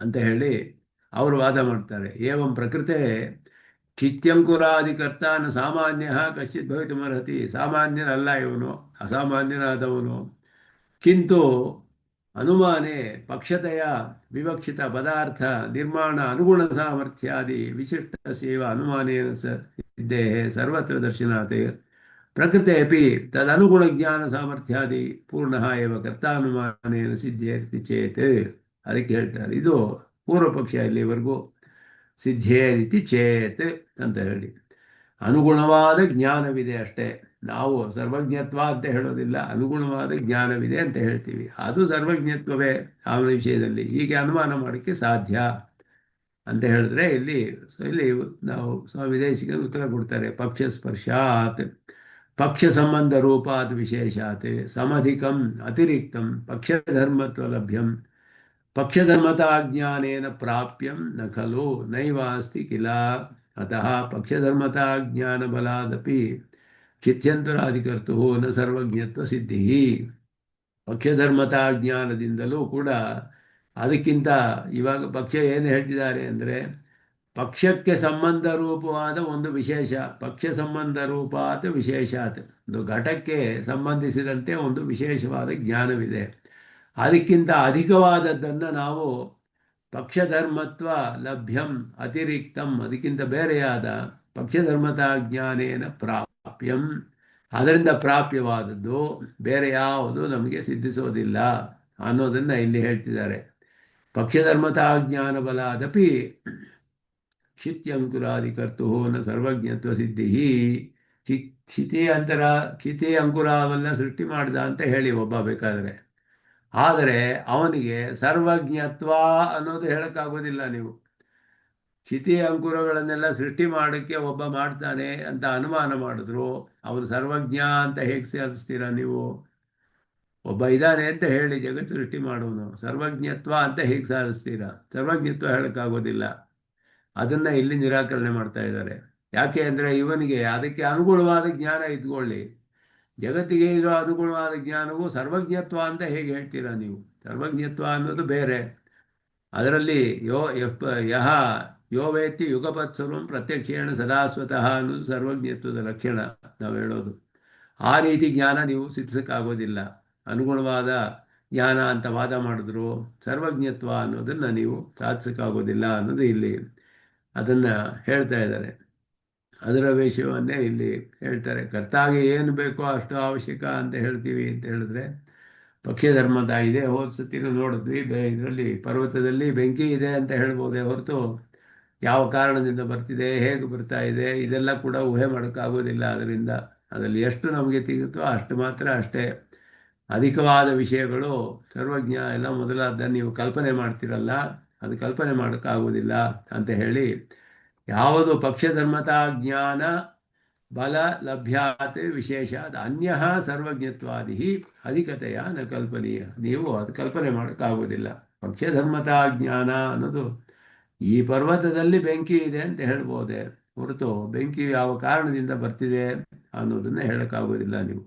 ಅಂತ ಹೇಳಿ ಅವರು ವಾದ ಮಾಡ್ತಾರೆ. ಏವಂ ಪ್ರಕೃತೆ ಕ್ಷಿತ್ಯಂಕುರಾದಿಕರ್ತಾನ ಸಾಮಾನ್ಯ ಕಶ್ಚಿತ್ ಭವಿತುಮರ್ಹತಿ. ಸಾಮಾನ್ಯನಲ್ಲ ಇವನು, ಅಸಾಮಾನ್ಯನಾದವನು. ಕಿಂತು ಅನುಮಾನೆ ಪಕ್ಷತೆಯ ವಿವಕ್ಷಿತ ಪದಾರ್ಥ ನಿರ್ಮಾಣ ಅನುಗುಣ ಸಾಮರ್ಥ್ಯಾದಿ ವಿಶಿಷ್ಟ ಸೇವಾ ಅನುಮಾನೇನ ಸಿದ್ಧೇ ಸರ್ವತ್ರ ದರ್ಶನಾತ್ ಪ್ರಕೃತೆ ಅಪಿ ತದನುಗುಣ ಜ್ಞಾನ ಸಾಮರ್ಥ್ಯಾದಿ ಪೂರ್ಣ ಏವ ಕರ್ತಾನುಮಾನೇನ ಸಿದ್ಧೇರಿತಿ ಚೇತ್. ಅದಕ್ಕೆ ಹೇಳ್ತಾರೆ, ಇದು ಪೂರ್ವ ಪಕ್ಷ ಇಲ್ಲಿವರೆಗೂ. ಸಿದ್ಧೇರಿತಿ ಚೇತ್ ಅಂತ ಹೇಳಿ ಅನುಗುಣವಾದ ಜ್ಞಾನವಿದೆ ಅಷ್ಟೇ. ನಾವು ಸರ್ವಜ್ಞತ್ವ ಅಂತ ಹೇಳೋದಿಲ್ಲ, ಅನುಗುಣವಾದ ಜ್ಞಾನವಿದೆ ಅಂತ ಹೇಳ್ತೀವಿ. ಅದು ಸರ್ವಜ್ಞತ್ವವೇ ಅವನ ವಿಷಯದಲ್ಲಿ. ಹೀಗೆ ಅನುಮಾನ ಮಾಡೋಕ್ಕೆ ಸಾಧ್ಯ ಅಂತ ಹೇಳಿದ್ರೆ ಇಲ್ಲಿ ನಾವು ಸ್ವಾಮಿ ದೇಶಿಕರು ಉತ್ತರ ಕೊಡ್ತಾರೆ. ಪಕ್ಷ ಸ್ಪರ್ಶಾತ್ ಪಕ್ಷ ಸಂಬಂಧ ರೂಪಾತ್ ವಿಶೇಷಾತ್ ಸಮಧಿಕಂ ಅತಿರಿಕ್ತಂ ಪಕ್ಷಧರ್ಮತ್ವ ಲಭ್ಯಂ ಪಕ್ಷಧರ್ಮತಾಜ್ಞಾನೇನ ಪ್ರಾಪ್ಯಂ ನ ಖಲು ನೈವಾಸ್ತಿ ಕಿಲ ಅತಃ ಪಕ್ಷಧರ್ಮತಾಜ್ಞಾನಬಲಾದಪಿ ಚಿತ್ಯಂತರಾಧಿಕರ್ತು ನ ಸರ್ವಜ್ಞತ್ವ ಸಿದ್ಧಿ. ಪಕ್ಷಧರ್ಮತಾ ಜ್ಞಾನದಿಂದಲೂ ಕೂಡ ಅದಕ್ಕಿಂತ ಇವಾಗ ಪಕ್ಷ ಏನು ಹೇಳ್ತಿದ್ದಾರೆ ಅಂದರೆ ಪಕ್ಷಕ್ಕೆ ಸಂಬಂಧ ರೂಪವಾದ ಒಂದು ವಿಶೇಷ, ಪಕ್ಷ ಸಂಬಂಧ ರೂಪಾತ್ ವಿಶೇಷಾತ್, ಒಂದು ಘಟಕ್ಕೆ ಸಂಬಂಧಿಸಿದಂತೆ ಒಂದು ವಿಶೇಷವಾದ ಜ್ಞಾನವಿದೆ. ಅದಕ್ಕಿಂತ ಅಧಿಕವಾದದ್ದನ್ನು ನಾವು ಪಕ್ಷಧರ್ಮತ್ವ ಲಭ್ಯಂ ಅತಿರಿಕ್ತಂ, ಅದಕ್ಕಿಂತ ಬೇರೆಯಾದ ಪಕ್ಷಧರ್ಮತಾ ಜ್ಞಾನೇನ ಪ್ರಾಪ್ಯಂ, ಅದರಿಂದ ಪ್ರಾಪ್ಯವಾದದ್ದು ಬೇರೆ ಯಾವುದು ನಮಗೆ ಸಿದ್ಧಿಸೋದಿಲ್ಲ ಅನ್ನೋದನ್ನು ಇಲ್ಲಿ ಹೇಳ್ತಿದ್ದಾರೆ. ಪಕ್ಷಧರ್ಮತಾ ಜ್ಞಾನ ಬಲಾದಪಿ ಕ್ಷಿತ್ಯಂಕುರಾದಿಕರ್ತು ನ ಸರ್ವಜ್ಞತ್ವ ಸಿದ್ಧಿ. ಕ್ಷಿತಿ ಅಂಕುರವನ್ನ ಸೃಷ್ಟಿ ಮಾಡ್ದ ಅಂತ ಹೇಳಿ ಒಬ್ಬ ಬೇಕಾದರೆ, ಆದರೆ ಅವನಿಗೆ ಸರ್ವಜ್ಞತ್ವ ಅನ್ನೋದು ಹೇಳಕ್ಕಾಗೋದಿಲ್ಲ. ನೀವು ಕ್ಷಿತಿ ಅಂಕುರಗಳನ್ನೆಲ್ಲ ಸೃಷ್ಟಿ ಮಾಡೋಕ್ಕೆ ಒಬ್ಬ ಮಾಡ್ತಾನೆ ಅಂತ ಅನುಮಾನ ಮಾಡಿದ್ರು ಅವನು ಸರ್ವಜ್ಞ ಅಂತ ಹೇಗೆ ಸಾಧಿಸ್ತೀರಾ ನೀವು? ಒಬ್ಬ ಇದ್ದಾನೆ ಅಂತ ಹೇಳಿ ಜಗತ್ತು ಸೃಷ್ಟಿ ಮಾಡುವನು, ಸರ್ವಜ್ಞತ್ವ ಅಂತ ಹೇಗೆ ಸಾಧಿಸ್ತೀರಾ? ಸರ್ವಜ್ಞತ್ವ ಹೇಳಕ್ಕಾಗೋದಿಲ್ಲ. ಅದನ್ನ ಇಲ್ಲಿ ನಿರಾಕರಣೆ ಮಾಡ್ತಾ ಇದ್ದಾರೆ. ಯಾಕೆ ಅಂದರೆ ಇವನಿಗೆ ಅದಕ್ಕೆ ಅನುಗುಣವಾದ ಜ್ಞಾನ ಇದ್ಕೊಳ್ಳಿ. ಜಗತ್ತಿಗೆ ಇರೋ ಅನುಗುಣವಾದ ಜ್ಞಾನವು ಸರ್ವಜ್ಞತ್ವ ಅಂತ ಹೇಗೆ ಹೇಳ್ತೀರಾ ನೀವು? ಸರ್ವಜ್ಞತ್ವ ಅನ್ನೋದು ಬೇರೆ. ಅದರಲ್ಲಿ ಯಹ ಯೋ ವೇತ್ತಿ ಯುಗಪತ್ಸರ್ವಂ ಪ್ರತ್ಯಕ್ಷೇಣ ಸದಾ ಸ್ವತಃ ಅನ್ನೋದು ಸರ್ವಜ್ಞತ್ವದ ಲಕ್ಷಣ ನಾವು ಹೇಳೋದು. ಆ ರೀತಿ ಜ್ಞಾನ ನೀವು ಸಿದ್ಧಿಸಕ್ಕಾಗೋದಿಲ್ಲ. ಅನುಗುಣವಾದ ಜ್ಞಾನ ಅಂತ ವಾದ ಮಾಡಿದ್ರು ಸರ್ವಜ್ಞತ್ವ ಅನ್ನೋದನ್ನು ನೀವು ಸಾಧಿಸಕ್ಕಾಗೋದಿಲ್ಲ ಅನ್ನೋದು ಇಲ್ಲಿ ಅದನ್ನು ಹೇಳ್ತಾ ಇದ್ದಾರೆ. ಅದರ ವಿಷಯವನ್ನೇ ಇಲ್ಲಿ ಹೇಳ್ತಾರೆ. ಕರ್ತಾಗೆ ಏನು ಬೇಕೋ ಅಷ್ಟು ಅವಶ್ಯಕ ಅಂತ ಹೇಳ್ತೀವಿ ಅಂತ ಹೇಳಿದ್ರೆ ಪಕ್ಷಧರ್ಮದ ಇದೆ. ಹೋದ ಸತಿನೂ ನೋಡಿದ್ವಿ, ಇದರಲ್ಲಿ ಪರ್ವತದಲ್ಲಿ ಬೆಂಕಿ ಇದೆ ಅಂತ ಹೇಳ್ಬೋದೇ ಹೊರತು ಯಾವ ಕಾರಣದಿಂದ ಬರ್ತಿದೆ, ಹೇಗೆ ಬರ್ತಾ ಇದೆ, ಇದೆಲ್ಲ ಕೂಡ ಊಹೆ ಮಾಡೋಕ್ಕಾಗೋದಿಲ್ಲ. ಅದರಿಂದ ಅದರಲ್ಲಿ ಎಷ್ಟು ನಮಗೆ ಸಿಗುತ್ತೋ ಅಷ್ಟು ಮಾತ್ರ ಅಷ್ಟೇ. ಅಧಿಕವಾದ ವಿಷಯಗಳು ಸರ್ವಜ್ಞ ಎಲ್ಲ ಮೊದಲಾದ ನೀವು ಕಲ್ಪನೆ ಮಾಡ್ತಿರಲ್ಲ, ಅದು ಕಲ್ಪನೆ ಮಾಡೋಕ್ಕಾಗೋದಿಲ್ಲ ಅಂತ ಹೇಳಿ ಯಾವುದು ಪಕ್ಷಧರ್ಮತಾ ಜ್ಞಾನ ಬಲ ಲಭ್ಯಾತ್ ವಿಶೇಷಾತ್ ಅನ್ಯ ಸರ್ವಜ್ಞತ್ವಾದಿ ಅಧಿಕತೆಯ ನ ಕಲ್ಪನೀಯ. ನೀವು ಅದು ಕಲ್ಪನೆ ಮಾಡೋಕ್ಕಾಗೋದಿಲ್ಲ. ಪಕ್ಷಧರ್ಮತಾ ಜ್ಞಾನ ಅನ್ನೋದು ಈ ಪರ್ವತದಲ್ಲಿ ಬೆಂಕಿ ಇದೆ ಅಂತ ಹೇಳ್ಬೋದೆ ಹೊರತು ಬೆಂಕಿ ಯಾವ ಕಾರಣದಿಂದ ಬರ್ತಿದೆ ಅನ್ನೋದನ್ನು ಹೇಳೋಕ್ಕಾಗೋದಿಲ್ಲ ನೀವು.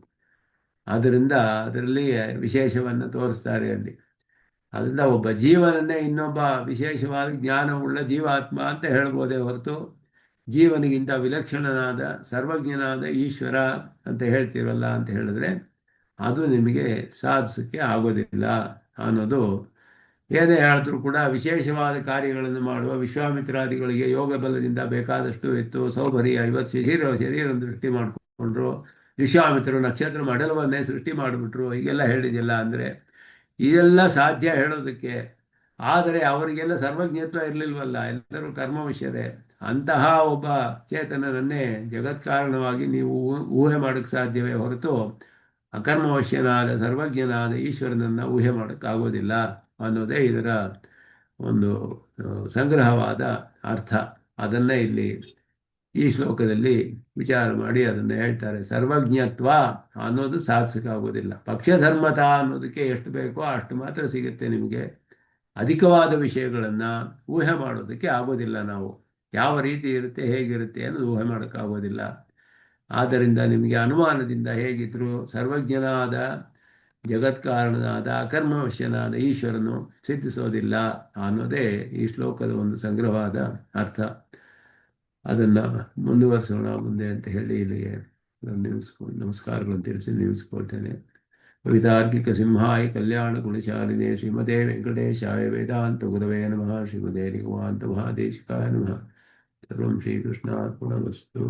ಆದ್ದರಿಂದ ಅದರಲ್ಲಿ ವಿಶೇಷವನ್ನು ತೋರಿಸ್ತಾರೆ ಅಲ್ಲಿ. ಅದರಿಂದ ಒಬ್ಬ ಜೀವನನ್ನೇ ಇನ್ನೊಬ್ಬ ವಿಶೇಷವಾದ ಜ್ಞಾನವುಳ್ಳ ಜೀವಾತ್ಮ ಅಂತ ಹೇಳ್ಬೋದೇ ಹೊರತು ಜೀವನಿಗಿಂತ ವಿಲಕ್ಷಣನಾದ ಸರ್ವಜ್ಞನಾದ ಈಶ್ವರ ಅಂತ ಹೇಳ್ತೀರಲ್ಲ ಅಂತ ಹೇಳಿದ್ರೆ ಅದು ನಿಮಗೆ ಸಾಧಿಸೋಕ್ಕೆ ಆಗೋದಿಲ್ಲ ಅನ್ನೋದು. ಏನೇ ಹೇಳಿದ್ರು ಕೂಡ ವಿಶೇಷವಾದ ಕಾರ್ಯಗಳನ್ನು ಮಾಡುವ ವಿಶ್ವಾಮಿತ್ರಾದಿಗಳಿಗೆ ಯೋಗ ಬಲದಿಂದ ಬೇಕಾದಷ್ಟು ಇತ್ತು, ಸೌಭರ್ಯ. ಇವತ್ತು ಶರೀರವನ್ನು ಸೃಷ್ಟಿ ಮಾಡಿಕೊಂಡ್ರು, ವಿಶ್ವಾಮಿತ್ರರು ನಕ್ಷತ್ರ ಮಂಡಲವನ್ನೇ ಸೃಷ್ಟಿ ಮಾಡಿಬಿಟ್ರು, ಹೀಗೆಲ್ಲ ಹೇಳಿದಿಲ್ಲ. ಅಂದರೆ ಇದೆಲ್ಲ ಸಾಧ್ಯ ಹೇಳೋದಕ್ಕೆ, ಆದರೆ ಅವರಿಗೆಲ್ಲ ಸರ್ವಜ್ಞತ್ವ ಇರಲಿಲ್ವಲ್ಲ, ಎಲ್ಲರೂ ಕರ್ಮವಶ್ಯರೇ. ಅಂತಹ ಒಬ್ಬ ಚೇತನನನ್ನೇ ಜಗತ್ಕಾರಣವಾಗಿ ನೀವು ಊಹೆ ಮಾಡೋಕ್ಕೆ ಸಾಧ್ಯವೇ ಹೊರತು ಅಕರ್ಮವಶ್ಯನಾದ ಸರ್ವಜ್ಞನಾದ ಈಶ್ವರನನ್ನು ಊಹೆ ಮಾಡೋಕ್ಕಾಗೋದಿಲ್ಲ ಅನ್ನೋದೇ ಇದರ ಒಂದು ಸಂಗ್ರಹವಾದ ಅರ್ಥ. ಅದನ್ನೇ ಇಲ್ಲಿ ಈ ಶ್ಲೋಕದಲ್ಲಿ ವಿಚಾರ ಮಾಡಿ ಅದನ್ನು ಹೇಳ್ತಾರೆ. ಸರ್ವಜ್ಞತ್ವ ಅನ್ನೋದು ಸಾಧಿಸೋಕ್ಕಾಗೋದಿಲ್ಲ. ಪಕ್ಷಧರ್ಮತ ಅನ್ನೋದಕ್ಕೆ ಎಷ್ಟು ಬೇಕೋ ಅಷ್ಟು ಮಾತ್ರ ಸಿಗುತ್ತೆ ನಿಮಗೆ. ಅಧಿಕವಾದ ವಿಷಯಗಳನ್ನು ಊಹೆ ಮಾಡೋದಕ್ಕೆ ಆಗೋದಿಲ್ಲ. ನಾವು ಯಾವ ರೀತಿ ಇರುತ್ತೆ, ಹೇಗಿರುತ್ತೆ ಅನ್ನೋದು ಊಹೆ ಮಾಡೋಕ್ಕಾಗೋದಿಲ್ಲ. ಆದ್ದರಿಂದ ನಿಮಗೆ ಅನುಮಾನದಿಂದ ಹೇಗಿದ್ರು ಸರ್ವಜ್ಞನಾದ ಜಗತ್ಕಾರಣನಾದ ಅಕರ್ಮವಶ್ಯನಾದ ಈಶ್ವರನು ಸಿದ್ಧಿಸೋದಿಲ್ಲ ಅನ್ನೋದೇ ಈ ಶ್ಲೋಕದ ಒಂದು ಸಂಗ್ರಹವಾದ ಅರ್ಥ. ಅದನ್ನು ಮುಂದುವರಿಸೋಣ ಮುಂದೆ ಅಂತ ಹೇಳಿ ಇಲ್ಲಿಗೆ ನಮಸ್ಕಾರಗಳನ್ನು ತಿಳಿಸಿ ನಿಲ್ಲಿಸ್ಕೊಳ್ತೇನೆ. ಕವಿತಾರ್ಕಿಕ ಸಿಂಹಾಯ ಕಲ್ಯಾಣ ಗುಣಶಾಲಿನೇ ಶ್ರೀಮತೆ ವೆಂಕಟೇಶಾಯ ವೇದಾಂತ ಗುರವೇ ನಮಃ. ಶ್ರೀಮತೆ ನಿಗಮಾಂತ ಮಹಾದೇಶಿಕಾಯ ನಮಃ. ಸರ್ವಂ ಶ್ರೀಕೃಷ್ಣಾರ್ಪಣಮಸ್ತು.